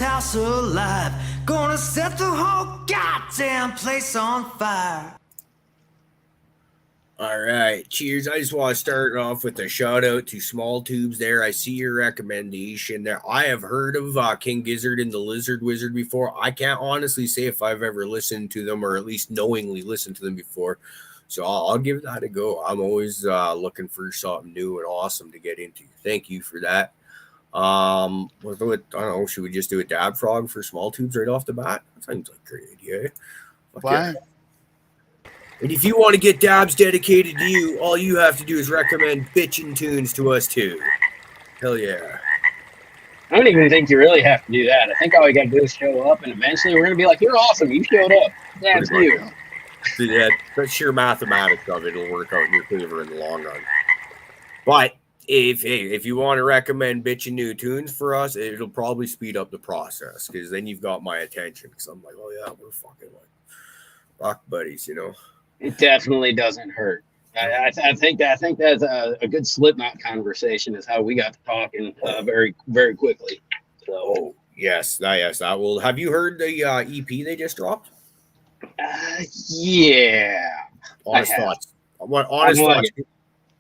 house alive. Gonna set the whole goddamn place on fire. All right, cheers. I just want to start off with a shout out to Small Tubes there. I see your recommendation there. I have heard of King Gizzard and the Lizard Wizard before. I can't honestly say if I've ever listened to them or at least knowingly listened to them before. So I'll give that a go. I'm always looking for something new and awesome to get into. Thank you for that. I don't know. Should we just do a dab frog for Small Tubes right off the bat? That seems like a great idea. Why? And if you want to get dabs dedicated to you, all you have to do is recommend bitchin' tunes to us too. Hell yeah. I don't even think you really have to do that. I think all you got to do is show up, and eventually we're going to be like, you're awesome. You showed up. That's you. Yeah, that's sheer mathematics of it. It'll work out in your favor in the long run. But if you want to recommend bitchin' new tunes for us, it'll probably speed up the process because then you've got my attention. Because I'm like, oh yeah, we're fucking like rock buddies, you know. It definitely doesn't hurt. I think that's a good Slipknot conversation is how we got to talking very, very quickly. So yes, that will. Have you heard the EP they just dropped? Yeah. Honest thoughts. What honest thoughts?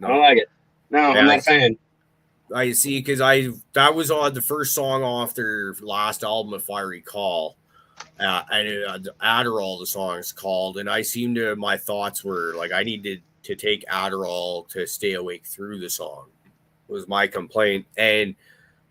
I don't like it. No, I'm not a fan. I see, because that was on the first song off their last album, If I Recall. And Adderall, the song is called, and my thoughts were like I needed to take Adderall to stay awake through the song was my complaint. And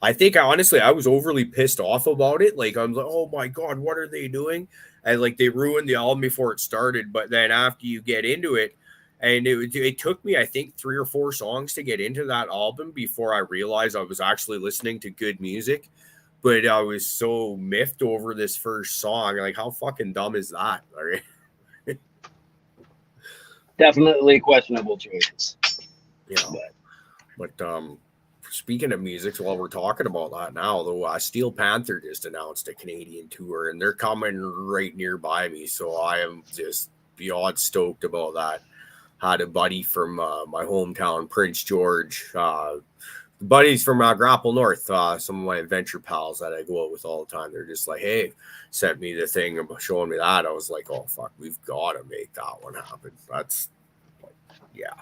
I think honestly I was overly pissed off about it. Like I'm like, oh my god, what are they doing? And like they ruined the album before it started. But then after you get into it, and it took me I think 3 or 4 songs to get into that album before I realized I was actually listening to good music. But I was so miffed over this first song. Like, how fucking dumb is that? Right? Definitely questionable choices. Yeah. But speaking of music, while we're talking about that now, though, Steel Panther just announced a Canadian tour, and they're coming right nearby me. So I am just beyond stoked about that. Had a buddy from my hometown, Prince George, buddies from Grapple North, some of my adventure pals that I go out with all the time. They're just like, hey, sent me the thing about showing me that. I was like, oh fuck, we've got to make that one happen. That's yeah.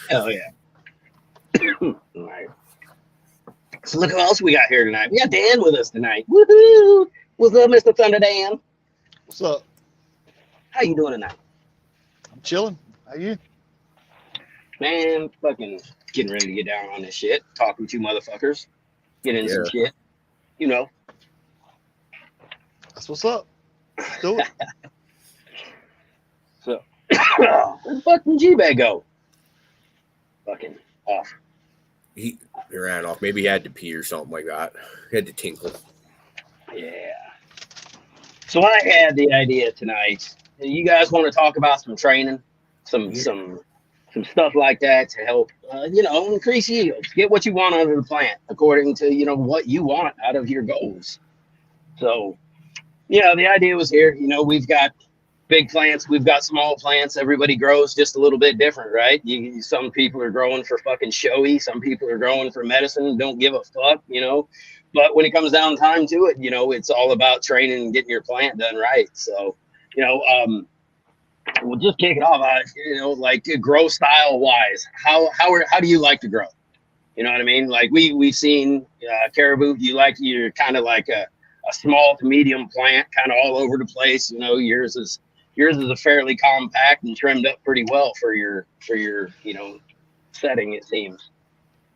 Hell yeah. All right. So look who else we got here tonight. We got Dan with us tonight. Woohoo! What's up, Mr. Thunder Dan? What's up? How you doing tonight? I'm chilling. How you? Man, fucking getting ready to get down on this shit. Talking to you motherfuckers. Get into some shit. You know. That's what's up. Let's do it. So, where the fuck did G-Bag go? Fucking off. He ran off. Maybe he had to pee or something like that. He had to tinkle. Yeah. So I had the idea tonight. You guys want to talk about some training, some stuff like that to help, increase yields, get what you want out of the plant according to, what you want out of your goals. So, the idea was here, we've got big plants, we've got small plants. Everybody grows just a little bit different, right? Some people are growing for fucking showy. Some people are growing for medicine. Don't give a fuck, but when it comes down time to it, it's all about training and getting your plant done right. So, we'll just kick it off. Like grow style wise, how do you like to grow? You know what I mean? Like we've seen Cariboo. You're kind of like a small to medium plant, kind of all over the place. Yours is a fairly compact and trimmed up pretty well for your setting. It seems.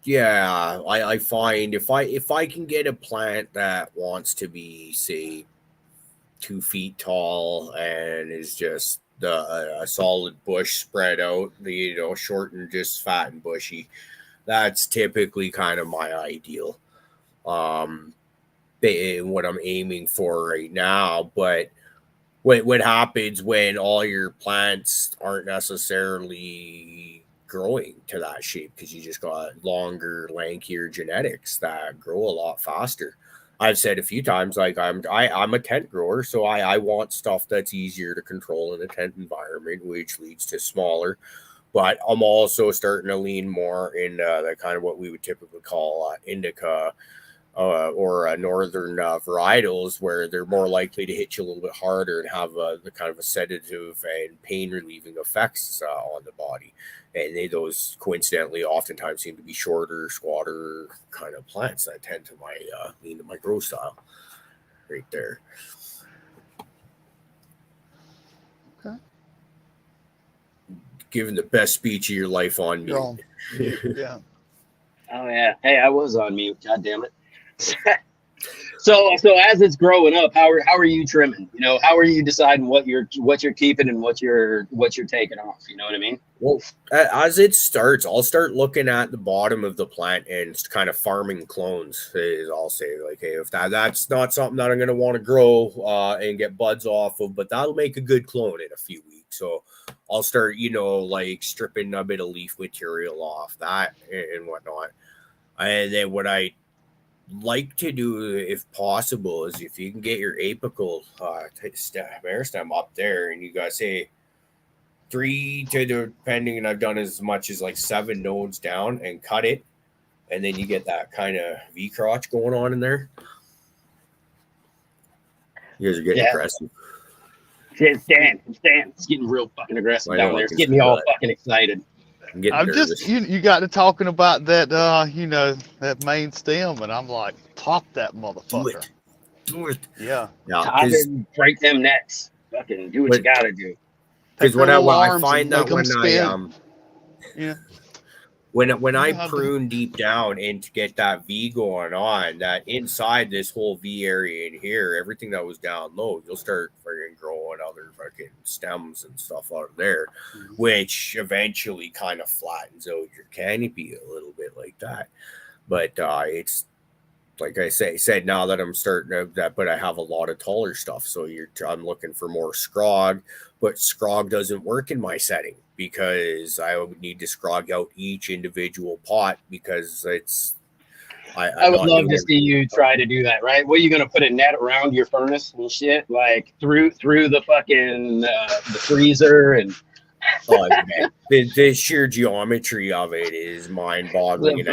Yeah, I find if I can get a plant that wants to be, say, 2 feet tall and is just a solid bush spread out, short and just fat and bushy, that's typically kind of my ideal. What I'm aiming for right now. But what happens when all your plants aren't necessarily growing to that shape because you just got longer, lankier genetics that grow a lot faster? I've said a few times, like I'm a tent grower, so I want stuff that's easier to control in a tent environment, which leads to smaller. But I'm also starting to lean more in the kind of what we would typically call indica or northern varietals, where they're more likely to hit you a little bit harder and have the kind of a sedative and pain relieving effects on the body. And those coincidentally oftentimes seem to be shorter, squatter kind of plants that tend to lean to my grow style right there. Okay. Giving the best speech of your life on me. Yeah. Oh yeah. Hey, I was on mute. God damn it. So as it's growing up, how are you trimming? You know, how are you deciding what you're keeping and what you're taking off? You know what I mean? Well, as it starts, I'll start looking at the bottom of the plant and kind of farming clones. I'll say, like, hey, if that's not something that I'm going to want to grow and get buds off of, but that'll make a good clone in a few weeks. So I'll start, like stripping a bit of leaf material off that and whatnot. And then what I like to do, if possible, is if you can get your apical meristem up there, and you got, say, 3 to depending, and I've done as much as like 7 nodes down and cut it, and then you get that kind of V crotch going on in there. You guys are getting aggressive. It's Dan. It's getting real fucking aggressive down there. It's getting me all fucking excited. I'm just you got to talking about that that main stem, and I'm like, pop that motherfucker. Do it. Yeah. Break them necks. Fucking do what you gotta do. Because when I find that when I prune deep down and to get that V going on, that inside this whole V area in here, everything that was down low, you'll start fucking growing other fucking stems and stuff out of there, which eventually kind of flattens out your canopy a little bit like that. But it's like I said, now that I'm starting that, but I have a lot of taller stuff. So I'm looking for more scrog, but scrog doesn't work in my setting because I would need to scrog out each individual pot because I would love to see you try to do that, right? What are you going to put a net around your furnace and shit, like through the fucking the freezer and man. The sheer geometry of it is mind-boggling, and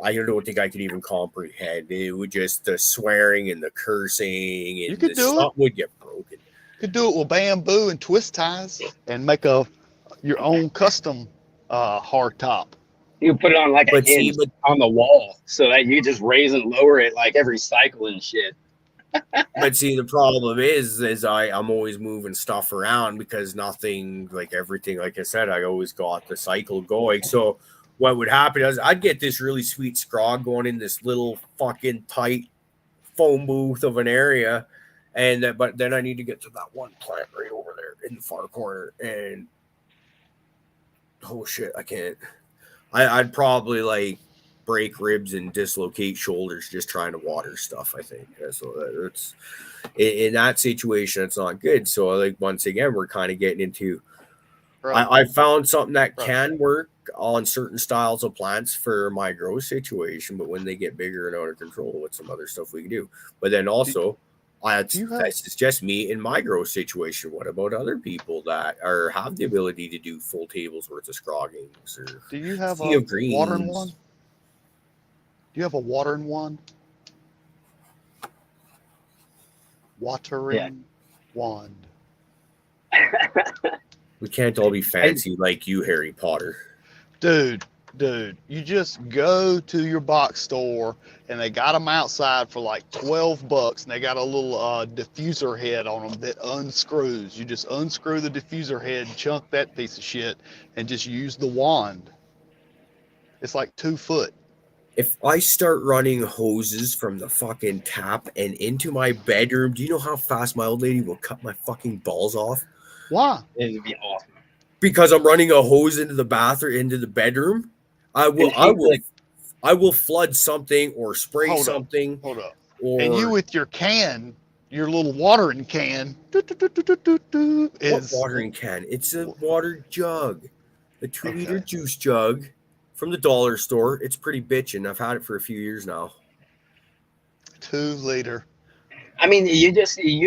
I don't think I could even comprehend. It would just the swearing and the cursing, and the stuff would get broken. You could do it with bamboo and twist ties, and make your own custom hard top. You put it on like a hinge on the wall, so that you just raise and lower it like every cycle and shit. But see, the problem is I'm always moving stuff around because nothing, like everything, like I said, I always got the cycle going. So what would happen is I'd get this really sweet scrog going in this little fucking tight phone booth of an area, but then I need to get to that one plant right over there in the far corner, and oh shit, I can't. I'd probably like break ribs and dislocate shoulders just trying to water stuff. I think so. It's in that situation, it's not good. So like once again, we're kind of getting into. Right. I found something that can work on certain styles of plants for my grow situation, but when they get bigger and out of control, with some other stuff we can do. But then also, that's just me in my grow situation. What about other people that have the ability to do full tables worth of scroggings? Or do you have a watering one? Do you have a watering wand? Watering wand. We can't all be fancy like you, Harry Potter. Dude, you just go to your box store and they got them outside for like $12, and they got a little diffuser head on them that unscrews. You just unscrew the diffuser head, chunk that piece of shit, and just use the wand. It's like 2 foot. If I start running hoses from the fucking tap and into my bedroom, do you know how fast my old lady will cut my fucking balls off? Why? It would be awesome. Because I'm running a hose into the bathroom, into the bedroom. I will flood something or spray something. Hold up. And you with your can, your little watering can. What watering can? It's a water jug. A 2-liter juice jug. From the dollar store. It's pretty bitchin'. I've had it for a few years now. 2 liter. I mean, you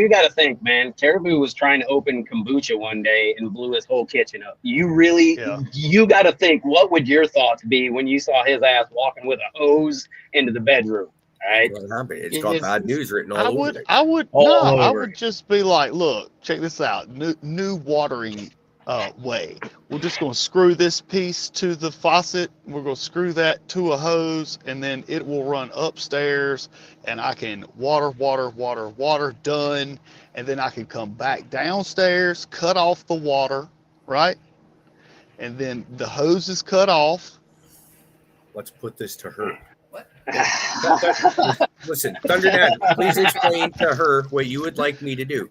got to think, man. Caribou was trying to open kombucha one day and blew his whole kitchen up. You got to think, what would your thoughts be when you saw his ass walking with a hose into the bedroom? right? It's got bad news written all over it. I would over just be like, look, check this out. New watering way. We're just going to screw this piece to the faucet. We're going to screw that to a hose, and then it will run upstairs, and I can water, done. And then I can come back downstairs, cut off the water, right? And then the hose is cut off. Let's put this to her. What? Listen, Thunder Dad, please explain to her what you would like me to do.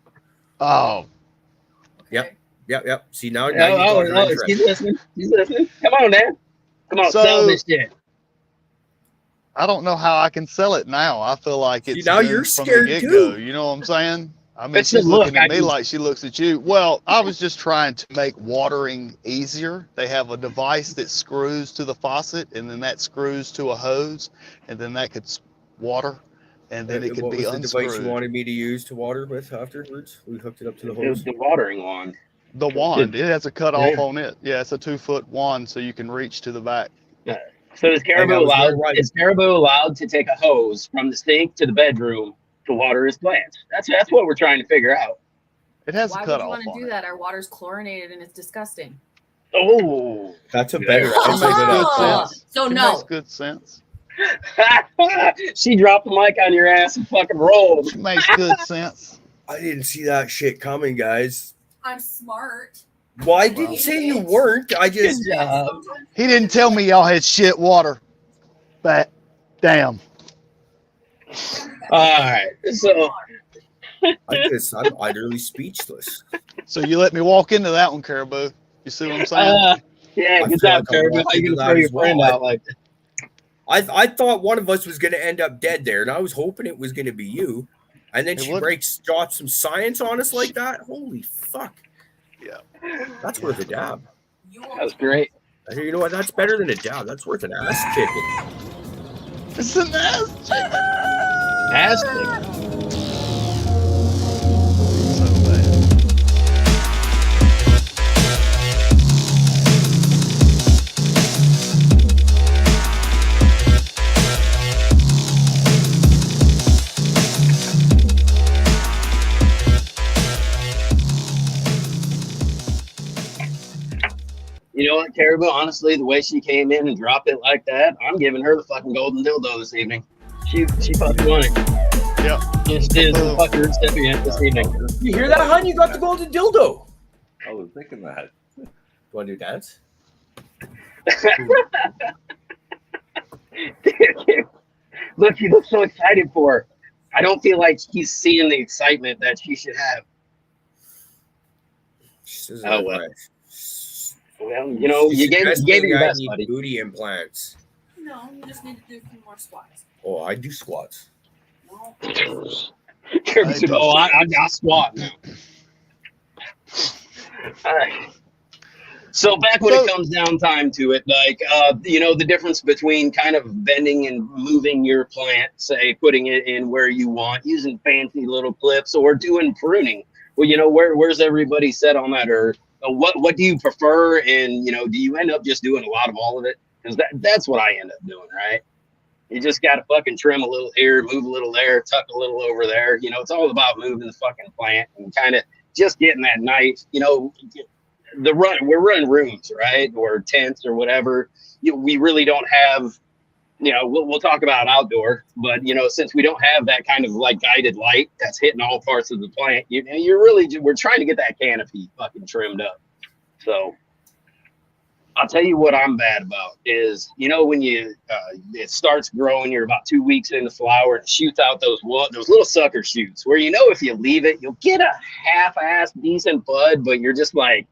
Oh, Yep. See, now Oh, you got her interest. she's listening. Come on, Dad. Come on, So- sell this shit. I don't know how I can sell it now. I feel like it's now doomed you're from scared the get-go. too. You know what I'm saying? I mean, It's she's the look, looking at I me can- like she looks at you. Well, I was just trying to make watering easier. They have a device that screws to the faucet, and then that screws to a hose, and then that could water, and then it could What be was the device unscrewed. you wanted me to use to water with afterwards? We hooked it up to the It was hose. the watering wand. The wand, it has a cut off Yeah. on it. Yeah, it's a 2-foot wand, so you can reach to the back. So is Caribou I was allowed? right. Is Caribou allowed to take a hose from the sink to the bedroom to water his plants? That's what we're trying to figure out. It has Why a would cut you off want to on do it. that? Our water's chlorinated and it's disgusting. Oh, That's a better It makes answer to good that. sense. So It no. makes good sense. she dropped the mic on your ass and fucking rolled. It makes good sense. I didn't see that shit coming, guys. I'm smart. Well, I didn't say you weren't. I just Good job. He didn't tell me y'all had shit water. But damn. All right. So I'm utterly speechless. So you let me walk into that one, Caribou. You see what I'm saying? yeah, I good feel job, like I Caribou. walked How you into gonna that throw your as well. friend out like that? I thought one of us was going to end up dead there, and I was hoping it was going to be you. And then It she would. drops some science on us like that. Holy fuck! Yeah. That's worth a dab. That was great. I said, you know what? That's better than a dab. That's worth an ass kicking. It's an ass chicken. Fantastic. So bad. You know what, Caribou? Honestly, the way she came in and dropped it like that, I'm giving her the fucking golden dildo this evening. She fucking won it. Yeah. Just is the fucking recipient this evening. You hear that, hon? You got the golden dildo. I was thinking that. Want to do dance? Look, he looks so excited for her. I don't feel like he's seeing the excitement that she should have. She says, Oh, well. Well, you know, you gave it your I best, need buddy. booty implants. No, you just need to do a few more squats. Oh, I do squats. No. Kirby said, "Oh, I got squat now." All right. So back when it comes down time to it, like you know, the difference between kind of bending and moving your plant, say putting it in where you want, using fancy little clips, or doing pruning. Well, you know, where's everybody set on that, or what do you prefer? And you know, do you end up just doing a lot of all of it? Because that's what I end up doing, right? You just got to fucking trim a little here, move a little there, tuck a little over there. You know, it's all about moving the fucking plant and kind of just getting that nice, you know, we're running rooms, right? Or tents or whatever. We really don't have, you know, we'll talk about outdoor, but you know, since we don't have that kind of like guided light that's hitting all parts of the plant, we're trying to get that canopy fucking trimmed up. So I'll tell you what I'm bad about is, you know, when it starts growing, you're about 2 weeks in the flower, and it shoots out those little sucker shoots where, you know, if you leave it, you'll get a half-ass decent bud, but you're just like,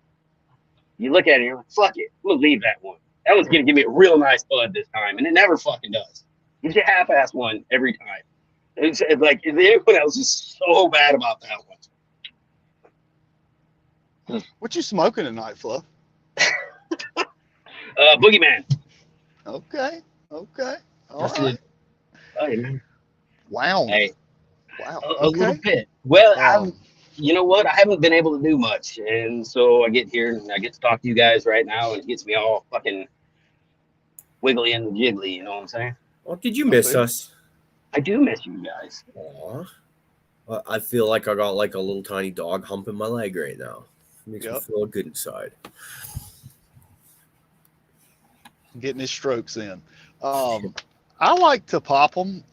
you look at it and you're like, fuck it, we'll leave that one. That one's going to give me a real nice bud this time, and it never fucking does. Gives you a half-ass one every time. It's like, everyone else is so bad about that one. What you smoking tonight, Fluff? Boogeyman. Okay. All That's right. it. Hey, man. Wow. Hey, Wow. a little Okay. bit. Well, Um, you know what? I haven't been able to do much, and so I get here and I get to talk to you guys right now, and it gets me all fucking wiggly and jiggly. You know what I'm saying? Well, did you miss us? I do miss you guys. Aw. I feel like I got like a little tiny dog humping my leg right now. It makes me Yep. feel good inside. Getting his strokes in. I like to pop them.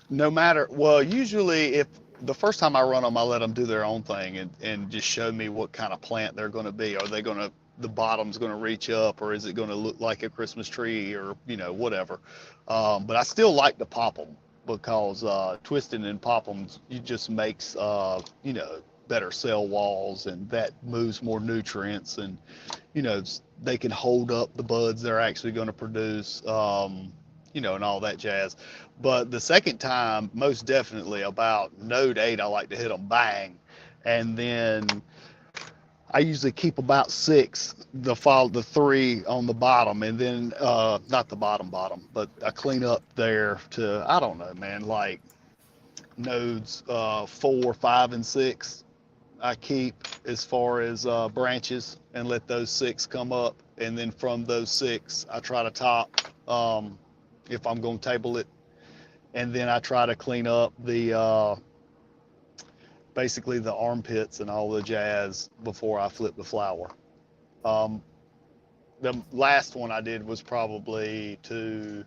No matter, well, usually if the first time I run them, I let them do their own thing and just show me what kind of plant they're going to be. Are they going to, the bottom's going to reach up, or is it going to look like a Christmas tree, or, you know, whatever. But I still like to pop them because twisting and pop them, it just makes, you know, better cell walls, and that moves more nutrients, and, you know, they can hold up the buds they're actually going to produce, you know, and all that jazz. But the second time, most definitely about node 8, I like to hit them bang. And then I usually keep about 6, the 3 on the bottom, and then not the bottom, but I clean up there to, I don't know, man, like nodes 4, 5, and 6. I keep as far as branches, and let those 6 come up, and then from those 6, I try to top if I'm going to table it, and then I try to clean up the basically the armpits and all the jazz before I flip the flower. The last one I did was probably to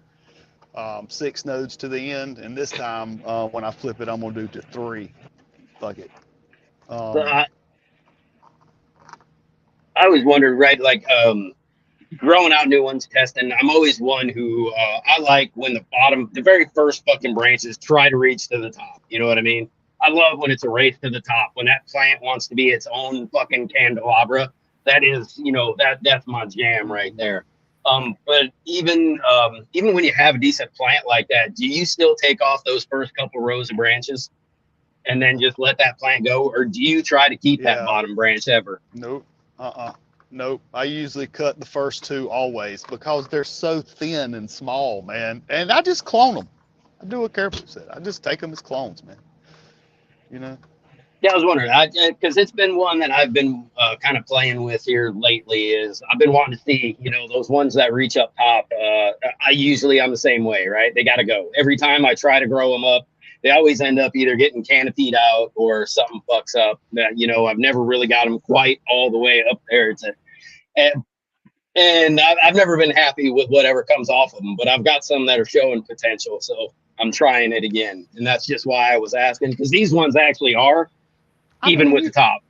6 nodes to the end, and this time when I flip it, I'm gonna do to 3. Fuck it. So I always wondered, right? Like, growing out new ones, testing. I'm always one who I like when the very first fucking branches try to reach to the top. You know what I mean? I love when it's a race to the top. When that plant wants to be its own fucking candelabra. That is, you know, that's my jam right there. But even when you have a decent plant like that, do you still take off those first couple rows of branches and then just let that plant go, or do you try to keep that bottom branch ever? Nope. Nope. I usually cut the first 2 always because they're so thin and small, man. And I just clone them. I do what Caribou said. I just take them as clones, man. You know? Yeah, I was wondering, because it's been one that I've been kind of playing with here lately. Is I've been wanting to see, you know, those ones that reach up top. I'm the same way, right? They got to go. Every time I try to grow them up, they always end up either getting canopied out or something fucks up. That, you know, I've never really got them quite all the way up there and I've never been happy with whatever comes off of them. But I've got some that are showing potential, so I'm trying it again, and that's just why I was asking, because these ones actually are. Even with the top.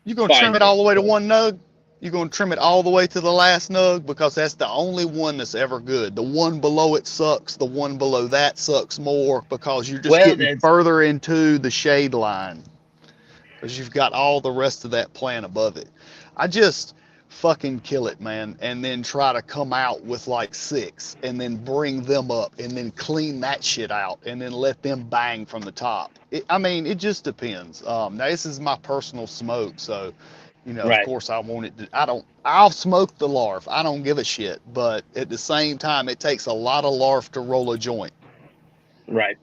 You're going to trim it all the way to 1 nug? You're going to trim it all the way to the last nug? Because that's the only one that's ever good. The one below it sucks. The one below that sucks more because you're just getting further into the shade line. Because you've got all the rest of that plant above it. I just fucking kill it, man, and then try to come out with like 6 and then bring them up and then clean that shit out and then let them bang from the top. It just depends. Now this is my personal smoke, so, you know, of course I want it to, I'll smoke the larf. I don't give a shit, but at the same time, it takes a lot of larf to roll a joint. Right.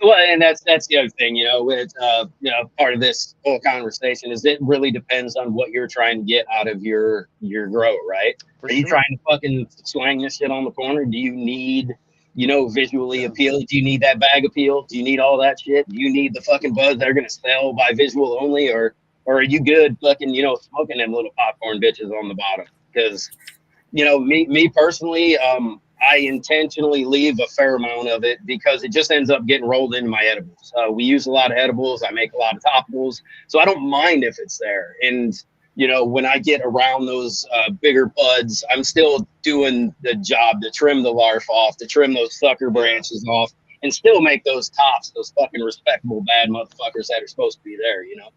Well, and that's the other thing, you know, with you know, part of this whole conversation is it really depends on what you're trying to get out of your grow, right? Are you trying to fucking slang this shit on the corner? Do you need, you know, visually appeal? Do you need that bag appeal? Do you need all that shit? Do you need the fucking buds that are gonna sell by visual only, or are you good fucking, you know, smoking them little popcorn bitches on the bottom? Because, you know, me personally, I intentionally leave a fair amount of it because it just ends up getting rolled into my edibles. We use a lot of edibles. I make a lot of topicals, so I don't mind if it's there. And, you know, when I get around those bigger buds, I'm still doing the job to trim the larf off, to trim those sucker branches off, and still make those tops, those fucking respectable bad motherfuckers that are supposed to be there, you know?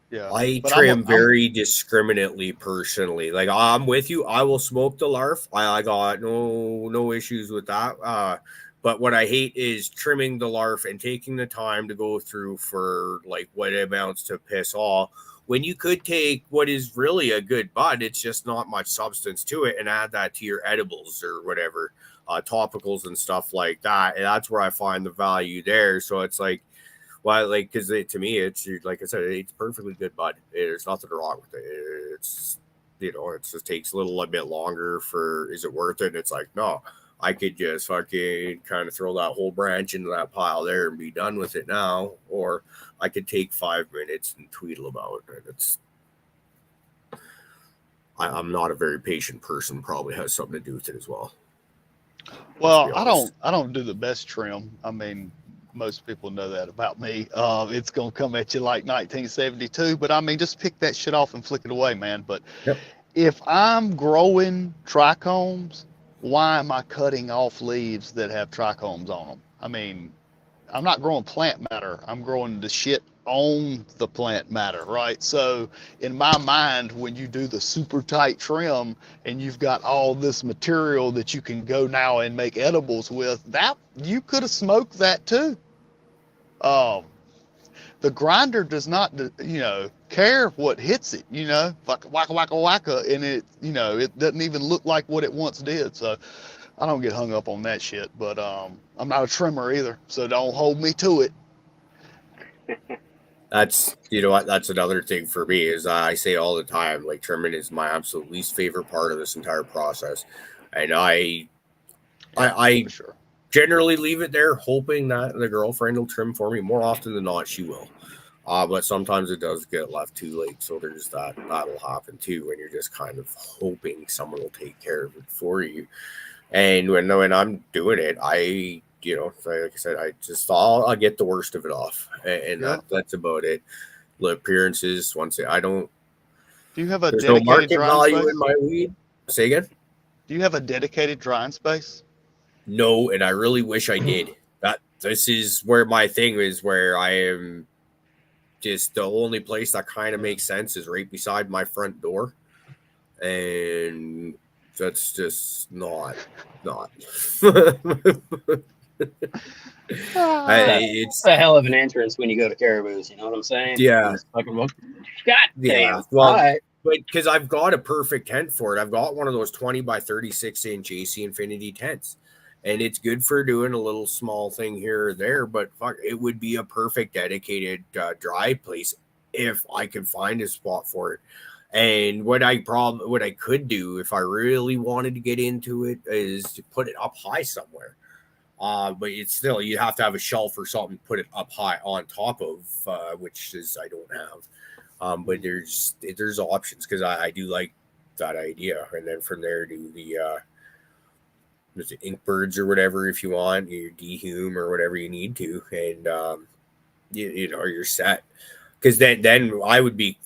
Yeah, I trim very discriminately personally. Like, I'm with you. I will smoke the larf. I got no issues with that. But what I hate is trimming the larf and taking the time to go through for like what amounts to piss off when you could take what is really a good bud. It's just not much substance to it, and add that to your edibles or whatever, topicals and stuff like that. And that's where I find the value there. So it's like, well, like, because to me, it's like I said, it's perfectly good bud. There's nothing wrong with it. It's, you know, it just takes a bit longer for, is it worth it? And it's like, no, I could just fucking kind of throw that whole branch into that pile there and be done with it now, or I could take 5 minutes and tweedle about it. It's I'm not a very patient person. Probably has something to do with it as well. Well, I don't do the best trim. I mean, most people know that about me. It's gonna come at you like 1972, but I mean, just pick that shit off and flick it away, man. But Yep. if I'm growing trichomes, why am I cutting off leaves that have trichomes on them? I mean, I'm not growing plant matter. I'm growing the shit on the plant matter, right? So in my mind, when you do the super tight trim and you've got all this material that you can go now and make edibles with, that you could have smoked that too. The grinder does not, care what hits it, like waka waka waka, and it, it doesn't even look like what it once did. So I don't get hung up on that shit, but I'm not a trimmer either, so don't hold me to it. That's that's another thing for me is I say all the time, like trimming is my absolute least favorite part of this entire process, and I For sure. generally leave it there hoping that the girlfriend will trim for me. More often than not, she will. But sometimes it does get left too late. So there's that'll happen too when you're just kind of hoping someone will take care of it for you. And when I'm doing it, like I said, I'll get the worst of it off. And Yeah. that's about it. The appearances, I don't, Do you have a there's no dedicated market drying value space? in my weed. Say again? Do you have a dedicated drying space? No, and I really wish I did. This is where my thing is, where I am just the only place that kind of makes sense is right beside my front door. And that's just not. It's a hell of an entrance when you go to Caribou's. You know what I'm saying? Yeah. It's fucking God Yeah. damn. Well, All right. but because I've got a perfect tent for it. I've got one of those 20 by 36 inch AC Infinity tents. And it's good for doing a little small thing here or there, but fuck, it would be a perfect dedicated dry place if I could find a spot for it. And what I could do if I really wanted to get into it is to put it up high somewhere. But it's still, you have to have a shelf or something to put it up high on top of, which is I don't have. But there's options because I do like that idea. And then from there do the there's the ink birds or whatever if you want, your dehume or whatever you need to, and you're set. Because then I would be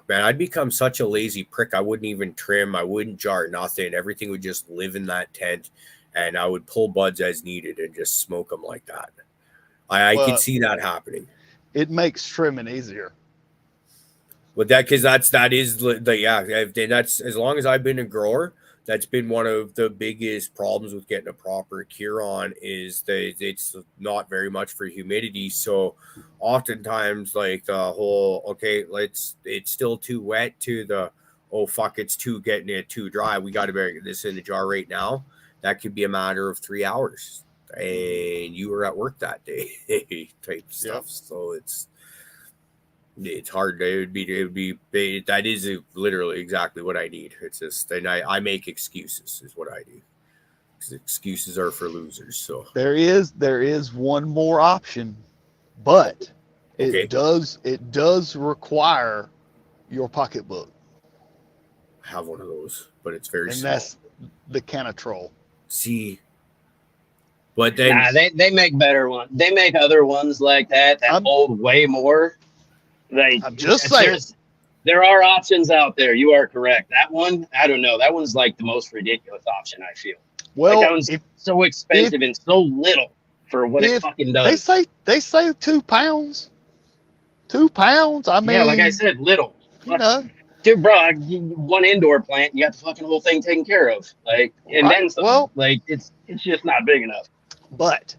man, I'd become such a lazy prick. I wouldn't even trim, I wouldn't jar nothing. Everything would just live in that tent, and I would pull buds as needed and just smoke them like that. I could see that happening. It makes trimming easier. But that's as long as I've been a grower. That's been one of the biggest problems with getting a proper cure on is that it's not very much for humidity. So oftentimes like the whole, it's still too wet to the, it's getting it too dry. We got to bury this in the jar right now. That could be a matter of 3 hours. And you were at work that day type stuff. So it's hard. It would be that is literally exactly what I need. It's just, and I make excuses is what I do. Because excuses are for losers. So there is one more option, but it does require your pocketbook. I have one of those, but it's very small. And that's the Canatrol. See, but then they make better ones. They make other ones like that hold way more. I'm just saying. There are options out there. You are correct. That one, I don't know. That one's like the most ridiculous option, I feel. Well, that one's so expensive and so little for what it fucking does. They say 2 pounds. 2 pounds. I mean, yeah, like I said, little. Dude, bro, one indoor plant, you got the fucking whole thing taken care of. Then some. Well, it's just not big enough. But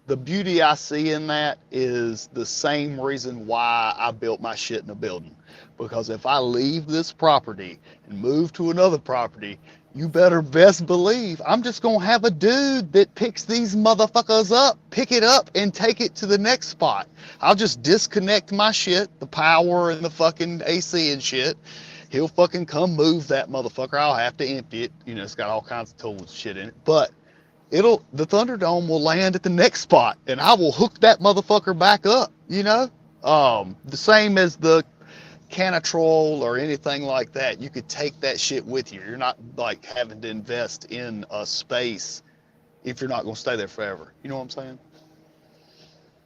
the beauty I see in that is the same reason why I built my shit in a building. Because if I leave this property and move to another property, you better best believe I'm just going to have a dude that picks these motherfuckers up, pick it up, and take it to the next spot. I'll just disconnect my shit, the power and the fucking AC and shit, He'll fucking come move that motherfucker. I'll have to empty it. You know, it's got all kinds of tools and shit in it. But the Thunderdome will land at the next spot, and I will hook that motherfucker back up. You know, the same as the Canatrol or anything like that. You could take that shit with you. You're not like having to invest in a space if you're not gonna stay there forever. You know what I'm saying?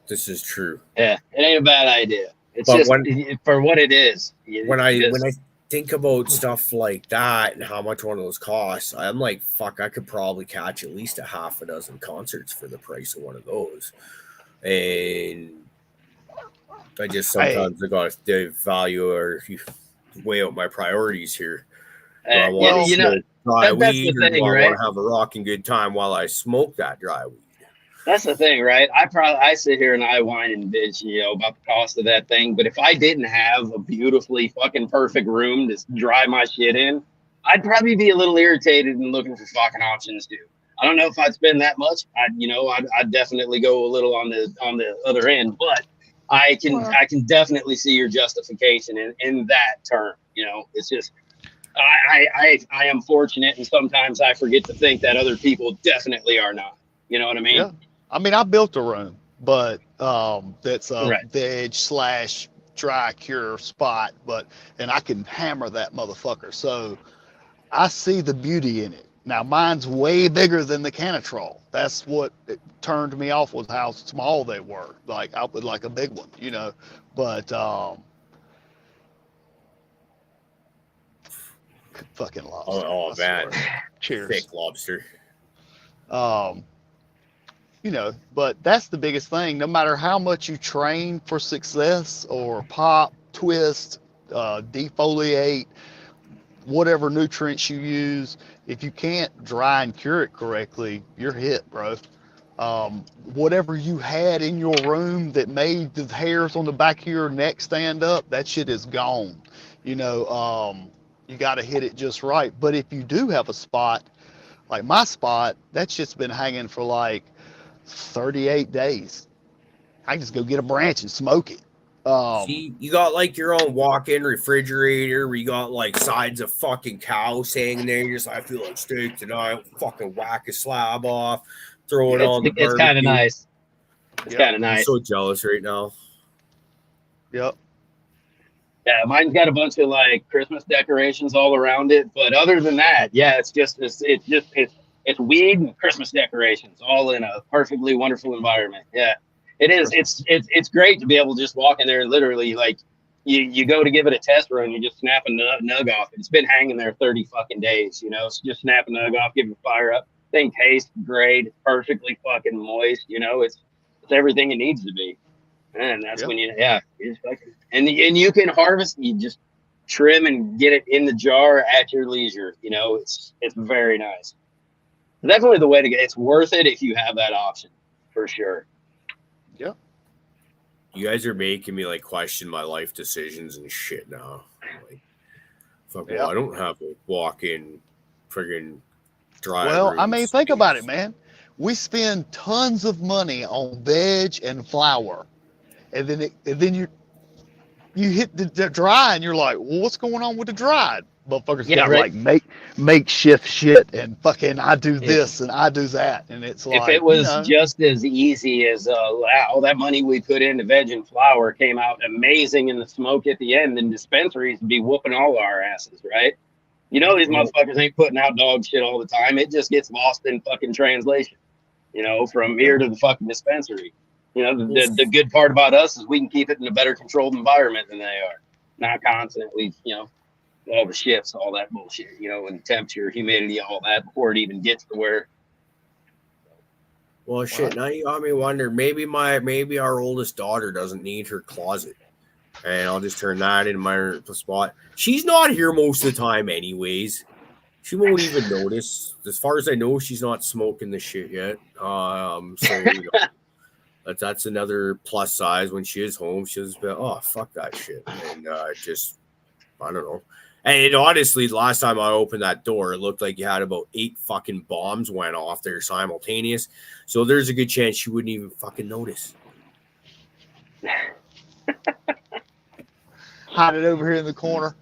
This is true. Yeah, it ain't a bad idea. It's But just for what it is. When I think about stuff like that and how much one of those costs, I'm like, fuck, I could probably catch at least a half a dozen concerts for the price of one of those. And I just sometimes I got to value or weigh out my priorities here. Do I want to smoke dry weed, or do I want to have a rocking good time while I smoke that dry weed? That's the thing, right? I sit here and I whine and bitch, you know, about the cost of that thing. But if I didn't have a beautifully fucking perfect room to dry my shit in, I'd probably be a little irritated and looking for fucking options too. I don't know if I'd spend that much. I'd definitely go a little on the other end, but I can definitely see your justification in that term. You know, it's just I am fortunate, and sometimes I forget to think that other people definitely are not. You know what I mean? Yeah. I mean, I built a room, but that's a Right. veg / dry cure spot, and I can hammer that motherfucker. So I see the beauty in it. Now mine's way bigger than the Canatrol. That's what it turned me off, was how small they were. Like I would like a big one, you know. But fucking lobster. Oh man. Cheers. Fake lobster. You know, but that's the biggest thing. No matter how much you train for success or pop, twist, defoliate, whatever nutrients you use, if you can't dry and cure it correctly, you're hit, bro. Whatever you had in your room that made the hairs on the back of your neck stand up, that shit is gone. You know, you got to hit it just right. But if you do have a spot, like my spot, that shit's been hanging for like 38 days. I can just go get a branch and smoke it. See, you got like your own walk-in refrigerator where you got like sides of fucking cows hanging there. You're just like, I feel like steak tonight. Fucking whack a slab off, throw it on the barbecue. It's kind of nice. It's kind of nice. I'm so jealous right now. Yep. Yeah, mine's got a bunch of like Christmas decorations all around it, but other than that, yeah, it's weed and Christmas decorations all in a perfectly wonderful environment. Yeah, it is. It's great to be able to just walk in there and literally like you go to give it a test run, you just snap a nug off. It's been hanging there 30 fucking days, you know. So just snap a nug off, give it fire up. Thing tastes great, it's perfectly fucking moist. You know, it's everything it needs to be. And that's when you just fucking, and you can harvest. You just trim and get it in the jar at your leisure. You know, it's very nice. Definitely the way to get. It's worth it if you have that option, for sure. Yep. You guys are making me like question my life decisions and shit now. Like, fuck, well, I don't have a walk-in friggin' dry. Well, I mean, think about it, man. We spend tons of money on veg and flour, and then you hit the dry, and you're like, well, what's going on with the dried? Motherfuckers got like makeshift shit, and fucking I do this and I do that, and it's like, if it was just as easy as all that money we put into veg and flour came out amazing in the smoke at the end, then dispensaries would be whooping all our asses, right? You know, these motherfuckers ain't putting out dog shit all the time. It just gets lost in fucking translation, you know, from here to the fucking dispensary. You know, the good part about us is we can keep it in a better controlled environment than they are. Not constantly, you know, all the shifts, all that bullshit, you know, and temperature, humidity, all that before it even gets to where. Well, shit, now you got me wonder, maybe our oldest daughter doesn't need her closet. And I'll just turn that into my spot. She's not here most of the time anyways. She won't even notice. As far as I know, she's not smoking the shit yet. So you know, that's another plus size. When she is home, she'll just be like, oh, fuck that shit. And just, I don't know. And honestly, the last time I opened that door, it looked like you had about 8 fucking bombs went off there simultaneous. So there's a good chance she wouldn't even fucking notice. Hide it over here in the corner.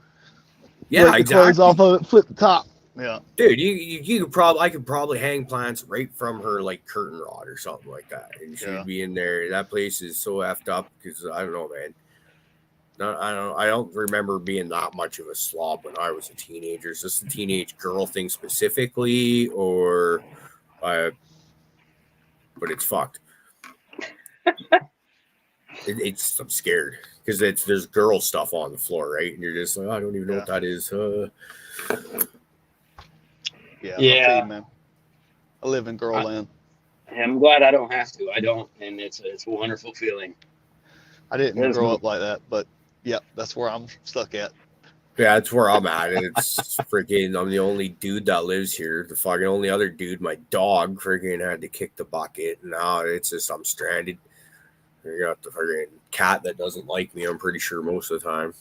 Yeah, break the exactly. clothes off of it, flip the top. Yeah, Dude, you could I could probably hang plants right from her like curtain rod or something like that, and she'd Yeah. be in there. That place is so effed up because I don't know, man. No, I don't remember being that much of a slob when I was a teenager. Is this a teenage girl thing specifically, or but it's fucked. I'm scared because there's girl stuff on the floor, right? And you're just like, oh, I don't even know what that is. Yeah, I Yeah. feel you, man. I live in girl land. I'm glad I don't have to. I don't, and it's a wonderful feeling. I didn't There's grow no- up like that, but yeah, that's where I'm stuck at. Yeah, that's where I'm at. It's freaking, I'm the only dude that lives here. The fucking only other dude, my dog, freaking had to kick the bucket. Now it's just, I'm stranded. You got the freaking cat that doesn't like me, I'm pretty sure, most of the time.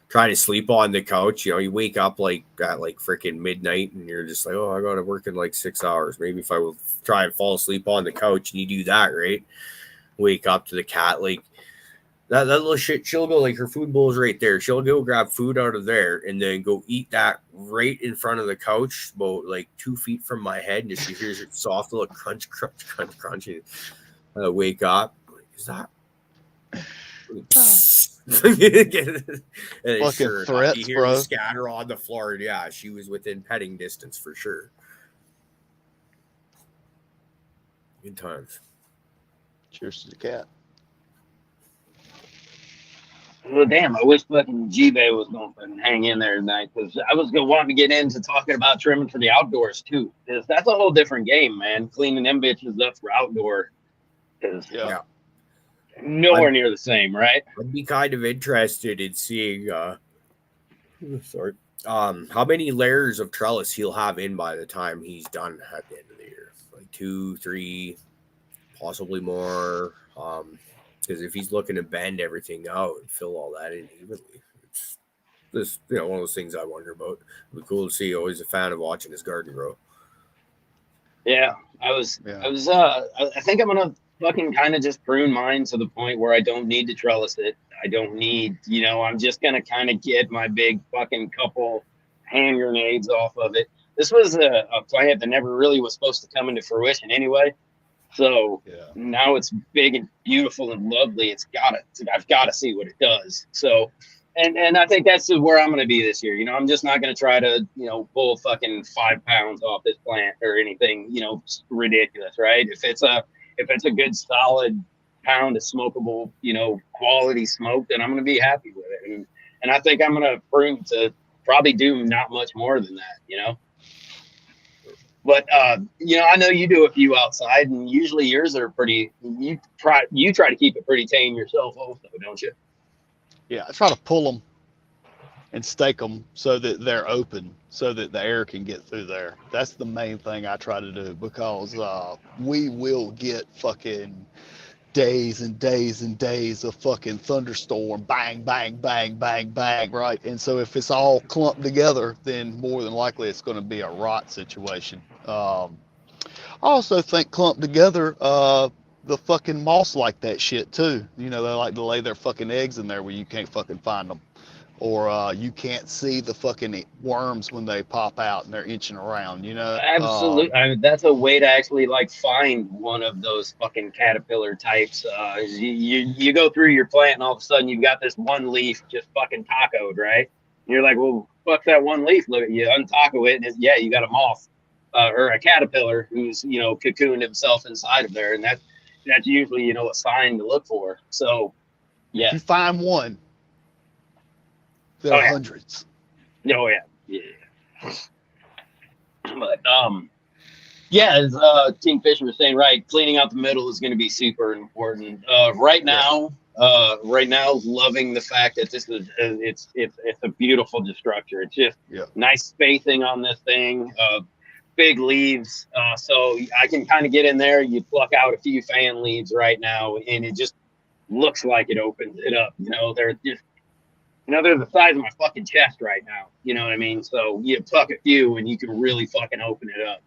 Trying to sleep on the couch, you know, you wake up like at like freaking midnight and you're just like, oh, I gotta work in like 6 hours. Maybe if I will try and fall asleep on the couch and you do that, right? Wake up to the cat, like that little shit, she'll go like her food bowl's right there. She'll go grab food out of there and then go eat that right in front of the couch, about like 2 feet from my head. And just she hears it soft little crunch, crunch, crunch, crunch. And I wake up. Like, is that? And Fucking sure threats, you hear bro. the scatter on the floor. Yeah, she was within petting distance for sure. Good times. Cheers to the cat. Well, damn, I wish fucking G-Bay was going to fucking hang in there tonight because I was going to want to get into talking about trimming for the outdoors too. Because that's a whole different game, man. Cleaning them bitches up for outdoor is nowhere near the same, right? I'd be kind of interested in seeing how many layers of trellis he'll have in by the time he's done at the end of the year. Like 2, 3, possibly more. Because if he's looking to bend everything out and fill all that in evenly, it's this, you know, one of those things I wonder about. It'd be cool to see. Always a fan of watching his garden grow. Yeah, I think I'm gonna fucking kind of just prune mine to the point where I don't need to trellis it. I don't need, I'm just gonna kind of get my big fucking couple hand grenades off of it. This was a plant that never really was supposed to come into fruition anyway. So now it's big and beautiful and lovely. I've got to see what it does. So, and I think that's where I'm going to be this year. I'm just not going to try to, pull fucking 5 pounds off this plant or anything, ridiculous, right? If it's a good solid pound of smokable, quality smoke, then I'm going to be happy with it. And I think I'm going to prune to probably do not much more than that, But I know you do a few outside, and usually yours are pretty. You try to keep it pretty tame yourself, also, don't you? Yeah, I try to pull them and stake them so that they're open, so that the air can get through there. That's the main thing I try to do, because we will get fucking days and days and days of fucking thunderstorm, bang, bang, bang, bang, bang, right? And so if it's all clumped together, then more than likely it's going to be a rot situation. I also think clumped together, the fucking moths like that shit too. They like to lay their fucking eggs in there where you can't fucking find them. Or you can't see the fucking worms when they pop out and they're inching around, Absolutely. That's a way to actually find one of those fucking caterpillar types. You go through your plant and all of a sudden you've got this one leaf just fucking tacoed, right? And you're like, well, fuck that one leaf. Look, you untaco it, and you got a moth or a caterpillar who's cocooned himself inside of there, and that's usually a sign to look for. So yeah, if you find one, there are hundreds. Oh yeah. But as Kingfisher was saying, right, cleaning out the middle is going to be super important. Right now, loving the fact that this is it's a beautiful structure. It's just nice spacing on this thing. Big leaves, so I can kind of get in there. You pluck out a few fan leaves right now, and it just looks like it opens it up. They're just. They're the size of my fucking chest right now. You know what I mean? So you pluck a few and you can really fucking open it up.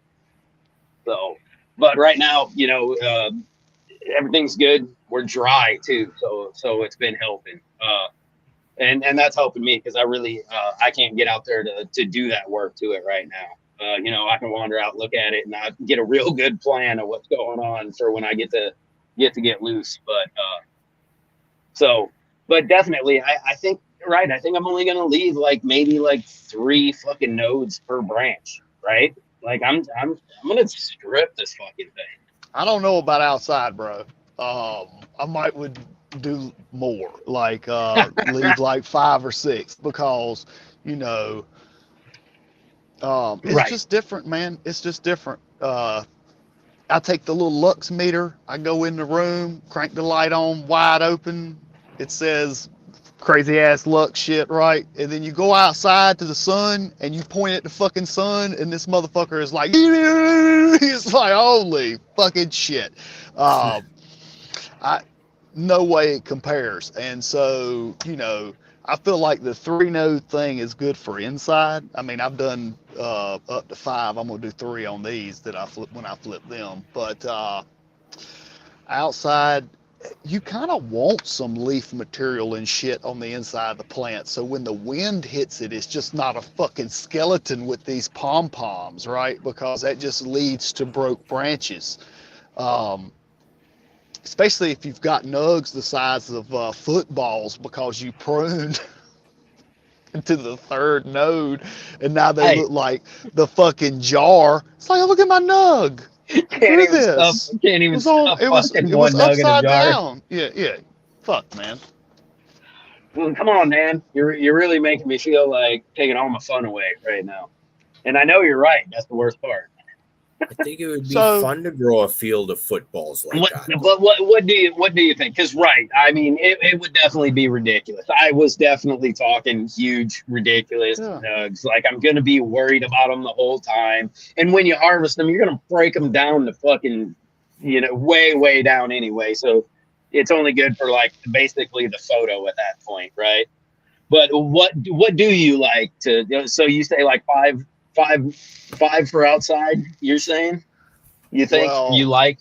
So, but right now, everything's good. We're dry too. So it's been helping. and that's helping me because I really I can't get out there to do that work to it right now. You know, I can wander out, look at it, and I get a real good plan of what's going on for when I get loose. But but definitely, I think right. I think I'm only gonna leave like maybe like 3 fucking nodes per branch, right? Like I'm gonna strip this fucking thing. I don't know about outside, bro. I might would do more, like leave like 5 or 6 because, you know, it's Right. just different, man. It's just different. I take the little lux meter. I go in the room, crank the light on wide open. It says crazy ass lux shit, right? And then you go outside to the sun and you point at the fucking sun, and this motherfucker is like, it's like, holy fucking shit. No way it compares. And so, you know, I feel like the 3 node thing is good for inside. I mean, I've done up to 5. I'm gonna do 3 on these that I flip when I flip them. But outside, you kind of want some leaf material and shit on the inside of the plant. So when the wind hits it, it's just not a fucking skeleton with these pom-poms, right? Because that just leads to broke branches. Especially if you've got nugs the size of footballs because you pruned to the 3rd node and now they look like the fucking jar. It's like, look at my nug. Can't even stuff It was one nug in a upside jar. down. Yeah. Fuck, man. Well, come on, man. You're really making me feel like taking all my fun away right now. And I know you're right. That's the worst part. I think it would be So- fun to grow a field of footballs like that. But what do you think? Because right, I mean, it would definitely be ridiculous. I was definitely talking huge, ridiculous nugs. Like I'm gonna be worried about them the whole time. And when you harvest them, you're gonna break them down to fucking, you know, way down anyway. So it's only good for like basically the photo at that point, right? But what do you like to? So you say like five for outside, you're saying? You think you like?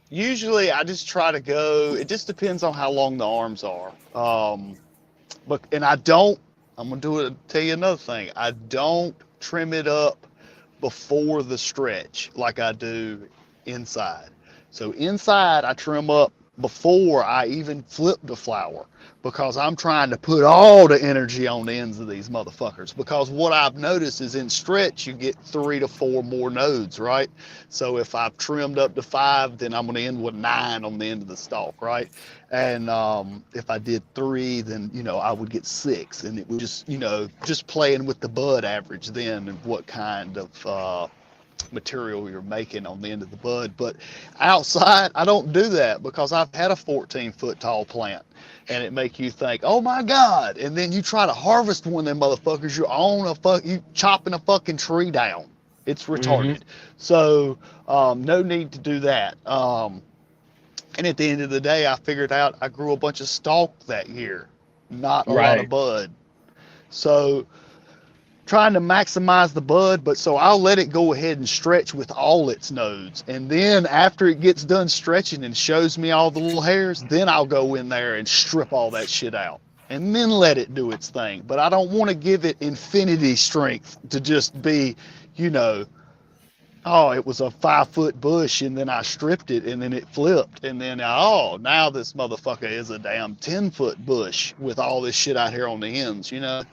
Usually I just try to go, it just depends on how long the arms are. I'm gonna tell you another thing. I don't trim it up before the stretch like I do inside. So inside I trim up before I even flip the flower because I'm trying to put all the energy on the ends of these motherfuckers. Because what I've noticed is in stretch, you get 3 to 4 more nodes, right? So if I've trimmed up to 5, then I'm going to end with 9 on the end of the stalk, right? And if I did 3, then, you know, I would get 6. And it would just, you know, just playing with the bud average then and what kind of material you're making on the end of the bud. But outside, I don't do that because I've had a 14-foot tall plant and it make you think, oh my God. And then you try to harvest one of them motherfuckers, you chopping a fucking tree down. It's retarded. So no need to do that. And at the end of the day, I figured out I grew a bunch of stalk that year, not a lot of bud. So trying to maximize the bud, but so I'll let it go ahead and stretch with all its nodes. And then after it gets done stretching and shows me all the little hairs, then I'll go in there and strip all that shit out and then let it do its thing. But I don't want to give it infinity strength to just be, you know, oh, it was a 5-foot bush and then I stripped it and then it flipped. And then, oh, now this motherfucker is a damn 10-foot bush with all this shit out here on the ends, you know?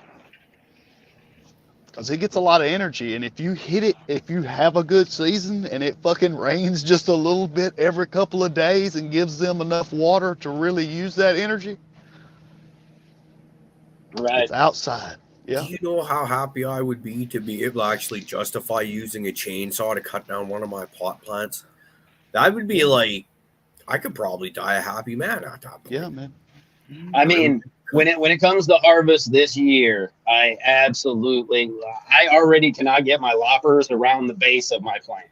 Because it gets a lot of energy, and if you hit it, if you have a good season and it fucking rains just a little bit every couple of days and gives them enough water to really use that energy, it's outside. Yeah. Do you know how happy I would be to be able to actually justify using a chainsaw to cut down one of my pot plants? That would be like, I could probably die a happy man at that point. Yeah, man. I mean, when it comes to harvest this year, I already cannot get my loppers around the base of my plant.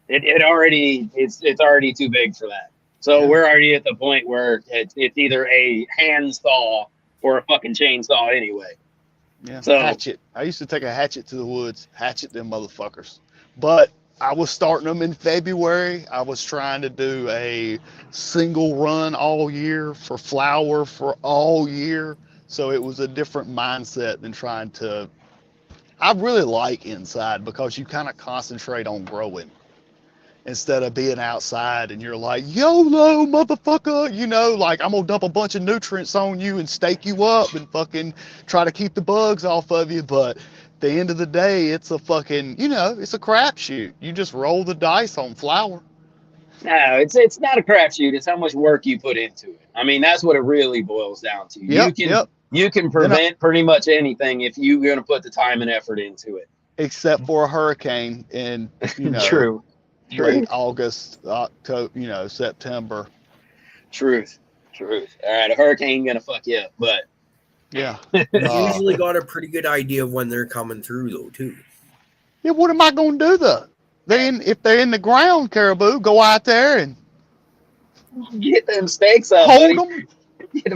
It's already too big for that. So we're already at the point where it's either a hand saw or a fucking chainsaw anyway. Yeah. So hatchet. I used to take a hatchet to the woods, hatchet them motherfuckers. But I was starting them in February. I was trying to do a single run all year for flower for all year. So it was a different mindset than trying to. I really like inside because you kind of concentrate on growing instead of being outside and you're like, YOLO, motherfucker, you know, like I'm gonna dump a bunch of nutrients on you and stake you up and fucking try to keep the bugs off of you. But at the end of the day, it's a fucking, you know, it's a crapshoot. You just roll the dice on flour. No, it's not a crapshoot. It's how much work you put into it. I mean, that's what it really boils down to. Yep. You can prevent pretty much anything if you're going to put the time and effort into it. Except for a hurricane in, you know, True. late August, October, you know, September. Truth. All right, a hurricane gonna fuck you up, but yeah. You usually got a pretty good idea of when they're coming through, though, too. Yeah, what am I gonna do though? If they're in the ground, Caribou, go out there and get them stakes up. Hold buddy. them.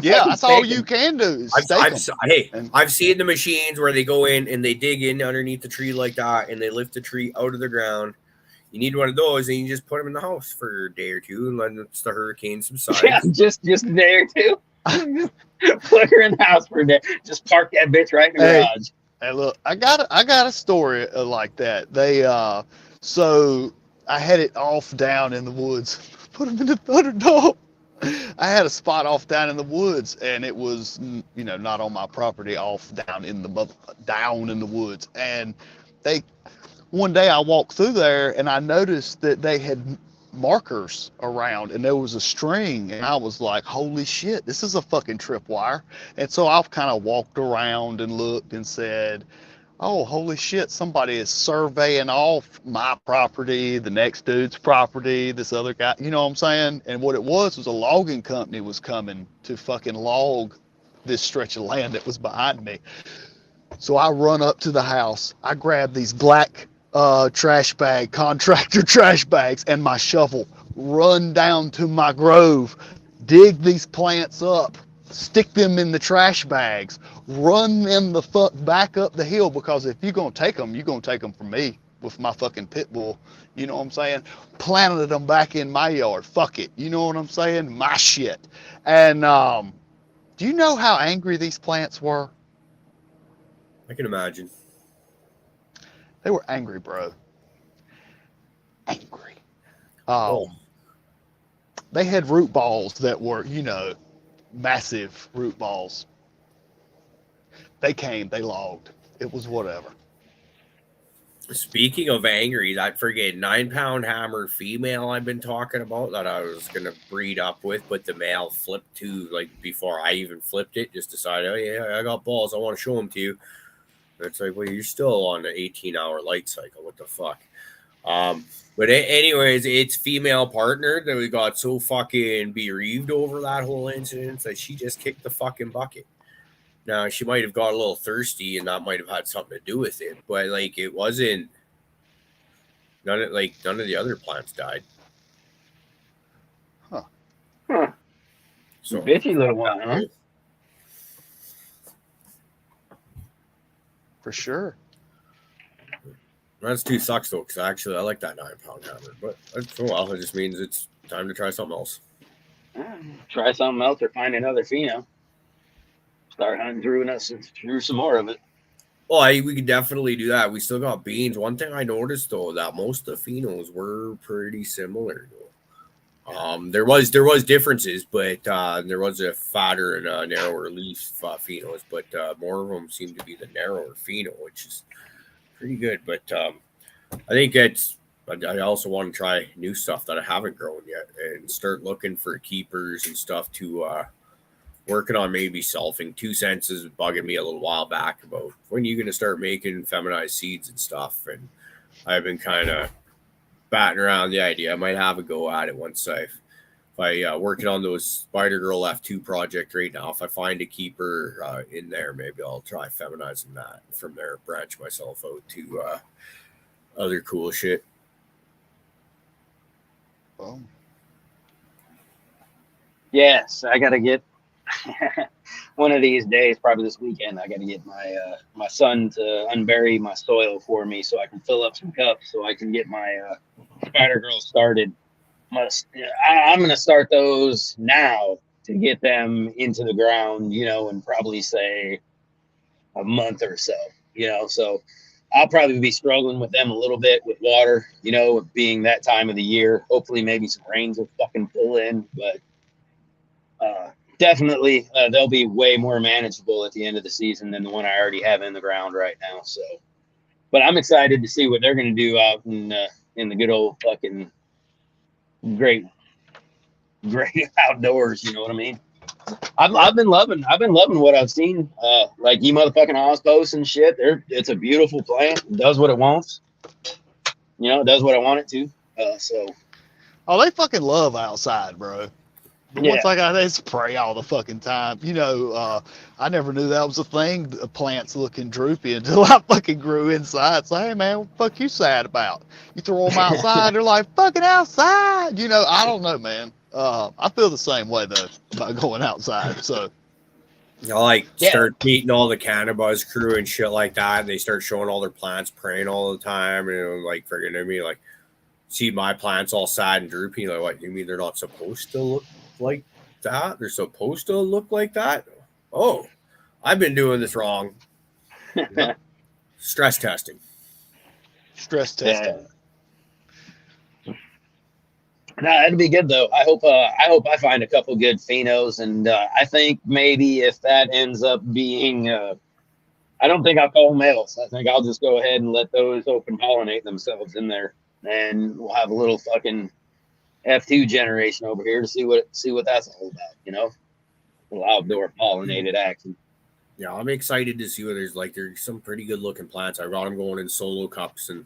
Yeah, that's all you can do is I've seen the machines where they go in and they dig in underneath the tree like that and they lift the tree out of the ground. You need one of those and you just put them in the house for a day or two and let the hurricane subside. Yeah, just a day or two. Put her in the house for a day. Just park that bitch right in the garage. Hey, look, I got a story like that. They so I had it off down in the woods. Put them in the Thunderdome. I had a spot off down in the woods, and it was, you know, not on my property, off down in the woods. And one day I walked through there, and I noticed that they had markers around, and there was a string, and I was like, holy shit, this is a fucking tripwire. And so I kind of walked around and looked and said, oh, holy shit, somebody is surveying off my property, the next dude's property, this other guy, you know what I'm saying? And what it was a logging company was coming to fucking log this stretch of land that was behind me. So I run up to the house, I grab these black contractor trash bags and my shovel, run down to my grove, dig these plants up, stick them in the trash bags, run them the fuck back up the hill, because if you're going to take them, you're going to take them from me with my fucking pit bull. You know what I'm saying? Planted them back in my yard. Fuck it. You know what I'm saying? My shit. And do you know how angry these plants were? I can imagine. They were angry, bro. Angry. They had root balls that were, you know, massive root balls. They came, they logged. It was whatever. Speaking of angry, that friggin' 9-pound hammer female I've been talking about that I was gonna breed up with, but the male flipped to, like, before I even flipped it, just decided, oh yeah, I got balls, I want to show them to you. And it's like, well, you're still on an 18-hour light cycle. What the fuck? But anyways, it's female partner that we got so fucking bereaved over that whole incident that she just kicked the fucking bucket. Now, she might have got a little thirsty and that might have had something to do with it, but like it wasn't, none of the other plants died. Huh. So bitchy little one, huh? For sure. That's 2 sucks though, because actually I like that 9-pound hammer, but well, it just means it's time to try something else. Try something else or find another pheno. Start hunting through some more of it. Well, we could definitely do that. We still got beans. One thing I noticed though, that most of the phenos were pretty similar though. There was differences, but there was a fatter and a narrower leaf phenos, but more of them seem to be the narrower pheno, which is pretty good. But I think I also want to try new stuff that I haven't grown yet and start looking for keepers and stuff to working on maybe selfing. 2 cents is bugging me a little while back about when you're going to start making feminized seeds and stuff. And I've been kind of batting around the idea. I might have a go at it once if I working on those Spider Girl F2 project right now. If I find a keeper in there, maybe I'll try feminizing that. From there, branch myself out to other cool shit. Oh. Yes, I gotta get one of these days, probably this weekend. I gotta get my son to unbury my soil for me so I can fill up some cups so I can get my Spider Girl started. I'm gonna start those now to get them into the ground, you know, in probably say a month or so, you know. So I'll probably be struggling with them a little bit with water, you know, being that time of the year. Hopefully, maybe some rains will fucking pull in, but definitely they'll be way more manageable at the end of the season than the one I already have in the ground right now. So, but I'm excited to see what they're going to do out in the good old fucking great outdoors. You know what I mean? I've been loving what I've seen. Like you motherfucking Oz posts and shit. It's a beautiful plant. It does what it wants. You know, it does what I want it to. So. Oh, they fucking love outside, bro. But Yeah. once I got they spray all the fucking time. You know, I never knew that was a thing. The plants looking droopy until I fucking grew inside. So hey man, what the fuck you sad about? You throw them outside, they're like fucking outside. You know, I don't know, man. I feel the same way though about going outside. So I like Yeah. start meeting all the cannabis crew and shit like that, and they start showing all their plants praying all the time, and like friggin' me, like see my plants all sad and droopy. Like, what you mean they're not supposed to look like that? They're supposed to look like that? Oh, I've been doing this wrong. Yep. Stress testing. stress testing. No, it'll be good though. I hope I find a couple good phenos, and I think maybe if that ends up being, I don't think I'll call males. I think I'll just go ahead and let those open pollinate themselves in there, and we'll have a little fucking F2 generation over here to see what that's all about. You know, a little outdoor pollinated action. Yeah, I'm excited to see what there's some pretty good looking plants. I got them going in solo cups, and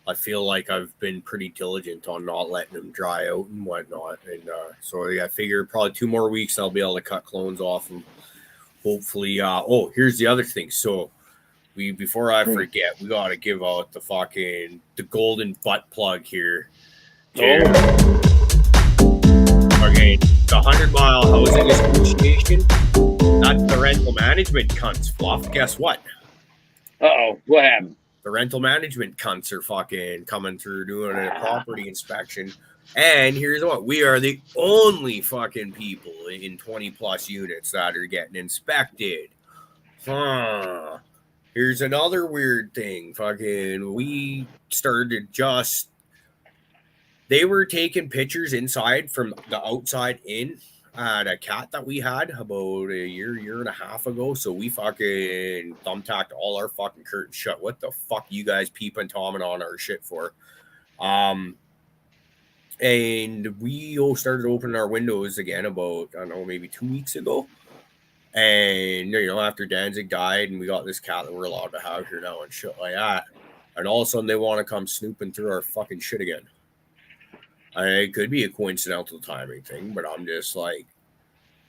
I feel like I've been pretty diligent on not letting them dry out and whatnot. And so I figure probably 2 more weeks I'll be able to cut clones off and hopefully. Oh, here's the other thing. So before I forget, we got to give out the golden butt plug here. Okay, the 100-mile housing association. That's the rental management cunts, Fluff. Guess what? Uh-oh, what happened? The rental management cunts are fucking coming through doing a property inspection. And here's what: we are the only fucking people in 20 plus units that are getting inspected. Here's another weird thing. Fucking, we started they were taking pictures inside from the outside in at a cat that we had about a year and a half ago. So we fucking thumbtacked all our fucking curtains shut. What the fuck you guys peeping Tomming on our shit for? And we started opening our windows again about, I don't know, maybe 2 weeks ago. And, you know, after Danzig died and we got this cat that we're allowed to have here now and shit like that. And all of a sudden they want to come snooping through our fucking shit again. It could be a coincidental timing thing, but I'm just like,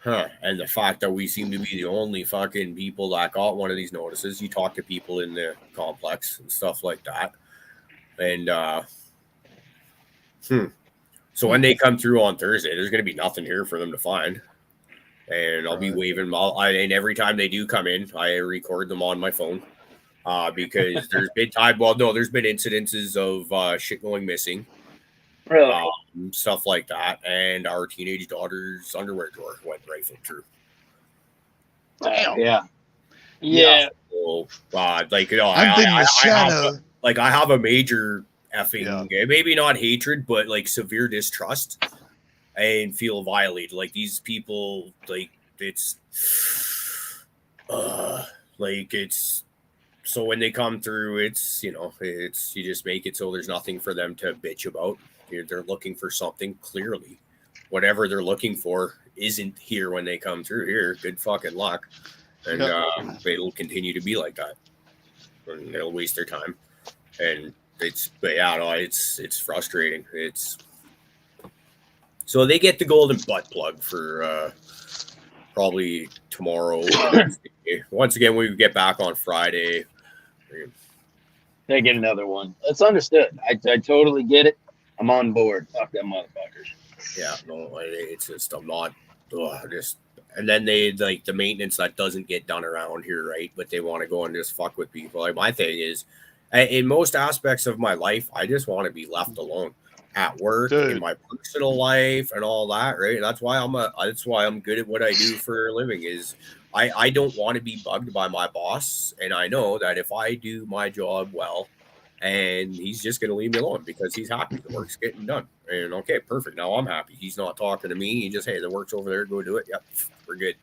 And the fact that we seem to be the only fucking people that got one of these notices. You talk to people in the complex and stuff like that. And, So when they come through on Thursday, there's going to be nothing here for them to find. And I'll be waving them all. And every time they do come in, I record them on my phone. Because there's been there's been incidences of shit going missing. Really? Stuff like that. And our teenage daughter's underwear drawer went rifled through. Damn. Yeah. So, like, you know, I'm in the shadow. I have a major effing, maybe not hatred, but like severe distrust and feel violated. Like these people, like it's, so when they come through, it's, you know, it's, you just make it so there's nothing for them to bitch about. They're looking for something clearly. Whatever they're looking for isn't here when they come through here. Good fucking luck. And it'll continue to be like that. And they'll waste their time. And it's frustrating. So they get the golden butt plug for probably tomorrow. Once again, we get back on Friday. They get another one. That's understood. I totally get it. I'm on board. Fuck them motherfuckers. Yeah, no, it's just, I'm not, and then they, like, the maintenance that doesn't get done around here, right? But they want to go and just fuck with people. Like, my thing is, in most aspects of my life, I just want to be left alone. at work, in Dude. my personal life, and all that, right? That's why I'm good at what I do for a living. Is I don't want to be bugged by my boss, and I know that if I do my job well, and he's just going to leave me alone because he's happy the work's getting done, and okay, perfect. Now I'm happy. He's not talking to me. He just, hey, the work's over there, go do it. Yep, we're good.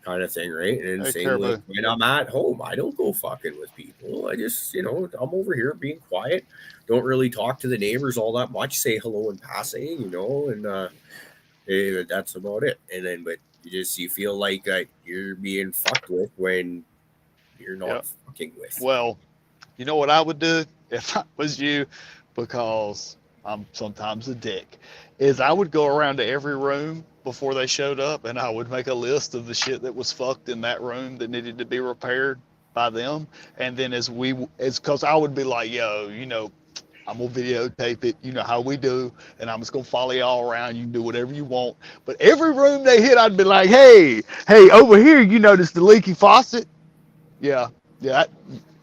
Kind of thing, right? And Hey, same with Caribou. when I'm at home, I don't go fucking with people. I just, I'm over here being quiet. Don't really talk to the neighbors all that much. Say hello in passing, and that's about it. And then, but you feel like you're being fucked with when you're not Yep. fucking with. Well, you know what I would do if I was you, because I'm sometimes a dick, is I would go around to every room before they showed up, and I would make a list of the shit that was fucked in that room that needed to be repaired by them. And then because I would be like, yo, I'm gonna videotape it, you know how we do, and I'm just gonna follow y'all around. You can do whatever you want. But every room they hit, I'd be like, hey, over here, you notice the leaky faucet? Yeah.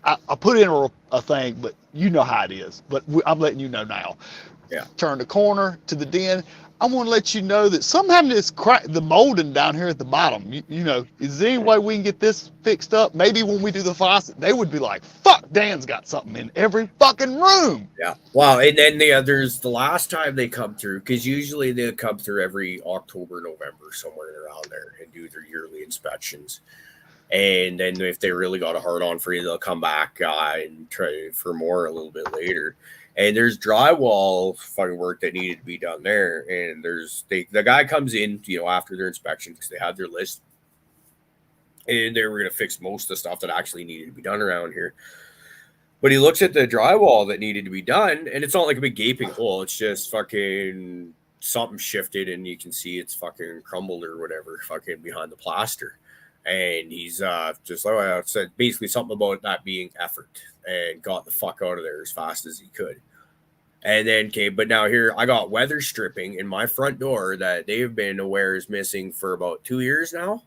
I put in a thing, but you know how it is. But I'm letting you know now. Yeah. Turn the corner to the den. I want to let you know that sometimes it's the molding down here at the bottom. Is there any way we can get this fixed up? Maybe when we do the faucet, they would be like, fuck, Dan's got something in every fucking room. Yeah. Wow. And then there's the last time they come through, because usually they come through every October, November, somewhere around there, and do their yearly inspections. And then if they really got a hard on for you, they'll come back and try for more a little bit later. And there's drywall fucking work that needed to be done there. And the guy comes in, after their inspection, because they had their list. And they were going to fix most of the stuff that actually needed to be done around here. But he looks at the drywall that needed to be done, and it's not like a big gaping hole. It's just fucking something shifted, and you can see it's fucking crumbled or whatever fucking behind the plaster. And he's just like I said, basically something about that being effort, and got the fuck out of there as fast as he could. And then but now here I got weather stripping in my front door that they've been aware is missing for about 2 years now.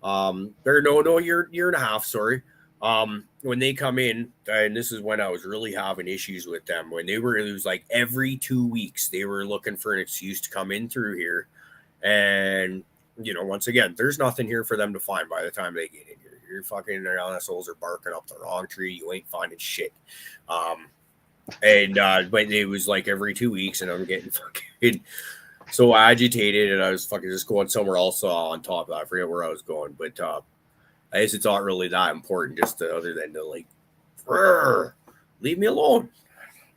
Year and a half, sorry. When they come in, and this is when I was really having issues with them, when it was like every 2 weeks they were looking for an excuse to come in through here. And once again, there's nothing here for them to find by the time they get in here. Your fucking assholes are barking up the wrong tree. You ain't finding shit. But it was like every 2 weeks, and I'm getting fucking so agitated, and I was fucking just going somewhere else on top of that. I forget where I was going, but I guess it's not really that important, just other than to like, leave me alone.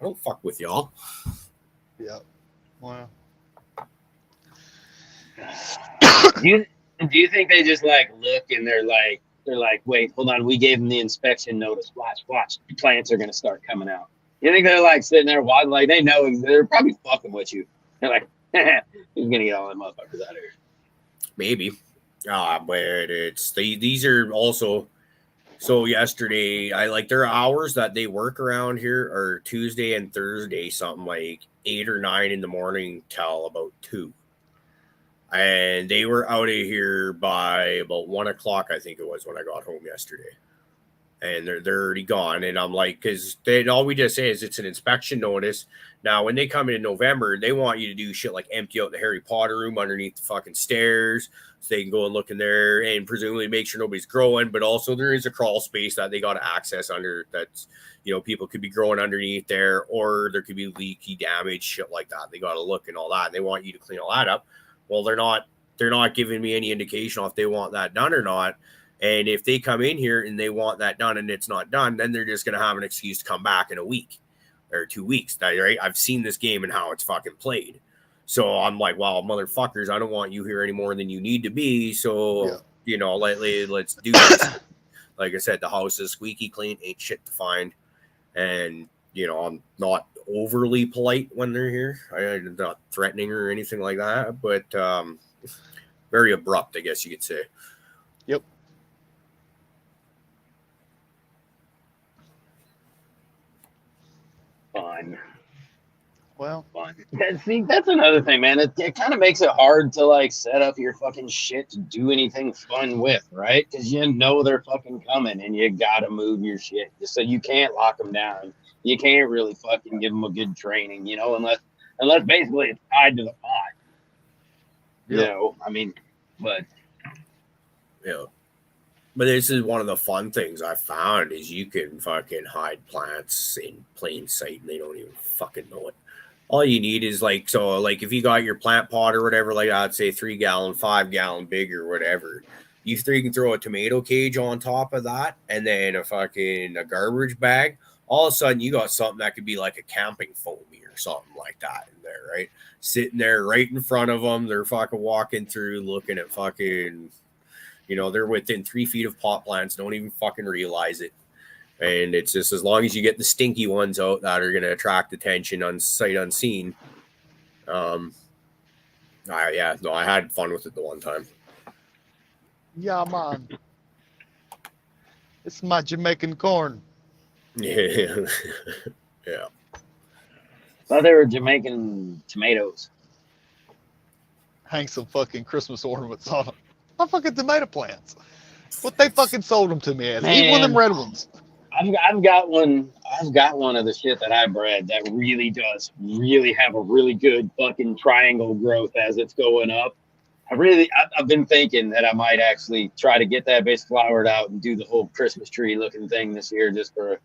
I don't fuck with y'all. Yeah. Wow. Do you think they just like look and they're like, wait, hold on, we gave them the inspection notice. Watch, the plants are gonna start coming out. You think they're like sitting there watching, like they know they're probably fucking with you. They're like, he's gonna get all them motherfuckers out of here. Maybe. But these are also, so yesterday, their hours that they work around here are Tuesday and Thursday, something like 8 or 9 in the morning till about 2. And they were out of here by about 1 o'clock, I think it was, when I got home yesterday. And they're already gone. And I'm like, because all we just say is it's an inspection notice. Now, when they come in November, they want you to do shit like empty out the Harry Potter room underneath the fucking stairs, so they can go and look in there and presumably make sure nobody's growing. But also there is a crawl space that they got to access under, that's, people could be growing underneath there, or there could be leaky damage, shit like that. They got to look and all that. And they want you to clean all that up. Well, they're not giving me any indication if they want that done or not. And if they come in here and they want that done and it's not done, then they're just going to have an excuse to come back in a week or 2 weeks. Right? I've seen this game and how it's fucking played. So I'm like, well, motherfuckers, I don't want you here any more than you need to be. So, let's do this. Like I said, the house is squeaky clean, ain't shit to find. And, I'm not overly polite when they're here. I'm not threatening or anything like that, but very abrupt, I guess you could say. Yep. Fun. Well, See, that's another thing, man. It kind of makes it hard to like set up your fucking shit to do anything fun with, right? Because they're fucking coming, and you gotta move your shit. So you can't lock them down. You can't really fucking give them a good training, unless unless basically it's tied to the pot. You Yep. know, I mean, but Yeah. But this is one of the fun things I found is you can fucking hide plants in plain sight and they don't even fucking know it. All you need is like, so like if you got your plant pot or whatever, like I'd say 3 gallon, 5 gallon big or whatever, you can throw a tomato cage on top of that and then a garbage bag. All of a sudden you got something that could be like a camping foamy or something like that in there, right? Sitting there right in front of them. They're fucking walking through looking at fucking, you know, they're within 3 feet of pot plants, don't even fucking realize it. And it's just as long as you get the stinky ones out that are going to attract attention on sight unseen. I had fun with it the one time. Yeah, man. It's my Jamaican corn. Yeah. Yeah. thought they were Jamaican tomatoes. Hang some fucking Christmas ornaments on them. My fucking tomato plants. What they fucking sold them to me as. Eat one of them red ones. I've got one of the shit that I bred that really does have a really good fucking triangle growth as it's going up. I've been thinking that I might actually try to get that bitch flowered out and do the whole Christmas tree looking thing this year just for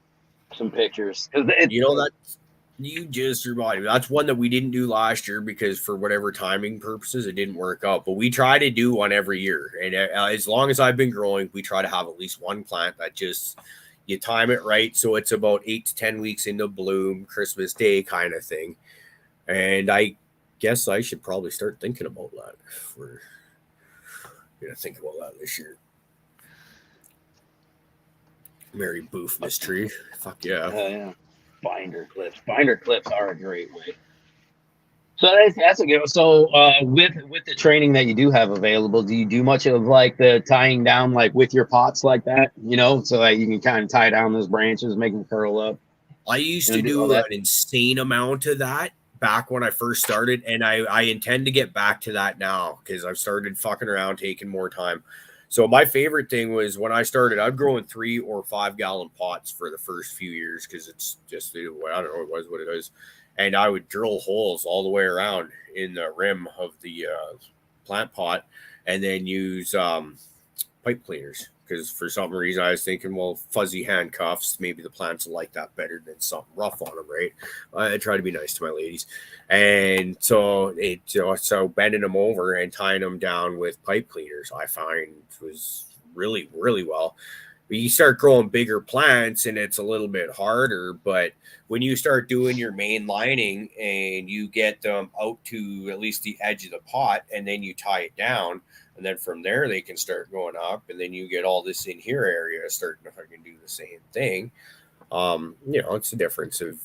some pictures. You know that you just reminded me. That's one that we didn't do last year because for whatever timing purposes, it didn't work out. But we try to do one every year. And as long as I've been growing, we try to have at least one plant that just you time it right. So it's about 8 to 10 weeks into bloom, Christmas Day kind of thing. And I guess I should probably start thinking about that. We're going to think about that this year. Mary Boof mystery. Fuck yeah. Yeah. Binder clips. Binder clips are a great way. So that's a good. So with the training that you do have available, do you do much of like the tying down like with your pots like that? You know, so that you can kind of tie down those branches, make them curl up. I used to do an insane amount of that back when I first started, and I intend to get back to that now because I've started fucking around, taking more time. So my favorite thing was when I started, I'd grow in 3 or 5 gallon pots for the first few years because it's just, I don't know, it was what it is. And I would drill holes all the way around in the rim of the plant pot and then use pipe cleaners because for some reason I was thinking, well, fuzzy handcuffs, maybe the plants will like that better than something rough on them, right? I try to be nice to my ladies. And so so bending them over and tying them down with pipe cleaners, I find was really, really well. You start growing bigger plants and it's a little bit harder, but when you start doing your main lining and you get them out to at least the edge of the pot and then you tie it down, and then from there they can start going up, and then you get all this in here area starting to fucking do the same thing. You know, it's the difference of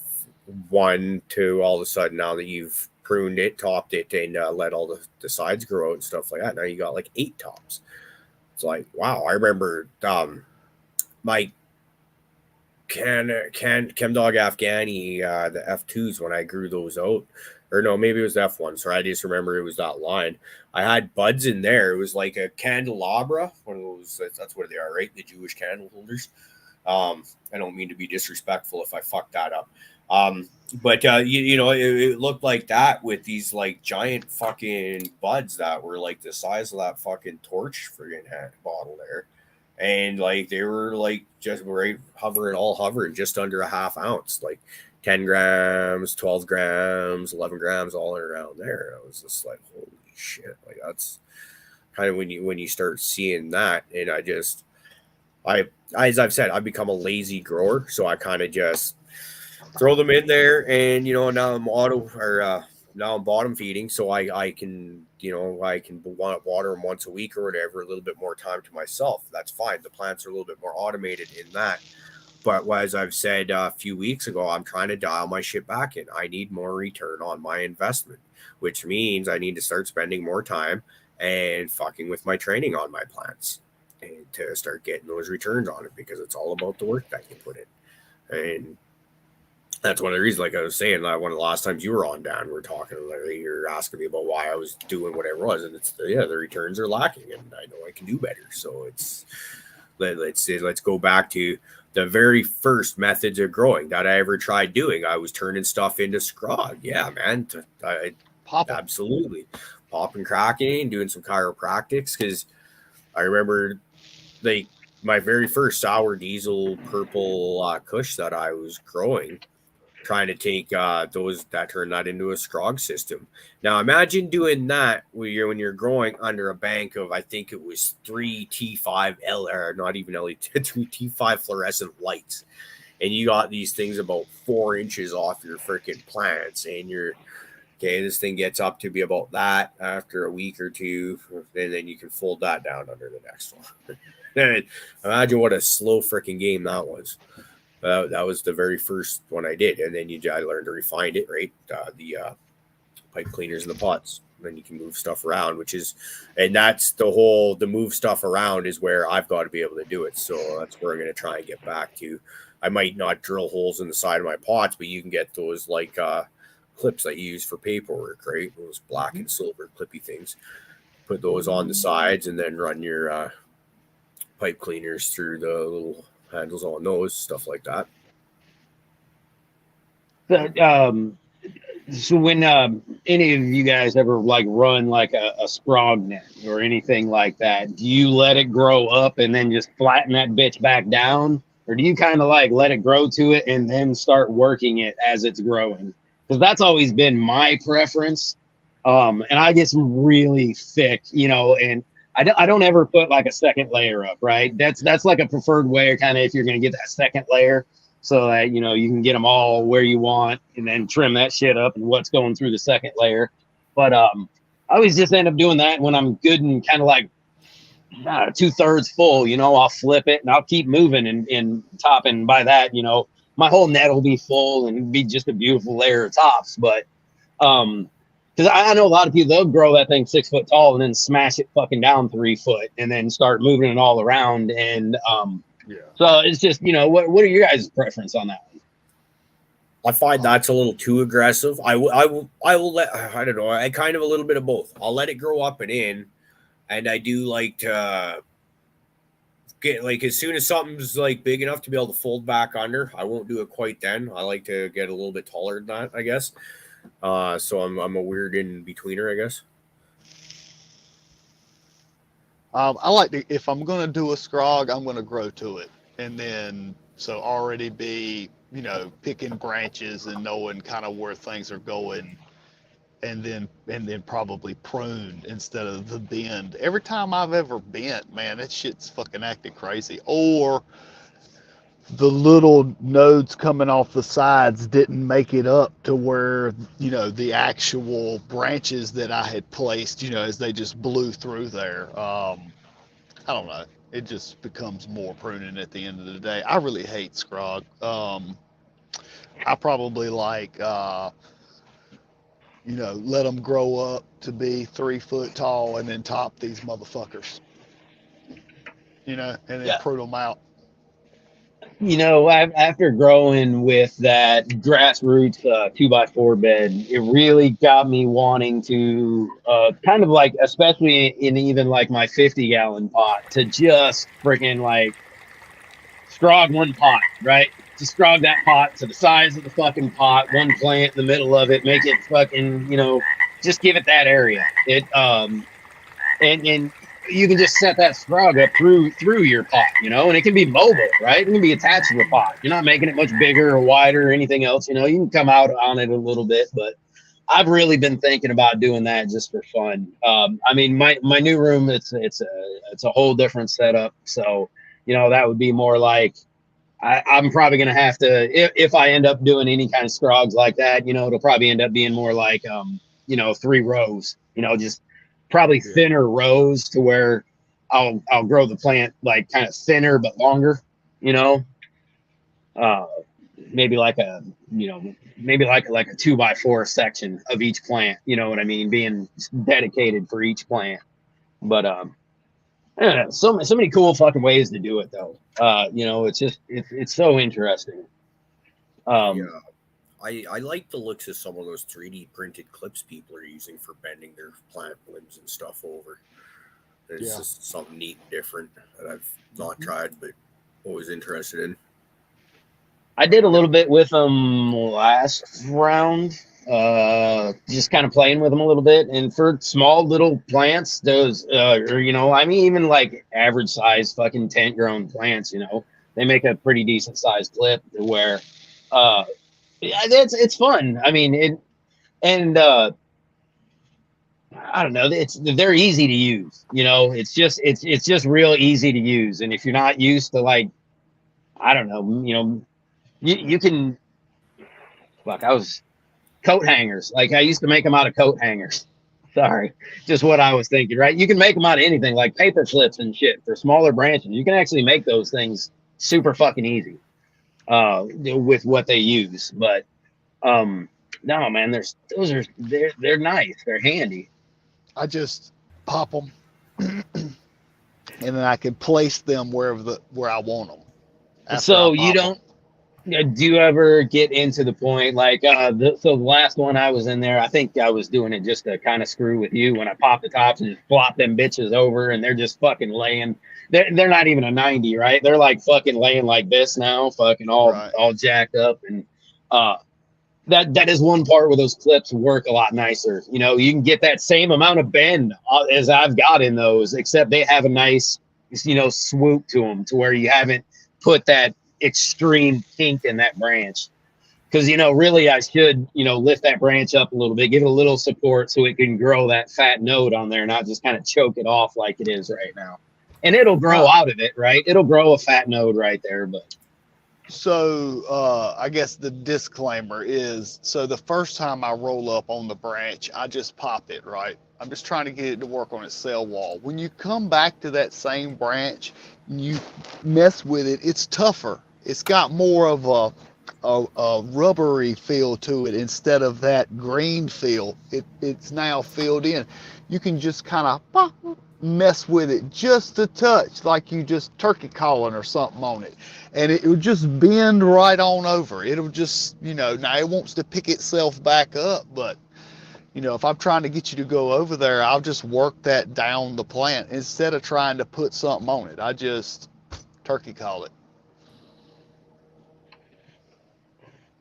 1 to all of a sudden now that you've pruned it, topped it, and let all the sides grow out and stuff like that. Now you got like 8 tops. It's like, wow. I remember my Chem Dog Afghani, the F2s when I grew those out. Or no, maybe it was F1. So I just remember it was that line. I had buds in there. It was like a candelabra, one of those. That's what they are, right? The Jewish candle holders. I don't mean to be disrespectful if I fucked that up. But you know, it looked like that with these like giant fucking buds that were like the size of that fucking torch friggin' bottle there. And like they were like just right hovering just under a half ounce, like 10 grams, 12 grams, 11 grams, all around there. I was just like, holy shit. Like that's kind of when you start seeing that. And as I've said, I've become a lazy grower. So I kind of just throw them in there and, you know, now I'm bottom feeding. So I can, you know, I can water them once a week or whatever, a little bit more time to myself. That's fine. The plants are a little bit more automated in that. But as I've said a few weeks ago, I'm trying to dial my shit back in. I need more return on my investment, which means I need to start spending more time and fucking with my training on my plants and to start getting those returns on it because it's all about the work that you put in. And that's one of the reasons, like I was saying, one of the last times you were on, Dan, we were talking, you're asking me about why I was doing whatever it was. And it's, the returns are lacking and I know I can do better. So it's let's go back to the very first methods of growing that I ever tried doing. I was turning stuff into scrog. Yeah, man. Absolutely. Popping, cracking, doing some chiropractics. Because I remember like my very first sour diesel purple kush that I was growing, trying to take turn that into a scrog system. Now imagine doing that when you're growing under a bank of, I think it was 3 T5 or not even LED, 3 T5 fluorescent lights, and you got these things about 4 inches off your freaking plants, and you're okay. This thing gets up to be about that after a week or two, and then you can fold that down under the next one. And imagine what a slow freaking game that was. That was the very first one I did, and then I learned to refine it, right? The pipe cleaners and the pots. Then you can move stuff around, and that's the move stuff around is where I've got to be able to do it. So that's where I'm going to try and get back to. I might not drill holes in the side of my pots, but you can get those like clips that you use for paperwork, right? Those black and silver clippy things. Put those on the sides, and then run your pipe cleaners through the little handles on those, stuff like that. So when any of you guys ever like run like a sprog net or anything like that, do you let it grow up and then just flatten that bitch back down? Or do you kind of like let it grow to it and then start working it as it's growing? Because that's always been my preference. And I get some really thick, and I don't ever put like a second layer up, right? That's like a preferred way, kind of, if you're going to get that second layer, so that, you can get them all where you want and then trim that shit up and what's going through the second layer. But I always just end up doing that when I'm good and kind of like 2/3 full, I'll flip it and I'll keep moving and topping. By that, my whole net will be full and be just a beautiful layer of tops. But because I know a lot of people, they'll grow that thing 6 foot tall and then smash it fucking down 3 foot and then start moving it all around. And so it's just, what are your guys' preference on that one? I find that's a little too aggressive. I will let, I don't know, I kind of a little bit of both. I'll let it grow up and in, and I do like to get, like, as soon as something's like big enough to be able to fold back under, I won't do it quite then. I like to get a little bit taller than that, I guess. So I'm a weird in betweener, I guess. I like to, if I'm going to do a scrog, I'm going to grow to it. And then, so already be, picking branches and knowing kind of where things are going. And then probably prune instead of the bend. Every time I've ever bent, man, that shit's fucking acting crazy. Or the little nodes coming off the sides didn't make it up to where, the actual branches that I had placed, as they just blew through there. I don't know. It just becomes more pruning at the end of the day. I really hate scrog. I probably like, let them grow up to be 3 foot tall and then top these motherfuckers, and then prune them out. After growing with that grassroots 2x4 bed, it really got me wanting to kind of like, especially in even like my 50-gallon pot, to just freaking like scrog one pot, right? Just scrog that pot to the size of the fucking pot, one plant in the middle of it, make it fucking, just give it that area. It and you can just set that scrog up through your pot, and it can be mobile, right? It can be attached to the pot. You're not making it much bigger or wider or anything else. You can come out on it a little bit, but I've really been thinking about doing that just for fun. I mean, my new room, it's a whole different setup. So, that would be more like, I'm probably going to have to, if I end up doing any kind of scrogs like that, it'll probably end up being more like, 3 rows, just probably thinner rows to where I'll grow the plant like kind of thinner but longer, maybe like a 2x4 section of each plant, you know what I mean, being dedicated for each plant. But I don't know, so many cool fucking ways to do it though. It's just it's so interesting. I like the looks of some of those 3D printed clips people are using for bending their plant limbs and stuff over. It's Yeah. just something neat and different that I've not tried, but always interested in. I did a little bit with them last round, just kind of playing with them a little bit. And for small little plants, those, or, you know, I mean, even like average size fucking tent grown plants, you know, they make a pretty decent sized clip where, yeah, it's fun. I mean, and I don't know, they're easy to use. You know, it's just real easy to use. And if you're not used to like, I don't know, you know, you can. Fuck, I was coat hangers. Like I used to make them out of coat hangers. Sorry, just what I was thinking. Right, you can make them out of anything, like paper clips and shit for smaller branches. You can actually make those things super fucking easy with what they use. But no, man, they're nice. They're handy. I just pop them, and then I can place them where I want them. So you don't. Do you ever get into the point like so the last one I was in there, I think I was doing it just to kind of screw with you when I pop the tops and just flop them bitches over and they're just fucking laying. They're not even a 90, right? They're like fucking laying like this now, fucking all jacked up. And that is one part where those clips work a lot nicer. You know, you can get that same amount of bend as I've got in those, except they have a nice, you know, swoop to them to where you haven't put that extreme kink in that branch. Because, you know, really I should, you know, lift that branch up a little bit, give it a little support so it can grow that fat node on there, not just kind of choke it off like it is right now. And it'll grow out of it, right? It'll grow a fat node right there. But so I guess the disclaimer is, so the first time I roll up on the branch, I just pop it, right? I'm just trying to get it to work on its cell wall. When you come back to that same branch, you mess with it, it's tougher. It's got more of a rubbery feel to it instead of that green feel. It's now filled in. You can just kind of mess with it just a touch, like you just turkey calling or something on it, and it will just bend right on over. It'll just, you know, now it wants to pick itself back up, but you know, if I'm trying to get you to go over there, I'll just work that down the plant instead of trying to put something on it. I just turkey call it.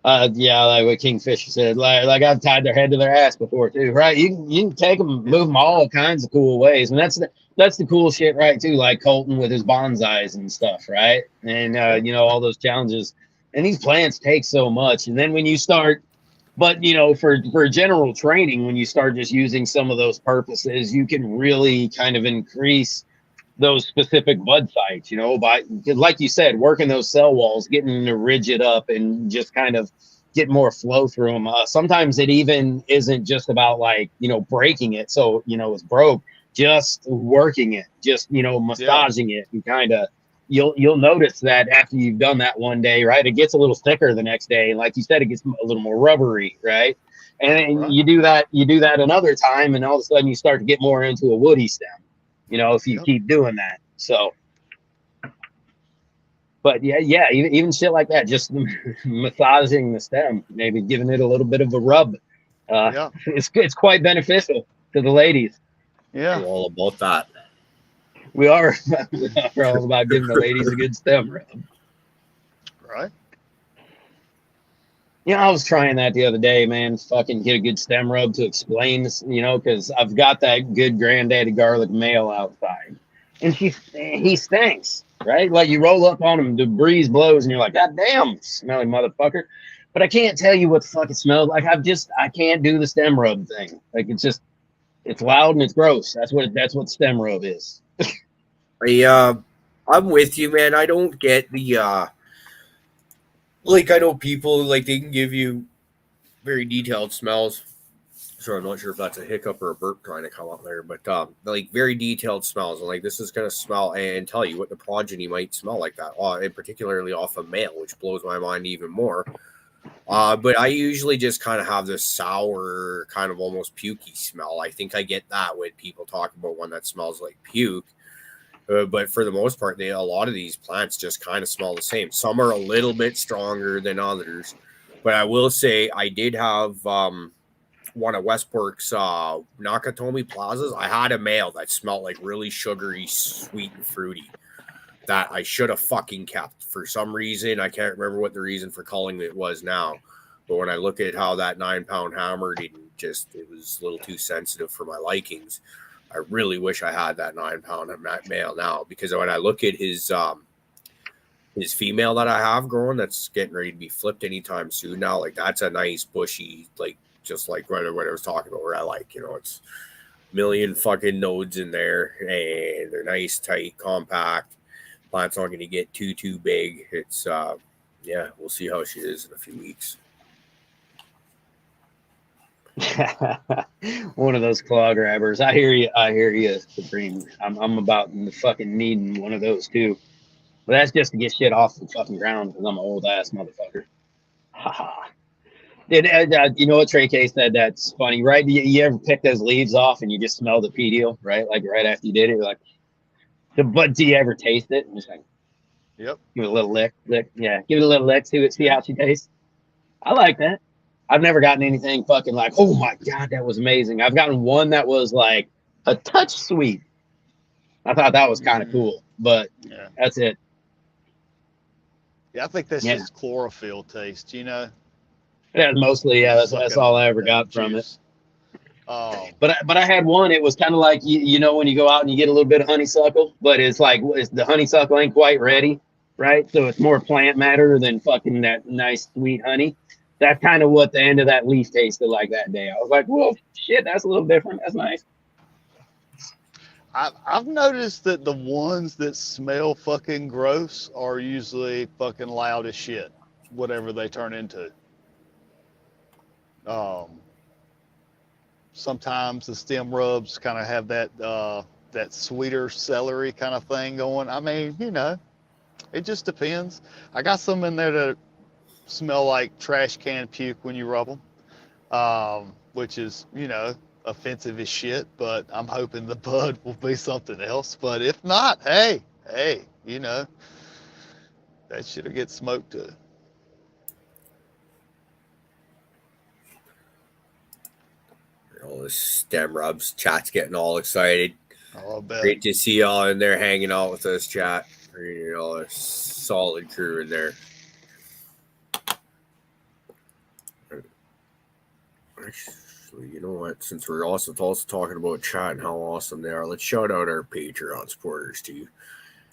Yeah, like what Kingfisher said, like I've tied their head to their ass before too, right? You can take them, move them all kinds of cool ways, and that's the cool shit, right? Too, like Colton with his bonsais and stuff, right? And you know, all those challenges, and these plants take so much, and then when you start, but you know, for general training, when you start just using some of those purposes, you can really kind of increase those specific bud sites, you know, by, like you said, working those cell walls, getting them to rigid up and just kind of get more flow through them. Sometimes it even isn't just about like, you know, breaking it so, you know, it's broke, just working it, just, you know, massaging it, and kind of, you'll notice that after you've done that one day, right, it gets a little thicker the next day. And like you said, it gets a little more rubbery, right? And then you do that another time, and all of a sudden you start to get more into a woody stem, you know, if you keep doing that. So, but yeah, even shit like that, just massaging the stem, maybe giving it a little bit of a rub. It's quite beneficial to the ladies. Yeah, we're all about that. We are. We're all about giving the ladies a good stem rub. Right. You know, I was trying that the other day, man. Fucking get a good stem rub to explain this, you know, because I've got that good granddaddy garlic male outside, and he stinks, right? Like you roll up on him, the breeze blows, and you're like, God damn, smelly motherfucker. But I can't tell you what the fuck it smells like. I can't do the stem rub thing. Like it's loud and it's gross. That's what stem rub is. I'm with you, man. I don't get the like, I know people, like, they can give you very detailed smells. So I'm not sure if that's a hiccup or a burp trying to come up there, but like very detailed smells, and like this is gonna smell and tell you what the progeny might smell like that, and particularly off a male, which blows my mind even more. But I usually just kind of have this sour, kind of almost pukey smell. I think I get that when people talk about one that smells like puke. But for the most part, a lot of these plants just kind of smell the same. Some are a little bit stronger than others. But I will say I did have one of Westport's Nakatomi Plazas. I had a mail that smelled like really sugary, sweet, and fruity that I should have fucking kept. For some reason, I can't remember what the reason for calling it was now. But when I look at how that 9-pound hammer it was a little too sensitive for my likings. I really wish I had that 9-pound male now, because when I look at his female that I have growing that's getting ready to be flipped anytime soon now, like that's a nice bushy, like just like what I was talking about, where I like, it's a million fucking nodes in there and they're nice, tight, compact. Plant's not going to get too big. It's we'll see how she is in a few weeks. One of those claw grabbers. I hear you, Supreme. I'm about fucking needing one of those too. But that's just to get shit off the fucking ground because I'm an old ass motherfucker. Haha. You know what Trey K said? That's funny, right? You ever pick those leaves off and you just smell the pedial, right? Like right after you did it, you're like, but do you ever taste it? I'm just like, Yep. give it a little lick. Yeah, give it a little lick. See how she tastes. I like that. I've never gotten anything fucking like, oh my God, that was amazing. I've gotten one that was like a touch sweet. I thought that was kind of cool, but that's it. Yeah, I think that's just chlorophyll taste, Yeah, mostly, that's all I ever got from it. But I had one, it was kind of like, you know, when you go out and you get a little bit of honeysuckle, but it's like the honeysuckle ain't quite ready, right? So it's more plant matter than fucking that nice sweet honey. That's kind of what the end of that leaf tasted like that day. I was like, well, shit, that's a little different. That's nice. I've noticed that the ones that smell fucking gross are usually fucking loud as shit, whatever they turn into. Sometimes the stem rubs kind of have that sweeter celery kind of thing going. I mean, it just depends. I got some in there that smell like trash can puke when you rub them, which is, offensive as shit, but I'm hoping the bud will be something else. But if not, hey, that shit'll get smoked too. All this stem rubs, chat's getting all excited. Oh, I bet. Great to see y'all in there hanging out with us, chat. A solid crew in there. Actually, you know what? Since we're also talking about chat and how awesome they are, let's shout out our Patreon supporters too.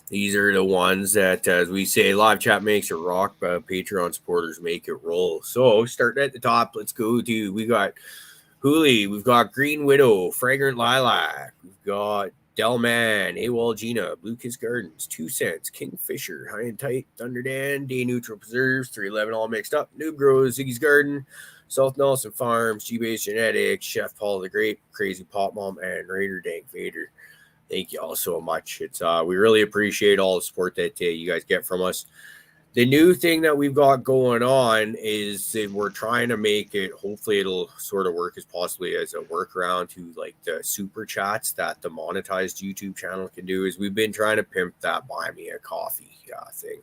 These are the ones that, as we say, live chat makes it rock, but Patreon supporters make it roll. So starting at the top, let's go to, we got Hooli, we've got Green Widow, Fragrant Lilac, we've got Delman, AWOL Gina, Blue Kiss Gardens, 2 Cents, Kingfisher, High and Tight, Thunderdan, Day Neutral Preserves, 311 all mixed up, Noob Grows, Ziggy's Garden, South Nelson Farms, G-Base Genetics, Chef Paula the Great, Crazy Pop Mom, and Raider Dank Vader. Thank you all so much. It's we really appreciate all the support that you guys get from us. The new thing that we've got going on is that we're trying to make it, hopefully it'll sort of work as possibly as a workaround to like the super chats that the monetized YouTube channel can do, is we've been trying to pimp that buy me a coffee thing.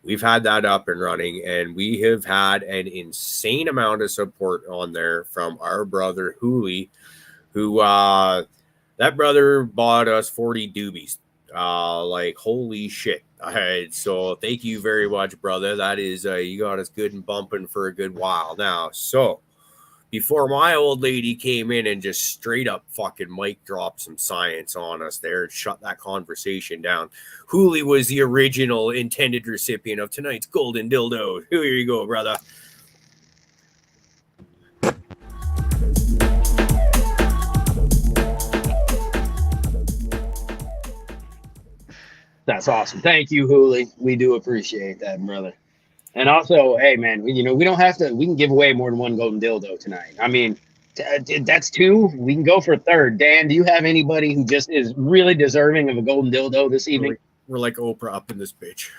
We've had that up and running, and we have had an insane amount of support on there from our brother Hooli, who that brother bought us 40 doobies. Like holy shit. So thank you very much, brother. That is you got us good and bumping for a good while now. So before my old lady came in and just straight up fucking mic dropped some science on us there and shut that conversation down, Hooli was the original intended recipient of tonight's golden dildo. Here you go, brother. That's awesome. Thank you, Hooli. We do appreciate that, brother. And also, hey, man, we don't have to, we can give away more than one golden dildo tonight. I mean, that's 2. We can go for a 3rd. Dan, do you have anybody who just is really deserving of a golden dildo this evening? We're like Oprah up in this bitch.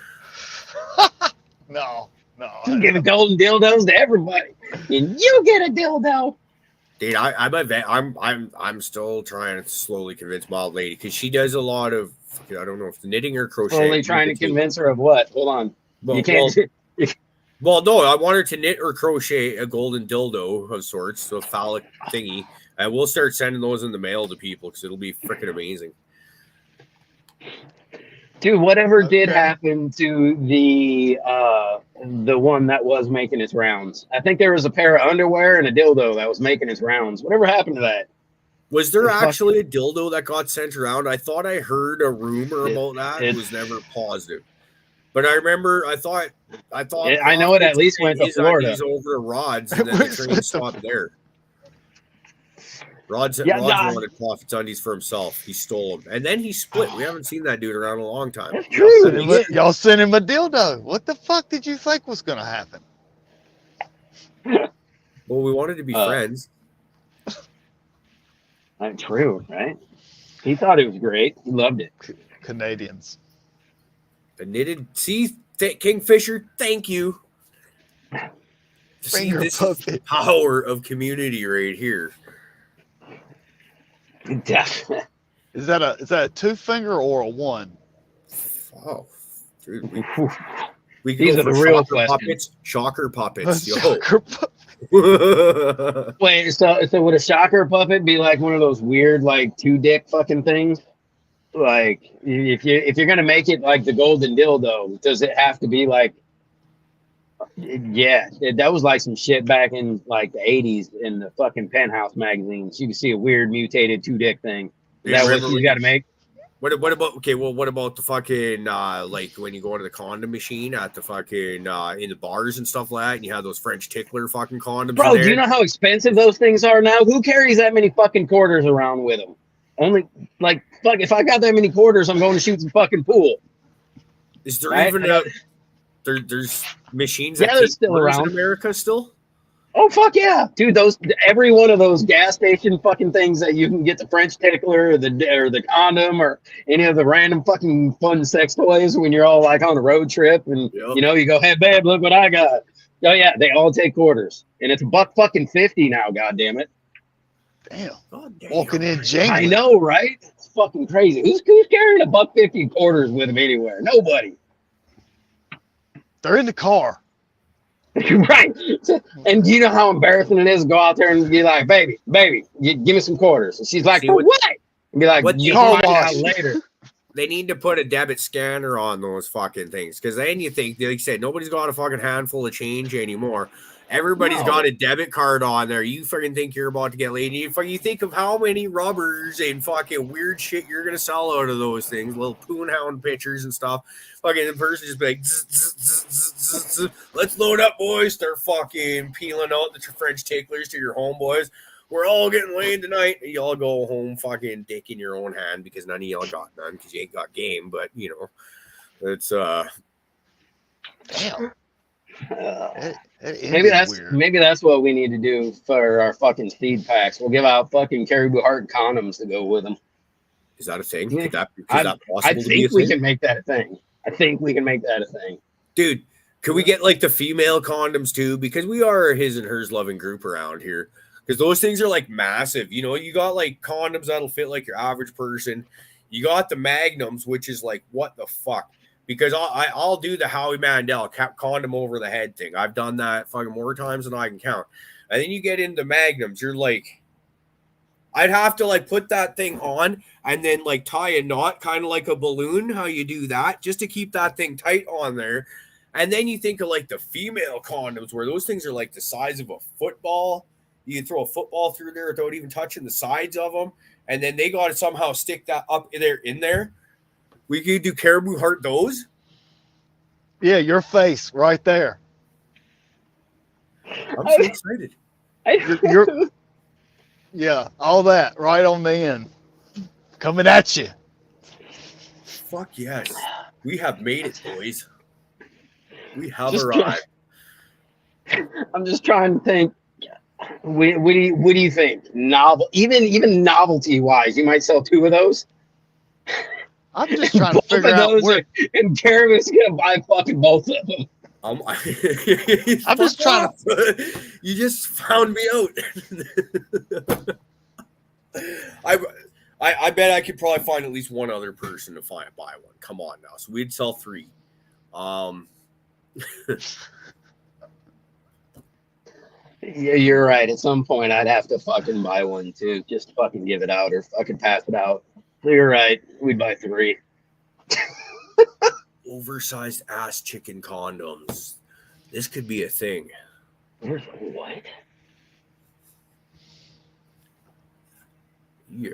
No. Just giving golden dildos to everybody. And you get a dildo. Dude, I'm still trying to slowly convince my old lady, because she does a lot of, I don't know if it's knitting or crochet. Only trying to convince her of what? Hold on. Well, you can't. Well, no, I want her to knit or crochet a golden dildo of sorts, so a phallic thingy. And we'll start sending those in the mail to people because it'll be freaking amazing. Dude, whatever did Okay. happen to the one that was making its rounds? I think there was a pair of underwear and a dildo that was making its rounds. Whatever happened to that? Was there The fuck- actually a dildo that got sent around? I thought I heard a rumor about that. It was never positive. But I remember, I thought. I know it at least went to his Florida. undies over to Rod's, and then the train stopped there. Rod's wanted Prophet's undies for himself. He stole them, and then he split. We haven't seen that dude around in a long time. That's true. Y'all sent him a dildo. What the fuck did you think was gonna happen? Well, we wanted to be friends. That's true, right? He thought it was great. He loved it. Canadians. The knitted Kingfisher. Thank you. See, Finger this is puppet. the power of community right here. Definitely. Is that a 2-finger or a 1? Oh, dude, we These go are the for real shocker questions. puppets. Shocker puppets. Yo. Shocker puppet. Wait, so would a shocker puppet be like one of those weird like 2-dick fucking things? Like if you're gonna make it like the golden dildo, does it have to be like? Yeah, that was like some shit back in like the 80s in the fucking Penthouse magazines. You can see a weird mutated 2-dick thing. Is that what you got to make? What about what about the fucking like when you go into the condom machine at the fucking in the bars and stuff like that, and you have those French tickler fucking condoms? Bro, in there? do you know how expensive those things are now? Who carries that many fucking quarters around with them? Only like fuck. If I got that many quarters, I'm going to shoot some fucking pool. Is there Right? even there's machines Yeah, that they're keep still quarters around. in America still? Oh fuck yeah, dude! Every one of those gas station fucking things that you can get the French tickler or the condom or any of the random fucking fun sex toys when you're all like on a road trip and Yep. you go, hey babe, look what I got. Oh yeah, they all take quarters and it's $1.50 now. God damn it! Damn. God damn. Walking in jangling. I know, right? It's fucking crazy. Who's carrying $1.50 quarters with them anywhere? Nobody. They're in the car. Right. And do you know how embarrassing it is to go out there and be like, baby, give me some quarters. And she's like, See, for what? And be like, what you the find car out wash. later. They need to put a debit scanner on those fucking things, because then you think, like you said, nobody's got a fucking handful of change anymore. Everybody's No. got a debit card on there. You fucking think you're about to get laid. You think of how many rubbers and fucking weird shit you're gonna sell out of those things, little poonhound pictures and stuff. Fucking the person just be like, zzz, zzz, zzz, zzz, zzz. Let's load up, boys. Start fucking peeling out the French ticklers to your homeboys. We're all getting laid tonight. And y'all go home fucking dick in your own hand because none of y'all got none because you ain't got game. But it's Damn. That Maybe is that's weird. that's what we need to do for our fucking seed packs. We'll give out fucking Cariboo Hart condoms to go with them. is that a thing? Yeah. Is that I possible to be a think we thing? can make that a thing. I think we can make that a thing. Dude, could we get like the female condoms too? Because we are a his and hers loving group around here. Because those things are like massive. You got like condoms that'll fit like your average person. You got the magnums, which is like, what the fuck? Because I'll do the Howie Mandel condom over the head thing. I've done that fucking more times than I can count. And then you get into magnums. You're like, I'd have to like put that thing on and then like tie a knot, kind of like a balloon, how you do that, just to keep that thing tight on there. And then you think of like the female condoms, where those things are like the size of a football. You can throw a football through there without even touching the sides of them. And then they got to somehow stick that up in there. We could do Cariboo Hart those. Yeah, your face right there. I'm so excited. You're yeah, all that right on the end. Coming at you. Fuck yes. We have made it, boys. We have Just arrived. I'm just trying to think. What do you think? Even novelty wise, you might sell 2 of those. I'm just trying to Both figure of out those where. and Caribou's gonna buy fucking both of them. I'm just trying to. You just found me out. I bet I could probably find at least one other person to buy one. Come on now. So we'd sell 3. Yeah, you're right. At some point, I'd have to fucking buy one too. Just fucking give it out or fucking pass it out. So you're right. We'd buy 3. Oversized ass chicken condoms. This could be a thing. What? Yeah.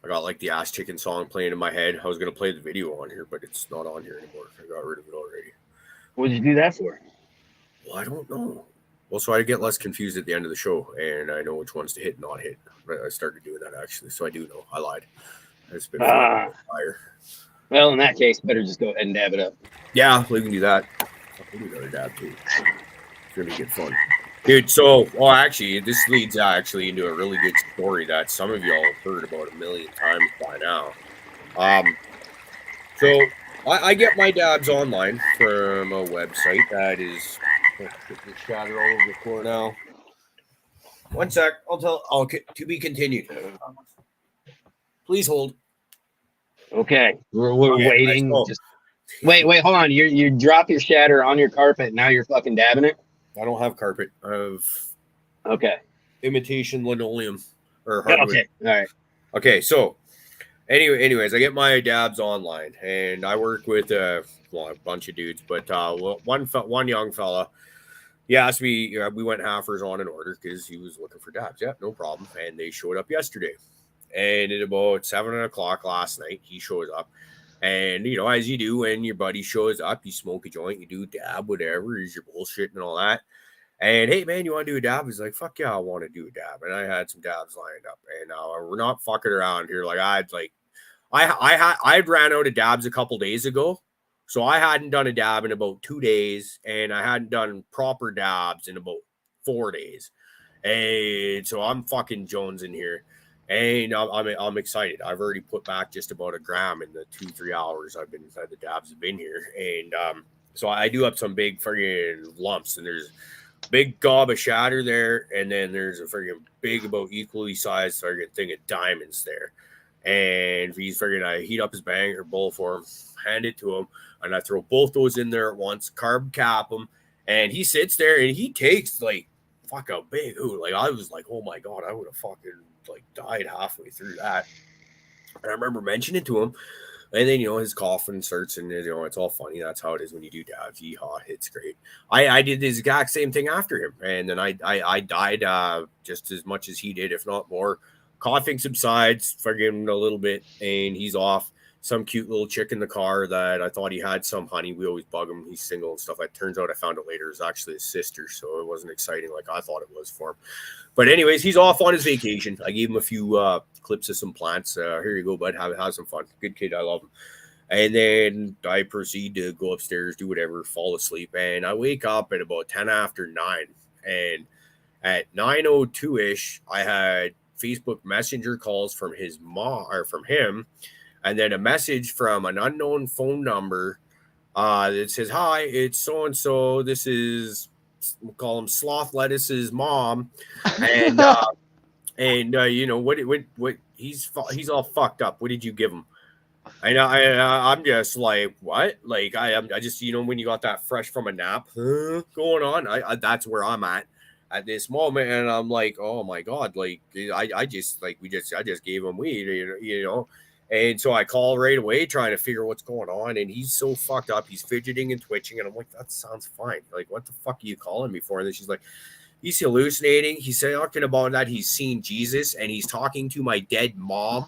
I got like the ass chicken song playing in my head. I was gonna play the video on here, but it's not on here anymore. I got rid of it already. What did you do that for? Well, I don't know. Well, so I get less confused at the end of the show, and I know which ones to hit and not hit. I started doing that actually, so I do know. I lied. It's been fire. Well, in that case, better just go ahead and dab it up. Yeah, we can do that. We'll do another dab too. It's gonna get fun, dude. So, well, actually, this leads actually into a really good story that some of y'all have heard about a million times by now. So I get my dabs online from a website that is. It's shattered all over the floor now. One sec. To be continued. Please hold. Okay, we're Okay, waiting. nice. Just wait, hold on. You drop your shatter on your carpet. Now you're fucking dabbing it. I don't have carpet. I have Okay. imitation linoleum or hardwood. Okay. All right. Okay, so anyways, I get my dabs online, and I work with a bunch of dudes, but one young fella. He asked me. We went halfers on an order because he was looking for dabs. Yeah, no problem. And they showed up yesterday. And at about 7 o'clock last night, he shows up. And, you know, as you do when your buddy shows up, you smoke a joint, you do a dab, whatever, is your bullshit and all that. And, hey, man, you want to do a dab? He's like, fuck yeah, I want to do a dab. And I had some dabs lined up. And we're not fucking around here. Like, I'd ran out of dabs a couple days ago. So I hadn't done a dab in about 2 days. And I hadn't done proper dabs in about 4 days. And so I'm fucking Jones in here. And I'm excited. I've already put back just about a gram in the 2-3 hours the dabs have been here. And so I do have some big friggin' lumps, and there's a big gob of shatter there, and then there's a friggin' big, about equally sized friggin' thing of diamonds there. And I heat up his banger bowl for him, hand it to him, and I throw both those in there at once, carb cap him, and he sits there and he takes like fuck a big ooh. Like I was like, oh my god, I would have fucking like died halfway through that. And I remember mentioning it to him, and then his coughing starts, and it's all funny. That's how it is when you do dabs. Yeehaw, it's great. I did the exact same thing after him, and then I died just as much as he did, if not more. Coughing subsides, forgetting a little bit, and he's off. Some cute little chick in the car that I thought he had some honey. We always bug him. He's single and stuff. It turns out I found it later. It was actually his sister, so it wasn't exciting like I thought it was for him. But anyways, he's off on his vacation. I gave him a few clips of some plants. Here you go, bud. Have some fun. Good kid. I love him. And then I proceed to go upstairs, do whatever, fall asleep. And I wake up at about 10 after 9. And at 9:02-ish, I had Facebook Messenger calls from his mom or from him. And then a message from an unknown phone number that says, hi, it's so-and-so. This is, we'll call him Sloth Lettuce's mom. And, what he's all fucked up. What did you give him? I'm just like, what? Like, I just, when you got that fresh from a nap going on, I that's where I'm at this moment. And I'm like, oh my God, like, I just gave him weed, And so I call right away trying to figure what's going on. And he's so fucked up. He's fidgeting and twitching. And I'm like, that sounds fine. Like, what the fuck are you calling me for? And then she's like, he's hallucinating. He's talking about that he's seen Jesus. And he's talking to my dead mom,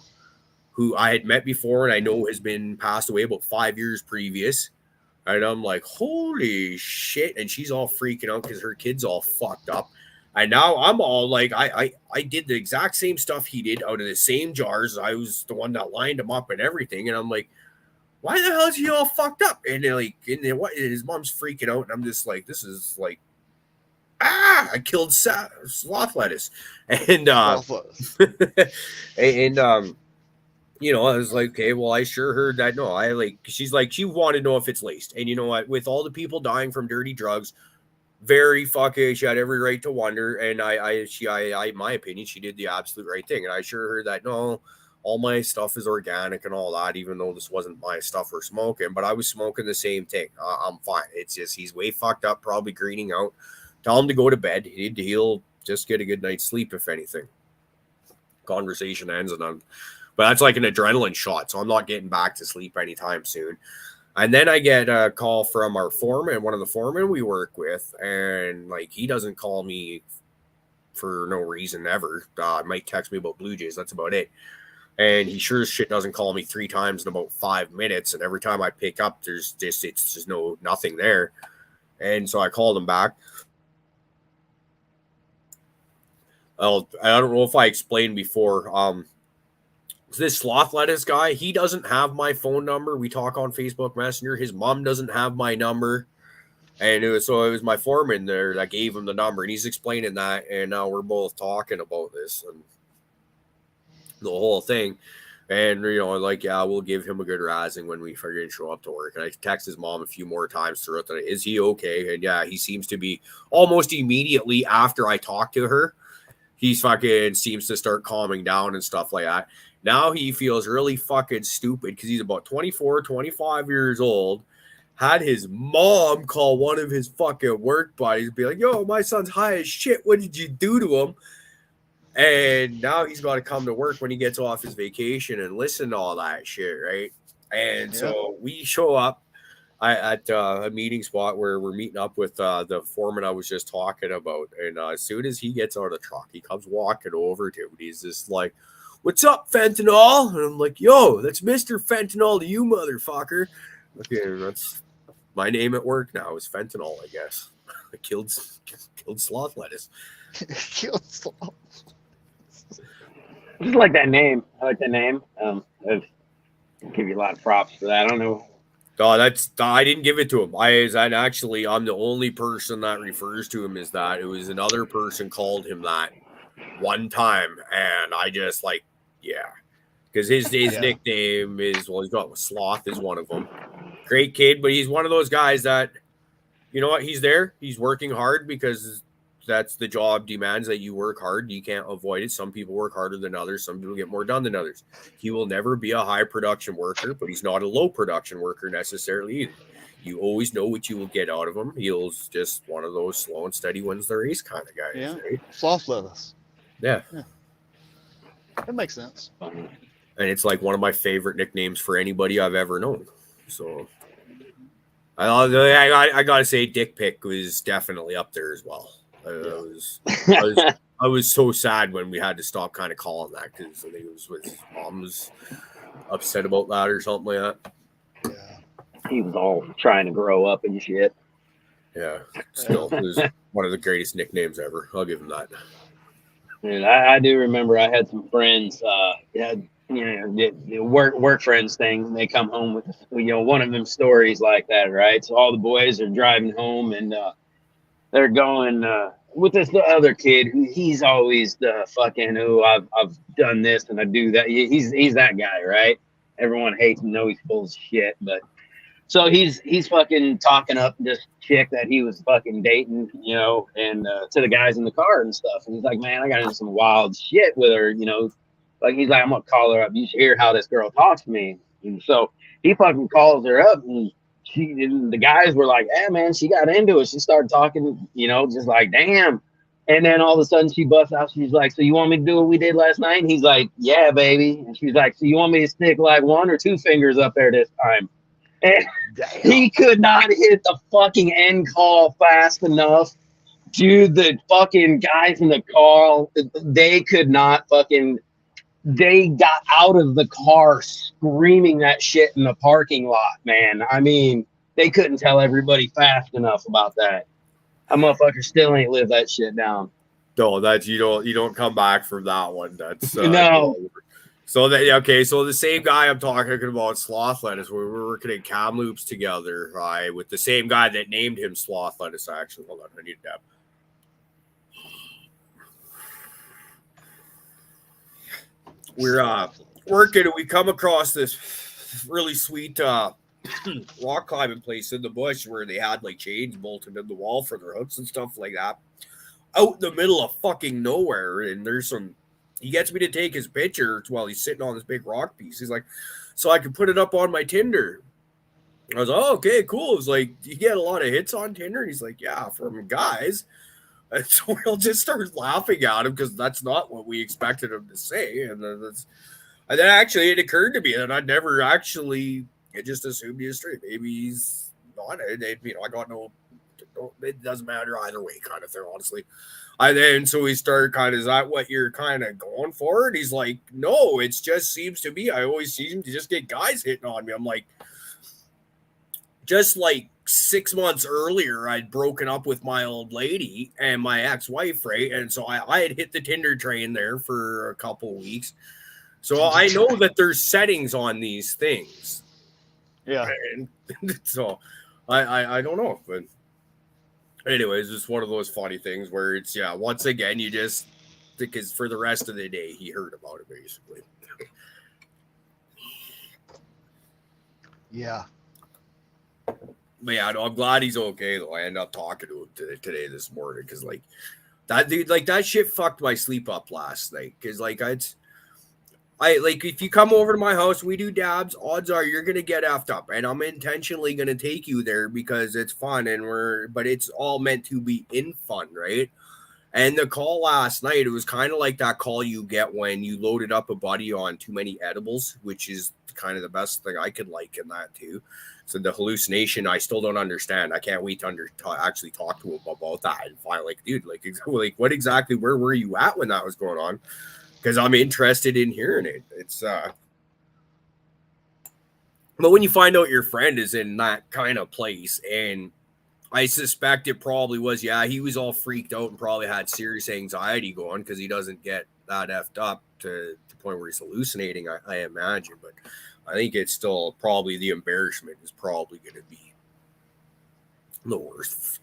who I had met before and I know has been passed away about 5 years previous. And I'm like, holy shit. And she's all freaking out because her kid's all fucked up. And now I'm all like, I did the exact same stuff he did out of the same jars. I was the one that lined him up and everything. And I'm like, why the hell is he all fucked up? And his mom's freaking out. And I'm just like, this is like, I killed sloth lettuce. And, I was like, okay, well, I sure heard that. No, she's like, she wanted to know if it's laced. And you know what? With all the people dying from dirty drugs, very fucking, she had every right to wonder. And in my opinion, she did the absolute right thing. And I sure heard that, no, all my stuff is organic and all that, even though this wasn't my stuff we're smoking, but I was smoking the same thing. I'm fine. It's just, he's way fucked up, probably greening out Tell him to go to bed. He'll just get a good night's sleep, if anything. Conversation ends, but that's like an adrenaline shot, so I'm not getting back to sleep anytime soon. And then I get a call from our foreman, one of the foremen we work with, and like he doesn't call me for no reason ever. Might text me about Blue Jays. That's about it. And he sure as shit doesn't call me 3 times in about 5 minutes. And every time I pick up, it's just nothing there. And so I called him back. Well, I don't know if I explained before. This sloth lettuce guy, he doesn't have my phone number. We talk on Facebook Messenger. His mom doesn't have my number. And it was my foreman there that gave him the number. And he's explaining that. And now we're both talking about this and the whole thing. And, like, yeah, we'll give him a good razzing when we figure show up to work. And I text his mom a few more times throughout the day. Is he okay? And yeah, he seems to be almost immediately after I talk to her. He's fucking seems to start calming down and stuff like that. Now he feels really fucking stupid because he's about 24, 25 years old. Had his mom call one of his fucking work buddies and be like, yo, my son's high as shit. What did you do to him? And now he's got to come to work when he gets off his vacation and listen to all that shit, right? And so we show up at a meeting spot where we're meeting up with the foreman I was just talking about. And as soon as he gets out of the truck, he comes walking over to him. He's just like, what's up, Fentanyl? And I'm like, yo, that's Mr. Fentanyl to you, motherfucker. Okay, that's my name at work now is Fentanyl, I guess. I killed sloth lettuce. Killed sloth. I just like that name. I like that name. I'll give you a lot of props for that. I don't know. Oh, I didn't give it to him. I'm the only person that refers to him as that. It was another person called him that one time, and I just like, yeah, because his nickname is he's got Sloth is one of them. Great kid, but he's one of those guys that, you know what, he's there. He's working hard because that's the job demands that you work hard. You can't avoid it. Some people work harder than others. Some people get more done than others. He will never be a high production worker, but he's not a low production worker necessarily either. You always know what you will get out of him. He's just one of those slow and steady wins the race kind of guys. Yeah, right? sloth lettuce. Yeah. That makes sense. And it's like one of my favorite nicknames for anybody I've ever known. So I gotta say, Dick Pick was definitely up there as well. I was so sad when we had to stop kind of calling that because I think it was his mom was upset about that or something like that. Yeah. He was all trying to grow up and shit. Yeah, still, it was one of the greatest nicknames ever. I'll give him that. And I do remember I had some friends, the work friends thing. They come home with, one of them stories like that, right? So all the boys are driving home and they're going with this other kid who he's always the fucking I've done this and I do that. He's that guy, right? Everyone hates him, know he's full of shit, but so he's fucking talking up this chick that he was fucking dating, and to the guys in the car and stuff. And he's like, man, I got into some wild shit with her, like he's like, I'm gonna call her up. You should hear how this girl talks to me. And so he fucking calls her up and the guys were like, hey man, she got into it. She started talking, just like, damn. And then all of a sudden she busts out. She's like, so you want me to do what we did last night? And he's like, yeah, baby. And she's like, so you want me to stick like 1 or 2 fingers up there this time? And he could not hit the fucking end call fast enough. Dude, the fucking guys in the car, they could not fucking, they got out of the car screaming that shit in the parking lot, man. I mean, they couldn't tell everybody fast enough about that. That motherfucker still ain't lived that shit down. No, that's you don't come back from that one. That's no. So the same guy I'm talking about, Sloth Lettuce, we were working in Kamloops together, right, with the same guy that named him Sloth Lettuce. Actually, hold on, I need a dab. We're working and we come across this really sweet rock climbing place in the bush where they had like chains bolted in the wall for their hooks and stuff like that out in the middle of fucking nowhere. And he gets me to take his picture while he's sitting on this big rock piece. He's like, so I can put it up on my Tinder. I was like, oh, okay, cool. It was like, you get a lot of hits on Tinder? And he's like, yeah, from guys. And so we'll just start laughing at him because that's not what we expected him to say. And then actually it occurred to me that I'd never actually, I just assumed he was straight. Maybe he's not. I got no, it doesn't matter either way kind of thing, honestly. So we started kind of, is that what you're kind of going for? And he's like, no, it just seems to be, I always seem to just get guys hitting on me. I'm like, just like 6 months earlier, I'd broken up with my old lady and my ex-wife, right? And so I had hit the Tinder train there for a couple of weeks. So I know that there's settings on these things. Yeah. And so I don't know. But anyways, it's one of those funny things where it's, once again, you just, because for the rest of the day, he heard about it, basically. Yeah. But yeah, no, I'm glad he's okay though. I ended up talking to him today this morning because like that dude, like that shit fucked my sleep up last night. Because like I like if you come over to my house, we do dabs. Odds are you're gonna get effed up, and I'm intentionally gonna take you there because it's fun but it's all meant to be in fun, right? And the call last night, it was kind of like that call you get when you loaded up a buddy on too many edibles, which is kind of the best thing I could liken that to. So the hallucination, I still don't understand. I can't wait to actually talk to him about that and find like, dude, like what exactly, where were you at when that was going on? Because I'm interested in hearing it. It's but when you find out your friend is in that kind of place, and I suspect it probably was, he was all freaked out and probably had serious anxiety going because he doesn't get that effed up to the point where he's hallucinating, I imagine. But I think it's still probably the embarrassment is probably going to be the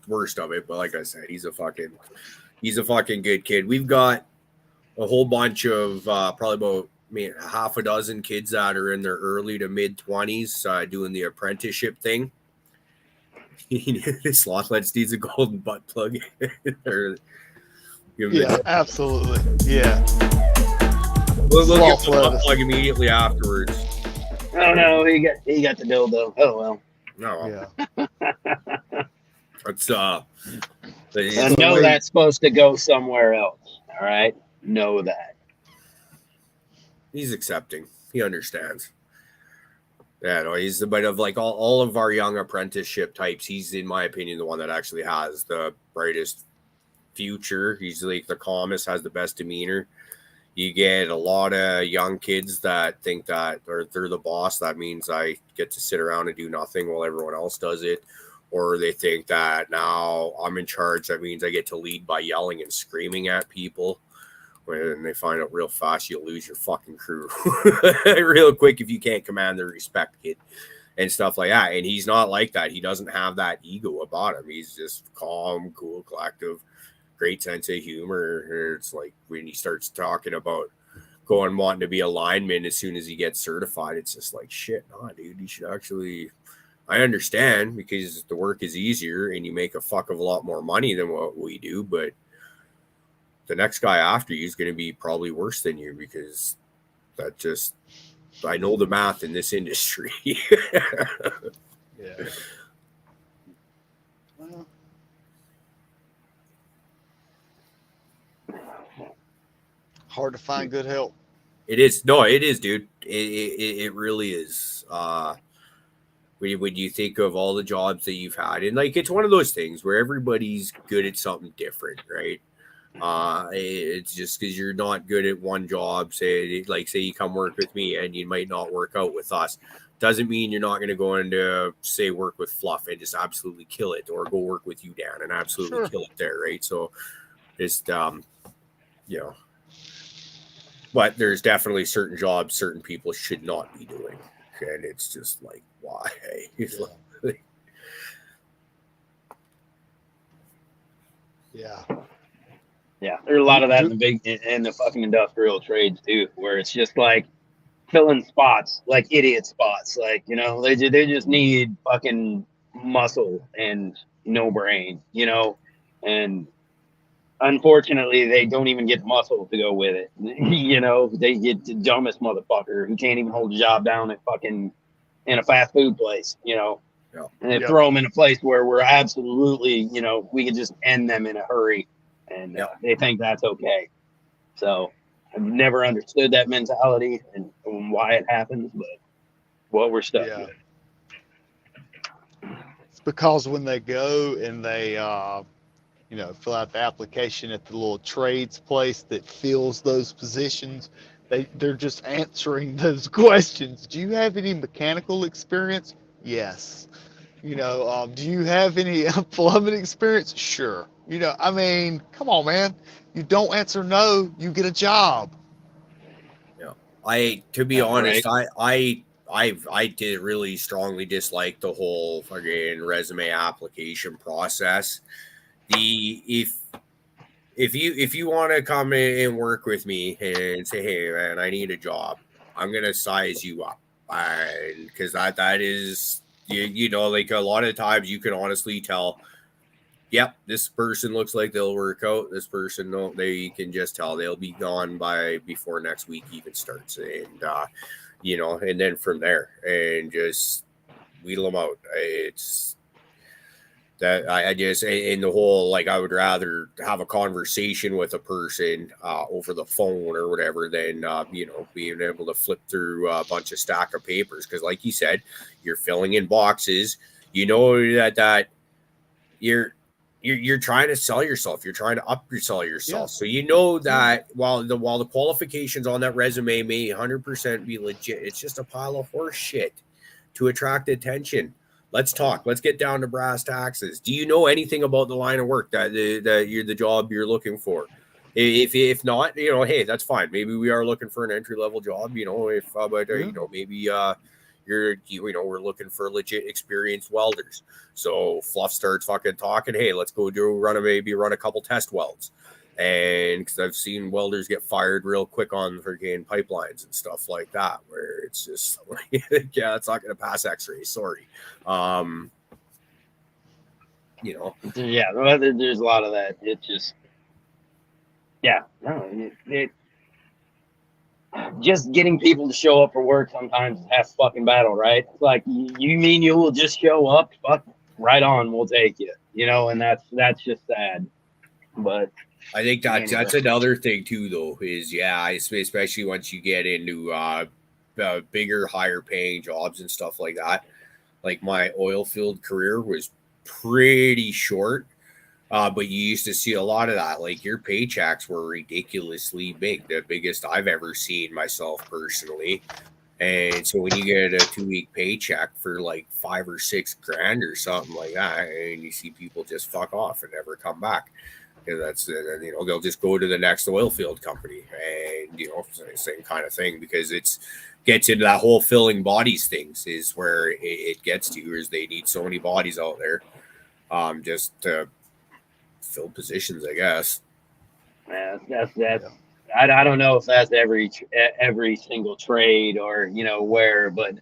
worst of it. But like I said, he's a fucking good kid. We've got a whole bunch of probably about half a dozen kids that are in their early to mid 20s doing the apprenticeship thing. This Slothledge needs a golden butt plug. Yeah, absolutely. Yeah. We'll get the butt plug immediately afterwards. Oh no, he got the dildo. Oh well. No. Yeah. It's I know that's supposed to go somewhere else. All right, know that. He's accepting. He understands. Yeah, no, he's the bit of like all of our young apprenticeship types. He's, in my opinion, the one that actually has the brightest future. He's like the calmest, has the best demeanor. You get a lot of young kids that think that they're the boss. That means I get to sit around and do nothing while everyone else does it. Or they think that now I'm in charge. That means I get to lead by yelling and screaming at people. When they find out real fast, you'll lose your fucking crew real quick if you can't command their respect, kid, and stuff like that. And he's not like that. He doesn't have that ego about him. He's just calm, cool, collective, great sense of humor. It's like when he starts talking about wanting to be a lineman as soon as he gets certified, it's just like, shit, nah, dude, you should actually, I understand because the work is easier and you make a fuck of a lot more money than what we do, but the next guy after you is going to be probably worse than you because that just, I know the math in this industry. Yeah. Well, hard to find good help. It is. No, it is, dude. It really is. When you think of all the jobs that you've had, and like, it's one of those things where everybody's good at something different, right? It's just because you're not good at one job. Say you come work with me and you might not work out with us, doesn't mean you're not going to go into say work with Fluff and just absolutely kill it, or go work with you, Dan, and absolutely kill it there, right? So just but there's definitely certain jobs certain people should not be doing, and it's just like, why? Yeah. Yeah, there's a lot of that in the fucking industrial trades too, where it's just like filling spots, like idiot spots, like, you know, they just need fucking muscle and no brain, you know, and unfortunately they don't even get muscle to go with it. You know, they get the dumbest motherfucker who can't even hold a job down at fucking in a fast food place, you know, and they throw them in a place where we're absolutely, you know, we could just end them in a hurry. and Yep. they think that's okay. So I've never understood that mentality and why it happens, but what we're stuck Yeah. with. It's because when they go and they, fill out the application at the little trades place that fills those positions, they're just answering those questions. Do you have any mechanical experience? Yes. Do you have any plumbing experience? Sure. I mean, come on, man. You don't answer no, you get a job. To be Yeah, honest, right. I did really strongly dislike the whole fucking resume application process. If you want to come in and work with me and say, hey man, I need a job, I'm gonna size you up, and because that is like a lot of times you can honestly tell. Yep, this person looks like they'll work out. This person, no, they can just tell they'll be gone before next week even starts, and and then from there, and just wheedle them out. It's that I just in the whole, like, I would rather have a conversation with a person over the phone or whatever than being able to flip through a bunch of stack of papers, because like you said, you're filling in boxes. That you're trying to sell yourself. You're trying to sell yourself. Yeah. So that while the qualifications on that resume may 100% be legit, it's just a pile of horse shit to attract attention. Let's talk. Let's get down to brass taxes. Do you know anything about the line of work that you're the job you're looking for? If not, hey, that's fine. Maybe we are looking for an entry level job. Maybe we're looking for legit experienced welders. So Fluff starts fucking talking. Hey, let's go run a couple test welds. And because I've seen welders get fired real quick on freaking pipelines and stuff like that, where it's just like, yeah, it's not going to pass X-rays. Sorry. Yeah, there's a lot of that. It's just, yeah, no, just getting people to show up for work sometimes is half fucking battle, right? It's like, you mean you will just show up? Fuck, right on, we'll take you. And that's just sad. But I think that's another thing too, though, is especially once you get into bigger, higher paying jobs and stuff like that. Like my oil field career was pretty short. But you used to see a lot of that. Like your paychecks were ridiculously big, the biggest I've ever seen myself personally. And so when you get a 2-week paycheck for like $5 or $6 grand or something like that, and you see people just fuck off and never come back, that's they'll just go to the next oil field company, and same kind of thing, because it's gets into that whole filling bodies things is where it gets to, is they need so many bodies out there, just to fill positions, I guess. Yeah, that's I don't know if that's every single trade or where, but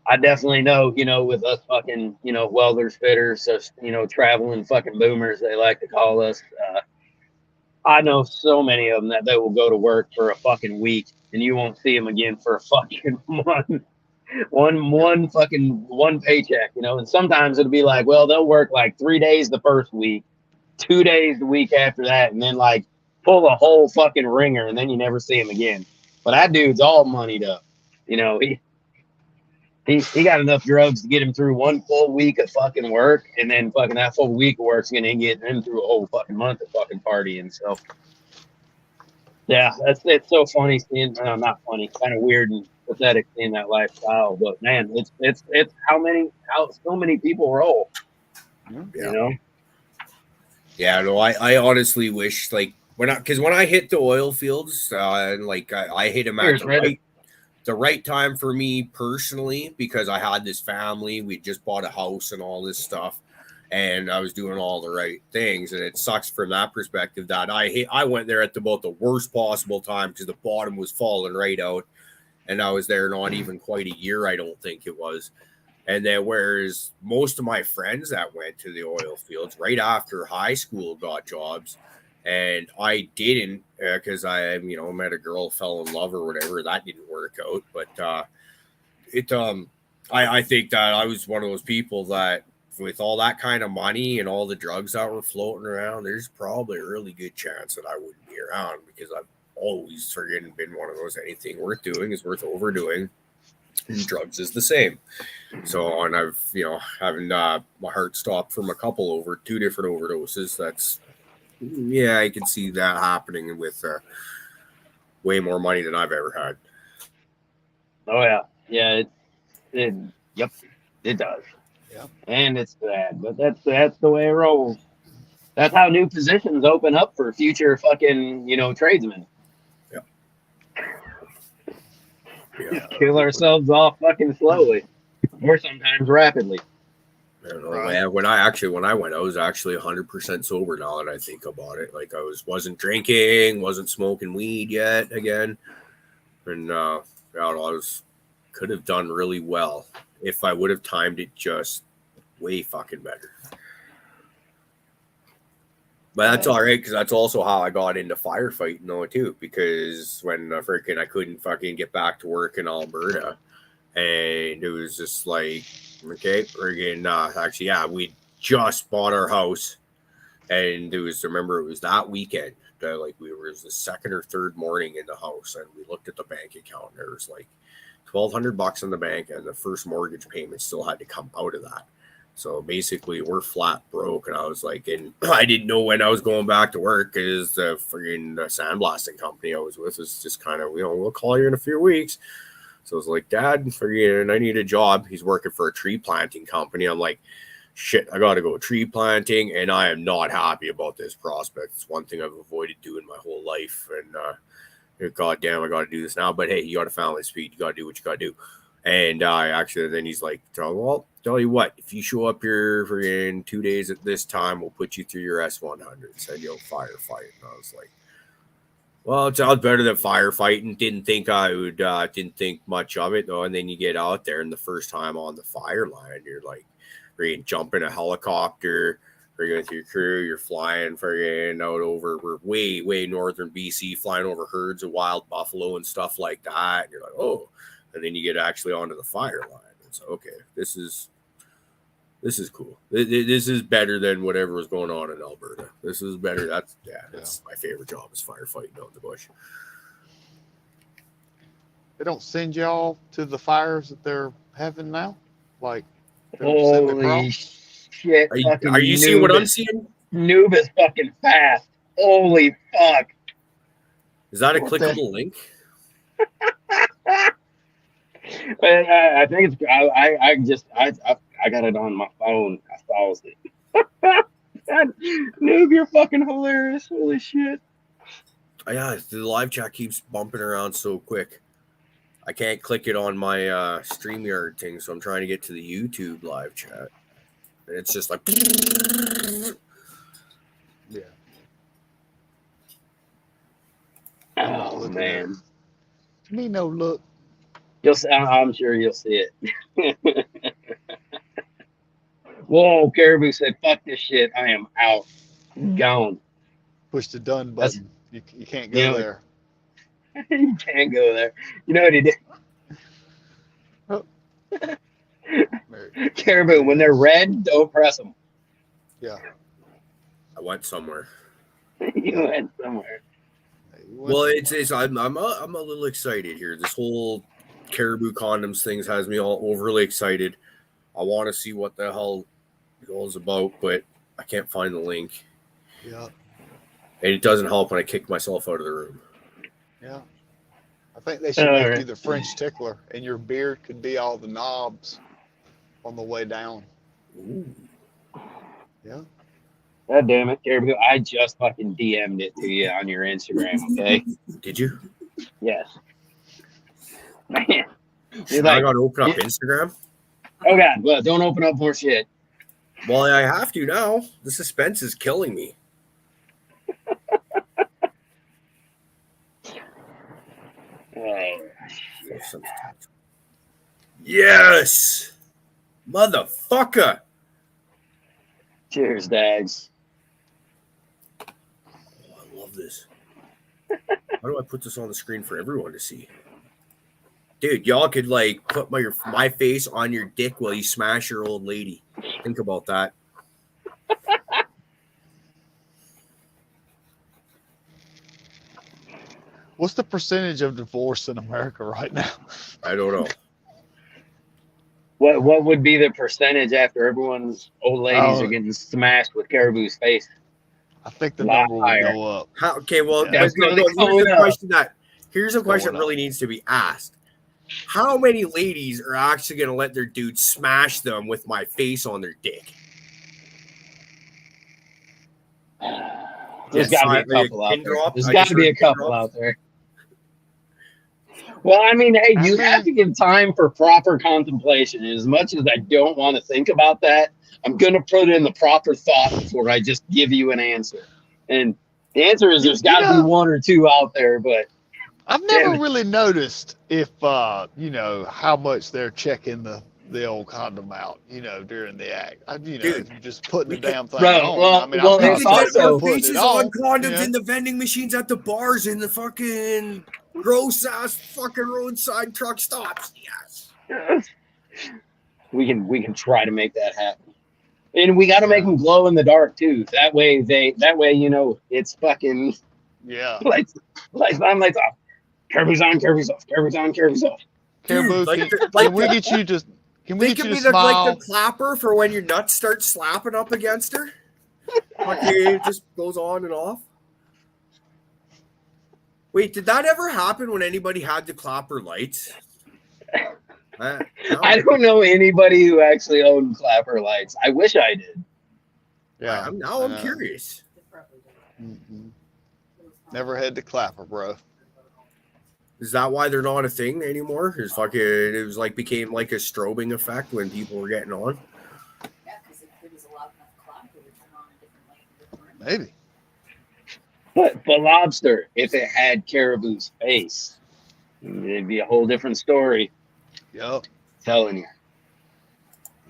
I definitely know with us fucking welders, fitters, so traveling fucking boomers, they like to call us. I know so many of them that they will go to work for a fucking week and you won't see them again for a fucking month. One paycheck, and sometimes it'll be like, well, they'll work like 3 days the first week, 2 days the week after that, and then like pull a whole fucking ringer, and then you never see him again. But that dude's all moneyed up. He got enough drugs to get him through 1 full week of fucking work, and then fucking that full week of work's gonna get him through a whole fucking month of fucking partying. So yeah, it's so funny seeing, not funny, kind of weird and pathetic seeing that lifestyle. But man, it's how so many people roll. Yeah. Yeah, no, I honestly wish, like, when I hit the oil fields, I hit them at the right time for me personally, because I had this family, we just bought a house and all this stuff, and I was doing all the right things. And it sucks from that perspective that I went there at about the worst possible time, because the bottom was falling right out, and I was there not even quite a year, I don't think it was. And then whereas most of my friends that went to the oil fields right after high school got jobs, and I didn't, because I met a girl, fell in love or whatever, that didn't work out. But I think that I was one of those people that with all that kind of money and all the drugs that were floating around, there's probably a really good chance that I wouldn't be around, because I've always been one of those, anything worth doing is worth overdoing, and drugs is the same. So, and I've, having my heart stopped from two different overdoses. That's, yeah, I can see that happening with way more money than I've ever had. Oh yeah, yep, it does. Yeah. And it's sad, but that's the way it rolls. That's how new positions open up for future fucking tradesmen. Yeah. Kill ourselves off fucking slowly, or sometimes rapidly. I don't know. Right. When I went, I was actually 100% sober now that I think about it. Like, I wasn't drinking, wasn't smoking weed yet again. And I could have done really well if I would have timed it just way fucking better. But that's all right, because that's also how I got into firefighting though too. Because when I couldn't fucking get back to work in Alberta, and it was just like, okay, we just bought our house, and it was that weekend that it was the second or third morning in the house, and we looked at the bank account, and there was like $1,200 in the bank, and the first mortgage payment still had to come out of that. So basically, we're flat broke, and I was like, and I didn't know when I was going back to work, because the freaking sandblasting company I was with was just kind of, we'll call you in a few weeks. So I was like, Dad, I need a job. He's working for a tree planting company. I'm like, shit, I got to go tree planting, and I am not happy about this prospect. It's one thing I've avoided doing my whole life, and God damn, I got to do this now. But hey, you got a family to feed. You got to do what you got to do. And then he's like, well, tell you what, if you show up here for in 2 days at this time, we'll put you through your S-100. Said, firefight. And I was like, well, it sounds better than firefighting. Didn't think much of it though. And then you get out there, and the first time on the fire line, you're like, you're jumping a helicopter, you're with your crew, you're flying out over, we're way northern BC, flying over herds of wild buffalo and stuff like that. And you're like, oh. And then you get actually onto the fire line. It's okay. This is cool. This is better than whatever was going on in Alberta. This is better. That's my favorite job, is firefighting out in the bush. They don't send y'all to the fires that they're having now? Like, they don't send Holy across? shit. Are you seeing what I'm seeing? Noob is fucking fast. Holy fuck. Is that a clickable link? I think it's I got it on my phone. I paused it. Noob, you're fucking hilarious. Holy shit. Yeah, the live chat keeps bumping around so quick. I can't click it on my StreamYard thing, so I'm trying to get to the YouTube live chat. And it's just like, Yeah. Oh man. Me no look. I'm sure you'll see it. Whoa, Caribou said, fuck this shit. I am out. Gone. Push the done button. You can't go there. You can't go there. You know what he did? Oh. Caribou, when they're red, don't press them. Yeah. I went somewhere. You went somewhere. Well, I'm a little excited here. This whole Caribou condoms things has me all overly excited. I want to see what the hell it all's about, but I can't find the link. Yeah. And it doesn't help when I kick myself out of the room. Yeah. I think they should make you the French tickler, and your beard could be all the knobs on the way down. Ooh. Yeah. God damn it, Caribou. I just fucking DM'd it to you on your Instagram, okay? Did you? Yes. Man. I got to open up Instagram? Oh, God. Well, don't open up more shit. Well, I have to now. The suspense is killing me. Oh, yes! Motherfucker! Cheers, Dags. Oh, I love this. How do I put this on the screen for everyone to see? Dude, y'all could put my face on your dick while you smash your old lady. Think about that. What's the percentage of divorce in America right now? I don't know. What would be the percentage after everyone's old ladies are getting smashed with Caribou's face? I think the A lot number will higher. go up. Okay, well, Yeah. here's a question that really needs to be asked. How many ladies are actually going to let their dude smash them with my face on their dick? There's got to be a couple out there. There's I got just to be heard a pin couple drop. out there. Well, I mean, hey, you have to give time for proper contemplation. And as much as I don't want to think about that, I'm going to put in the proper thought before I just give you an answer. And the answer is there's got to be one or two out there, but I've never really noticed if, how much they're checking the old condom out, during the act. Dude, just putting the damn thing bro, on. well, I mean, well, I'm it's not also putting faces it on on, condoms in the vending machines at the bars in the fucking gross ass fucking roadside truck stops. Yes. we can try to make that happen. And we got to make them glow in the dark too. That way it's fucking lights on, lights off. Caribou's on, Caribou's off. Caribou's on, Caribou's off. Caribou, Dude, can we get you to smile? Like the clapper for when your nuts start slapping up against her? Okay, it just goes on and off. Wait, did that ever happen when anybody had the clapper lights? No. I don't know anybody who actually owned clapper lights. I wish I did. Yeah. I'm curious. Mm-hmm. Never had the clapper, bro. Is that why they're not a thing anymore? It was like became like a strobing effect when people were getting on. Yeah, because if there was a lot enough clock, it would turn on a different light. Maybe. But lobster, if it had Caribou's face, it'd be a whole different story. Yep. Telling you.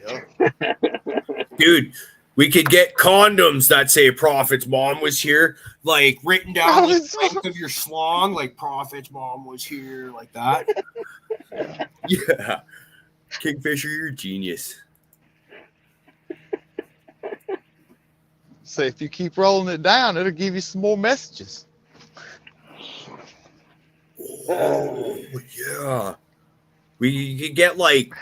Yep. Dude, we could get condoms that say Prophet's mom was here, like written down like the length of your schlong, like Prophet's mom was here, like that. Yeah. Kingfisher, you're a genius. Say, if you keep rolling it down, it'll give you some more messages. Oh, yeah. We could get like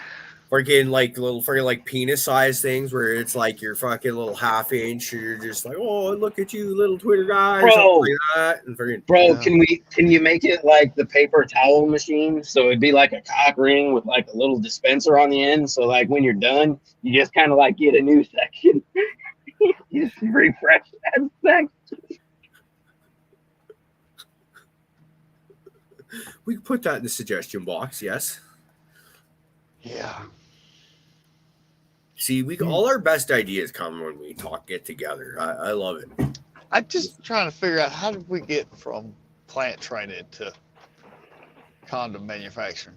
freaking like little freaking like penis size things where it's like your fucking little half inch. You're just like, oh, look at you, little Twitter guy, or something like that. And freaking, can you make it like the paper towel machine? So it'd be like a cock ring with like a little dispenser on the end. So like when you're done, you just kind of like get a new section. You just refresh that section. we could put that in the suggestion box. Yes. Yeah. See, all our best ideas come when we get together. I love it. I'm just trying to figure out, how did we get from plant training to condom manufacturing?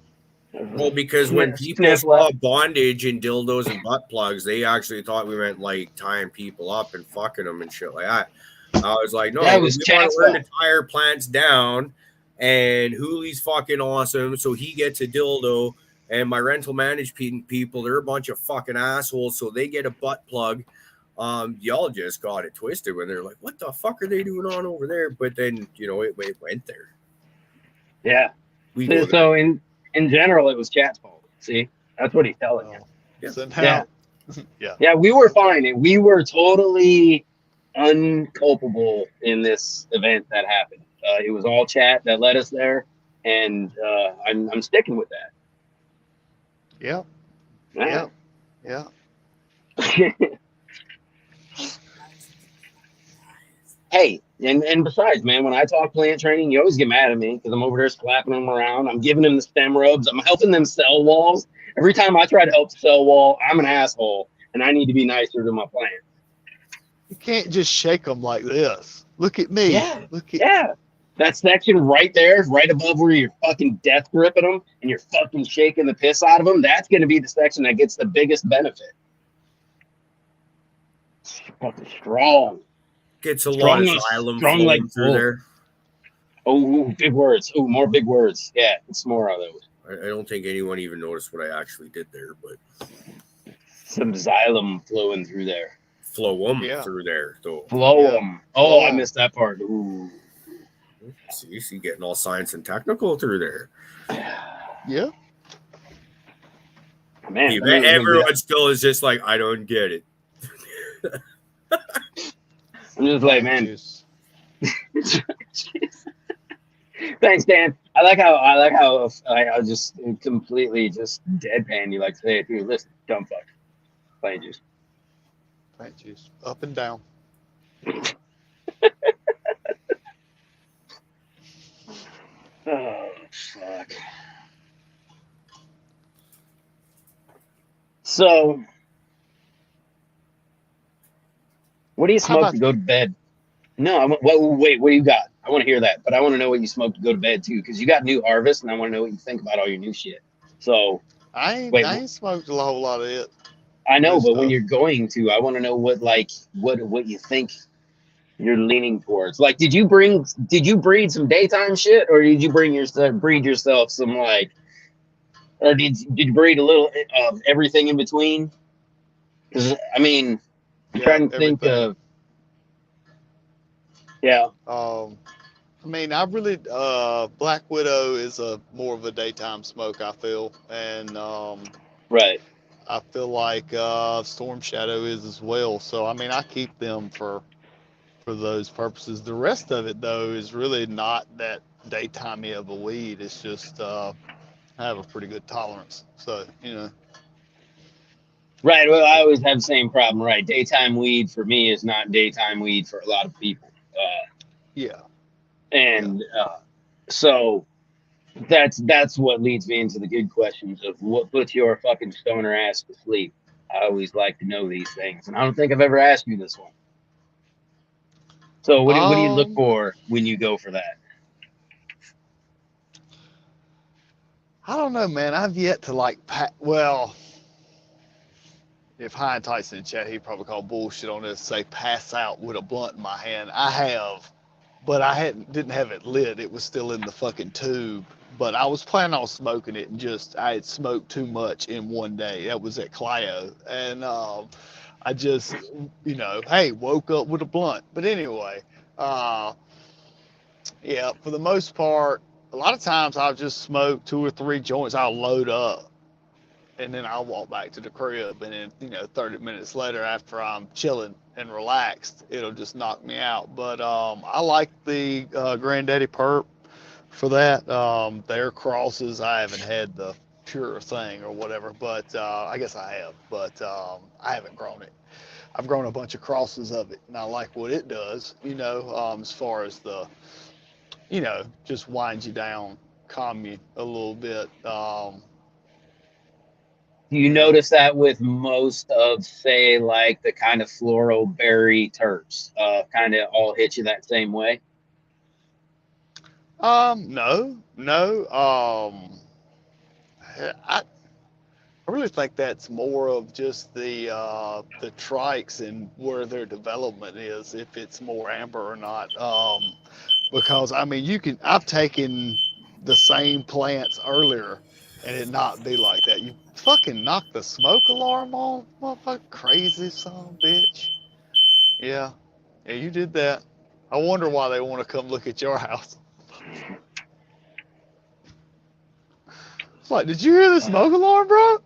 Well, because when people saw bondage and dildos and butt plugs, they actually thought we meant like tying people up and fucking them and shit like that. I was like, no, we want to learn to tie our plants down, and Hoolie's fucking awesome, so he gets a dildo. And my rental management people, they're a bunch of fucking assholes, so they get a butt plug. Y'all just got it twisted when they're like, what the fuck are they doing on over there? But then, it went there. Yeah. So in general, it was Chat's fault. See? That's what he's telling you. Yeah. So now, yeah, we were fine. We were totally unculpable in this event that happened. It was all Chat that led us there, and I'm sticking with that. Yeah. Yeah. Yeah. Hey, and besides, man, when I talk plant training, you always get mad at me because I'm over there slapping them around. I'm giving them the stem rubs. I'm helping them cell walls. Every time I try to help cell wall, I'm an asshole, and I need to be nicer to my plants. You can't just shake them like this. Look at me. Yeah. That section right there, right above where you're fucking death gripping them and you're fucking shaking the piss out of them, that's going to be the section that gets the biggest benefit. It's fucking strong. Gets a lot of xylem flowing through there. Oh, big words. Oh, more big words. Yeah, it's more of those. I don't think anyone even noticed what I actually did there, but some xylem flowing through there. Flow them Yeah. through there, though. Flow Yeah. them. Oh, I Flow 'em. missed that part. Ooh. See, getting all science and technical through there. Yeah. Man, You that means bet we'll be- everyone still is just like, I don't get it. I'm just like, man. Juice. Thanks, Dan. I like how I just completely just deadpan you like say it too. Listen, dumb fuck. Plant juice. Plant juice. Up and down. Oh fuck. So, what do you How smoke about- to go to bed? No, wait. What do you got? I want to hear that, but I want to know what you smoke to go to bed too, because you got New Harvest, and I want to know what you think about all your new shit. So, I Wait, ain't smoked a whole lot of it. I know, New but when stuff. you're going to, I want to know what you think you're leaning towards. Like, did you breed some daytime shit, or did you breed yourself some like, or did you breed a little of everything in between? Because I mean, I'm Yeah, trying to think everything. of, yeah, I mean, I really Black Widow is a more of a daytime smoke, I feel, and right. I feel like Storm Shadow is as well. So I mean, I keep them for those purposes. The rest of it though is really not that daytimey of a weed. It's just I have a pretty good tolerance. So Right. Well, I always have the same problem. Right. Daytime weed for me is not daytime weed for a lot of people. Yeah. And so that's what leads me into the good questions of what puts your fucking stoner ass to sleep. I always like to know these things, and I don't think I've ever asked you this one. So what do you look for when you go for that? I don't know, man. I've yet to like well, if Hein Tyson in chat, he'd probably call bullshit on this. Say pass out with a blunt in my hand. I have, but I didn't have it lit. It was still in the fucking tube. But I was planning on smoking it, and I had smoked too much in one day. That was at Clio, and I just, hey, woke up with a blunt. But anyway, yeah, for the most part, a lot of times I'll just smoke 2 or 3 joints. I'll load up, and then I'll walk back to the crib, and then 30 minutes later, after I'm chilling and relaxed, it'll just knock me out. But I like the Granddaddy Perp for that. Their crosses, I haven't had the pure thing or whatever, but I guess I have, but I haven't grown it. I've grown a bunch of crosses of it, and I like what it does, as far as the, just winds you down, calm you a little bit. Do you notice that with most of, say, like the kind of floral berry terps, kind of all hit you that same way? No. I really think that's more of just the trikes and where their development is, if it's more amber or not. Because I mean, I've taken the same plants earlier and it not be like that. You fucking knocked the smoke alarm on, motherfucker, crazy son of a bitch. Yeah, you did that. I wonder why they want to come look at your house. What, did you hear the smoke alarm, bro?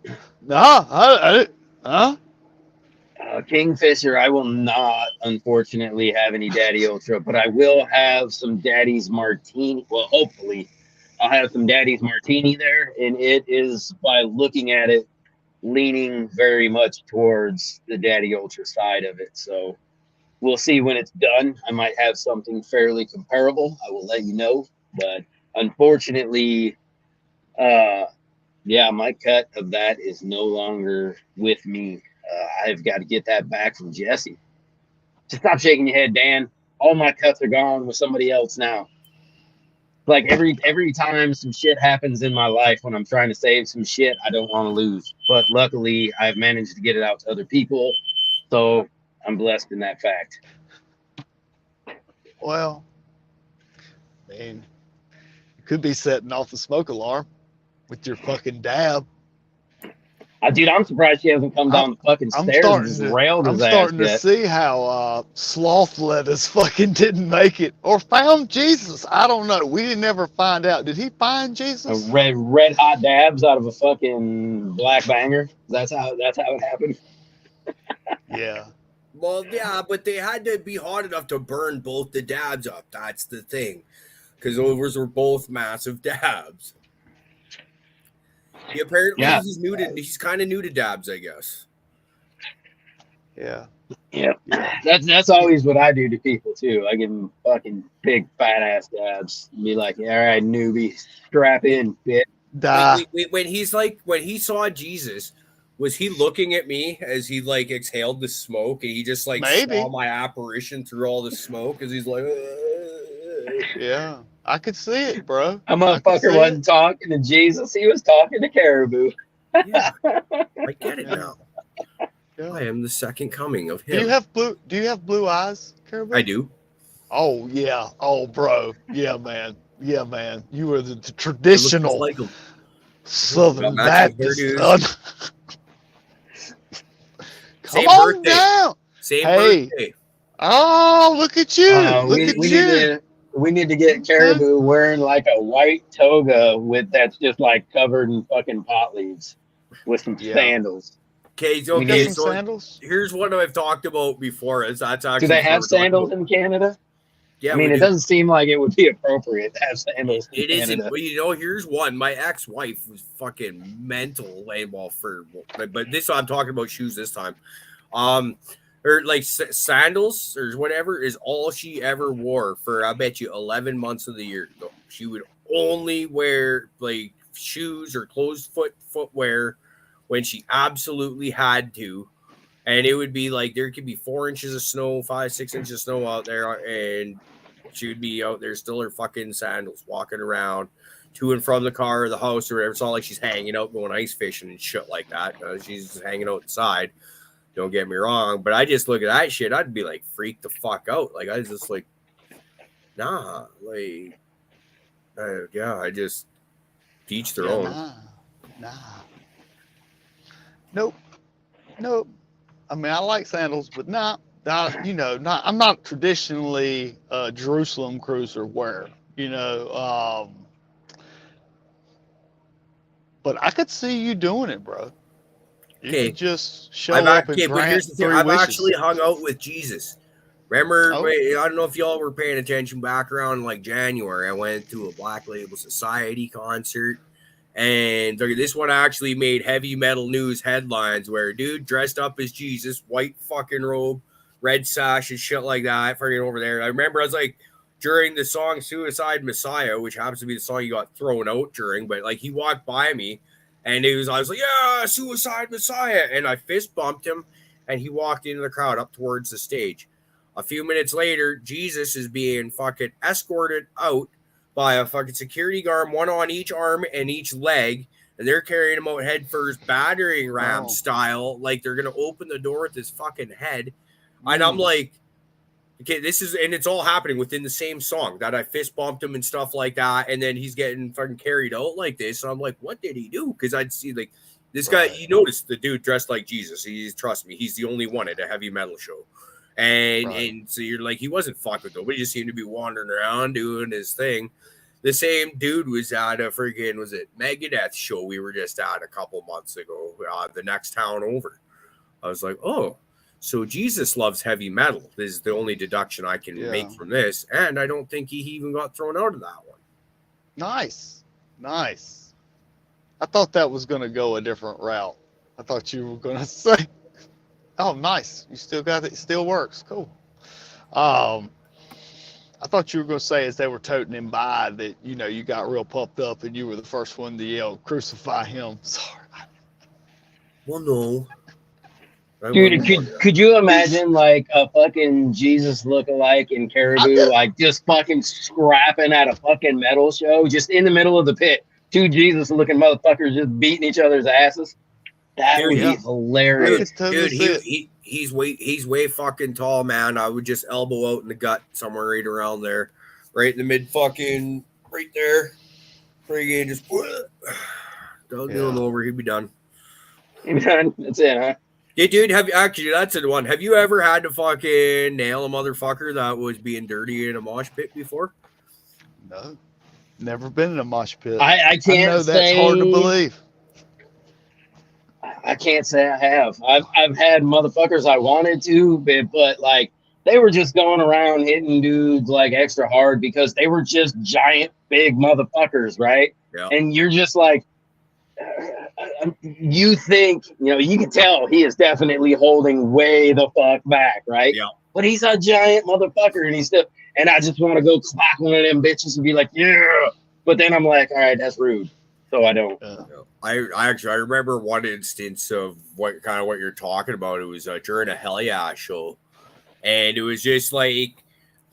Nah, I didn't. Huh? Kingfisher, I will not, unfortunately, have any Daddy Ultra, but I will have some Daddy's Martini. Well, hopefully, I'll have some Daddy's Martini there, and it is, by looking at it, leaning very much towards the Daddy Ultra side of it. So we'll see when it's done. I might have something fairly comparable. I will let you know, but unfortunately, yeah, my cut of that is no longer with me. I've got to get that back from Jesse. Just stop shaking your head, Dan. All my cuts are gone with somebody else now. Like every time some shit happens in my life when I'm trying to save some shit, I don't want to lose. But luckily, I've managed to get it out to other people, so I'm blessed in that fact. Well, I mean, you could be setting off the smoke alarm with your fucking dab. Dude, I'm surprised she hasn't come down the fucking stairs and just railed I'm his ass starting to yet. see how Sloth Lettuce fucking didn't make it or found Jesus. I don't know. We didn't ever find out. Did he find Jesus? Red hot dabs out of a fucking black banger. That's how it happened. Yeah. Well, yeah, but they had to be hot enough to burn both the dabs up. That's the thing, because those were both massive dabs. Apparently, Yeah. he's kind of new to dabs, I guess. Yeah. Yeah. That's always what I do to people too. I give them fucking big fat ass dabs. Be like, all right, newbie, strap in, bitch. Wait, when he saw Jesus, was he looking at me as he like exhaled the smoke and he just like Maybe. saw my apparition through all the smoke as he's like, Yeah. I could see it, bro. A motherfucker wasn't talking to Jesus. He was talking to Caribou. Yeah, I get it now. Yeah. I am the second coming of him. Do you have blue eyes, Caribou? I do. Oh yeah. Oh bro. Yeah, man. Yeah, man. You were the traditional Like him. Southern Matching Baptist. hairdos. Come Same on birthday. down. Same Hey. birthday. Oh, look at you. Look at you. We need to get Caribou wearing like a white toga that's just like covered in fucking pot leaves with some sandals. Okay, You got some sandals? Here's what I've talked about before. That's actually Do they have sandals in Canada? Yeah, I mean, it doesn't seem like it would be appropriate to have sandals in It isn't. Canada. Well, you know, here's one. My ex-wife was fucking mental. But this I'm talking about shoes this time. Or like sandals or whatever is all she ever wore for, I bet you, 11 months of the year. She would only wear like shoes or closed footwear when she absolutely had to. And it would be like there could be 4 inches of snow, 5, 6 inches of snow out there, and she would be out there still her fucking sandals, walking around to and from the car or the house or whatever. It's not like she's hanging out going ice fishing and shit like that. She's just hanging outside. Don't get me wrong, but I just look at that shit. I'd be like freaked the fuck out. Like I was just like, nah, like, I just teach their own. Nah. Nope. I mean, I like sandals, but I'm not traditionally a Jerusalem cruiser wearer, but I could see you doing it, bro. You could just show up and grant but here's the thing. 3 I've wishes. actually hung out with Jesus. Remember, Oh. I don't know if y'all were paying attention back around like January. I went to a Black Label Society concert, and this one actually made heavy metal news headlines where a dude dressed up as Jesus, white fucking robe, red sash and shit like that, freaking over there. I remember I was like, during the song Suicide Messiah, which happens to be the song you got thrown out during, but like he walked by me and I was like, yeah, Suicide Messiah. And I fist bumped him and he walked into the crowd up towards the stage. A few minutes later, Jesus is being fucking escorted out by a fucking security guard, one on each arm and each leg. And they're carrying him out head first, battering ram style. Like they're going to open the door with his fucking head. And I'm like, okay, and it's all happening within the same song that I fist bumped him and stuff like that. And then he's getting fucking carried out like this. And I'm like, what did he do? Because I'd see like this guy, you notice the dude dressed like Jesus. Trust me, he's the only one at a heavy metal show. And so you're like, he wasn't fucking with nobody. He just seemed to be wandering around doing his thing. The same dude was at a freaking, was it Megadeth show we were just at a couple months ago, the next town over. I was like, oh, so Jesus loves heavy metal. This is the only deduction I can make from this. And I don't think he even got thrown out of that one. Nice. I thought that was going to go a different route. I thought you were going to say, oh, nice. You still got it. It still works. Cool. I thought you were going to say as they were toting him by that, you got real pumped up and you were the first one to yell, crucify him. Sorry. Well, no. Dude, could you imagine like a fucking Jesus lookalike in Caribou, like just fucking scrapping at a fucking metal show, just in the middle of the pit? 2 Jesus looking motherfuckers just beating each other's asses. That would be hilarious. Dude, he's way fucking tall, man. I would just elbow out in the gut somewhere right around there. Right in the mid fucking, right there. Freaking just, down over, he'd be done. That's it, huh? Yeah, dude, that's the one. Have you ever had to fucking nail a motherfucker that was being dirty in a mosh pit before? No, never been in a mosh pit. I can't know that's say, hard to believe. I can't say I have. I've had motherfuckers I wanted to, but like they were just going around hitting dudes like extra hard because they were just giant, big motherfuckers, right? Yeah. And you're just like, you think, you can tell he is definitely holding way the fuck back, right? Yeah. But he's a giant motherfucker, and he's still. And I just want to go clap one of them bitches and be like, yeah. But then I'm like, all right, that's rude. So I don't. I remember one instance of what you're talking about. It was during a Hell Yeah show, and it was just like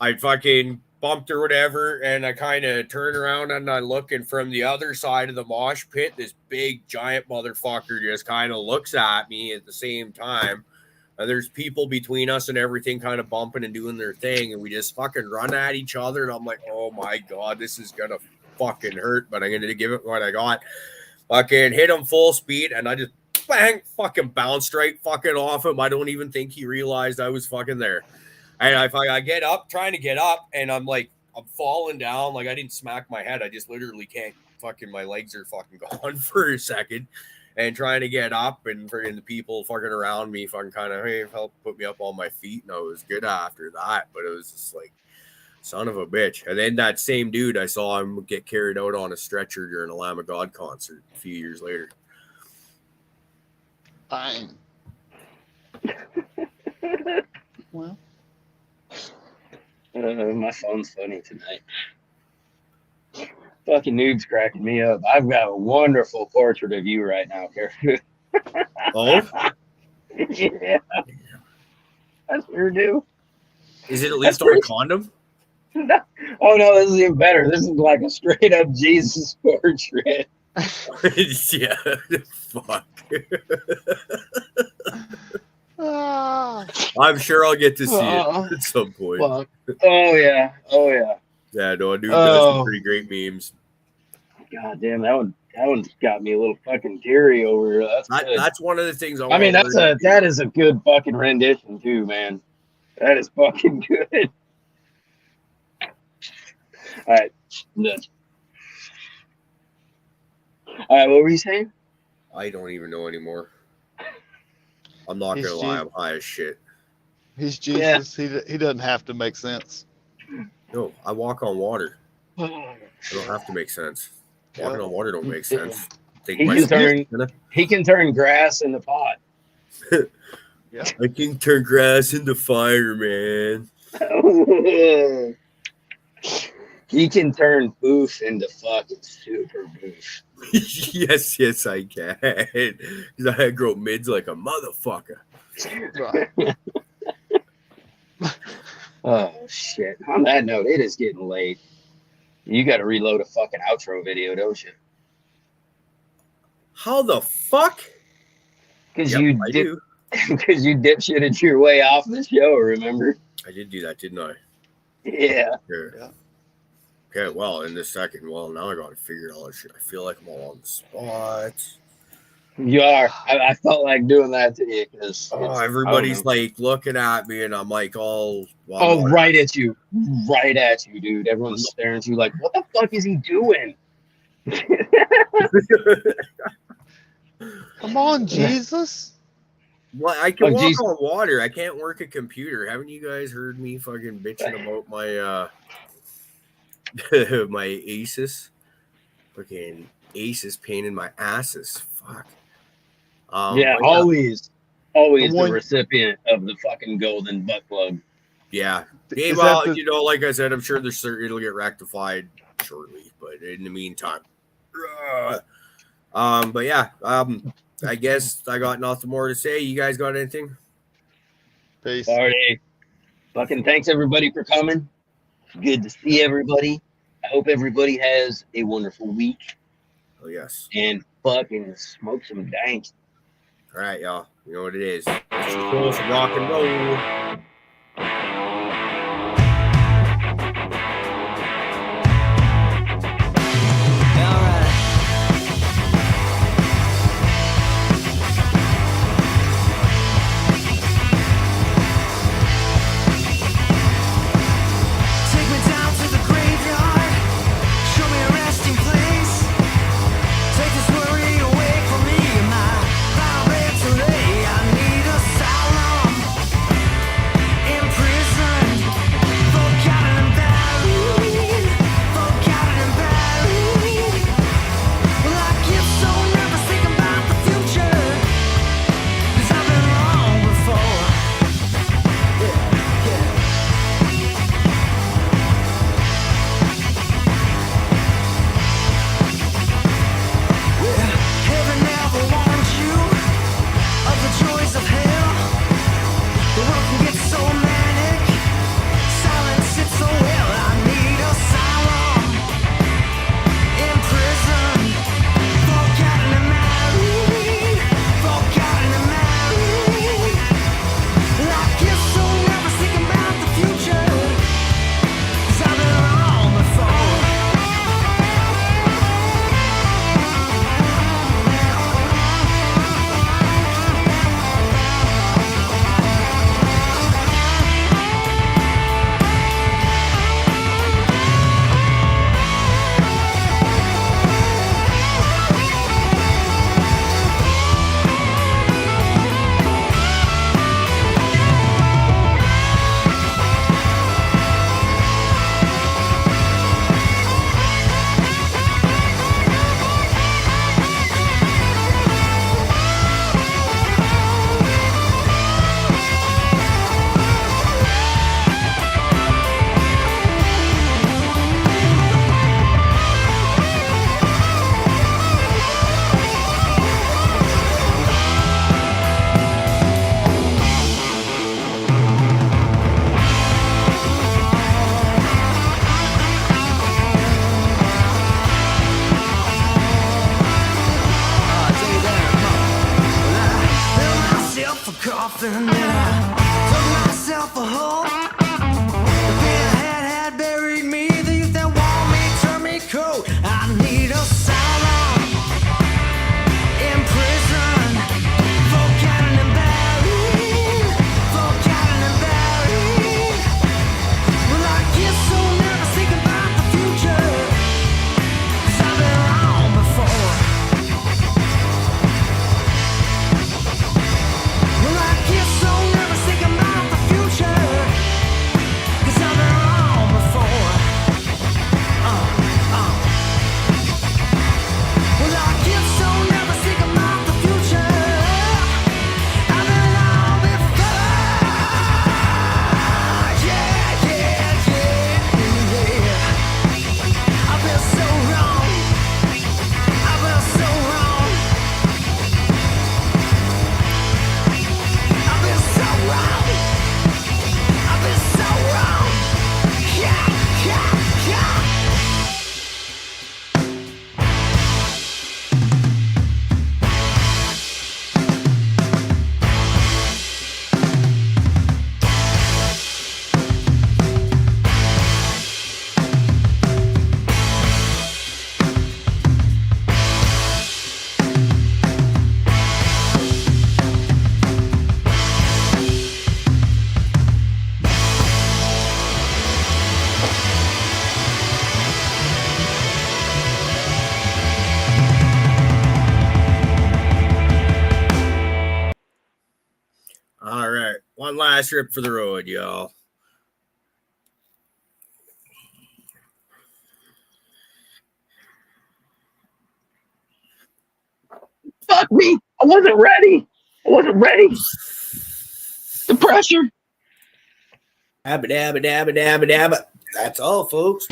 I fucking bumped or whatever, and I kind of turn around and I look, and from the other side of the mosh pit, this big giant motherfucker just kind of looks at me at the same time. There's people between us and everything kind of bumping and doing their thing, and we just fucking run at each other, and I'm like, oh my god, this is gonna fucking hurt, but I'm gonna give it what I got. Fucking hit him full speed, and I just bang, fucking bounced right fucking off him. I don't even think he realized I was fucking there. And I get up, trying to get up, and I'm like, I'm falling down. Like, I didn't smack my head. I just literally can't fucking, my legs are fucking gone for a second. And trying to get up, and freaking the people fucking around me fucking kind of, hey, help put me up on my feet. And I was good after that. But it was just like, son of a bitch. And then that same dude, I saw him get carried out on a stretcher during a Lamb of God concert a few years later. Fine. Well. My phone's funny tonight. Fucking noob's cracking me up. I've got a wonderful portrait of you right now, Cariboo. Oh? Yeah. I sure do. Is it at least on a condom? Oh, no, this is even better. This is like a straight up Jesus portrait. Yeah. Fuck. I'm sure I'll get to see it at some point. Fuck. Oh, yeah. Oh, yeah. Yeah, no, dude does some pretty great memes. God damn, that one's got me a little fucking teary over here. That's one of the things I mean, that is a good fucking rendition too, man. That is fucking good. All right, I'm done. All right, what were you saying? I don't even know anymore. I'm not gonna lie, I'm high as shit. He's Jesus. Yeah. He doesn't have to make sense. No, I walk on water. I don't have to make sense. Walking on water don't make sense. He can turn grass into pot. Yeah. I can turn grass into fire, man. He can turn boof into fucking super boof. yes, I can. Because I grow mids like a motherfucker. Right. Oh, shit. On that note, it is getting late. You got to reload a fucking outro video, don't you? How the fuck? Because you dipshitted your way off the show, remember? I did do that, didn't I? Yeah. Sure. Yeah. Okay, well, in this second, now I got to figure all this shit. I feel like I'm all on the spot. You are. I felt like doing that to you because everybody's like looking at me, and I'm like, right at you, dude. Everyone's staring at you like, what the fuck is he doing? Come on, Jesus. Well, I can walk on water. I can't work a computer. Haven't you guys heard me fucking bitching about my my Asus? Fucking Asus pain in my asses. Fuck. Always the recipient of the fucking golden butt plug. Yeah. Well, like I said, I'm sure it'll get rectified shortly, but in the meantime, but yeah, I guess I got nothing more to say. You guys got anything? Peace. Party. Fucking thanks everybody for coming. Good to see everybody. I hope everybody has a wonderful week. Oh yes. And fucking smoke some dank. All right, y'all. You know what it is. Let's just roll some rock and roll. Then I dug myself a hole. The pain I had buried me. The youth that want me turned me cold. I need asylum in prison. Forgotten and buried. Forgotten and buried. Well, I get so nervous thinking about the future. 'Cause I've been wrong before. Well, I get so nervous thinking about the future. 'Cause I've been wrong before. Well, I get so nervous thinking about the future. I've been wrong before. Yeah, yeah, yeah, yeah. I've been so wrong. I've been so wrong. I've been so wrong. I've been so wrong. Yeah, yeah, yeah. All right. One last trip for the road, y'all. Fuck me. I wasn't ready. The pressure. Abba dabba dabba dabba dabba. That's all, folks.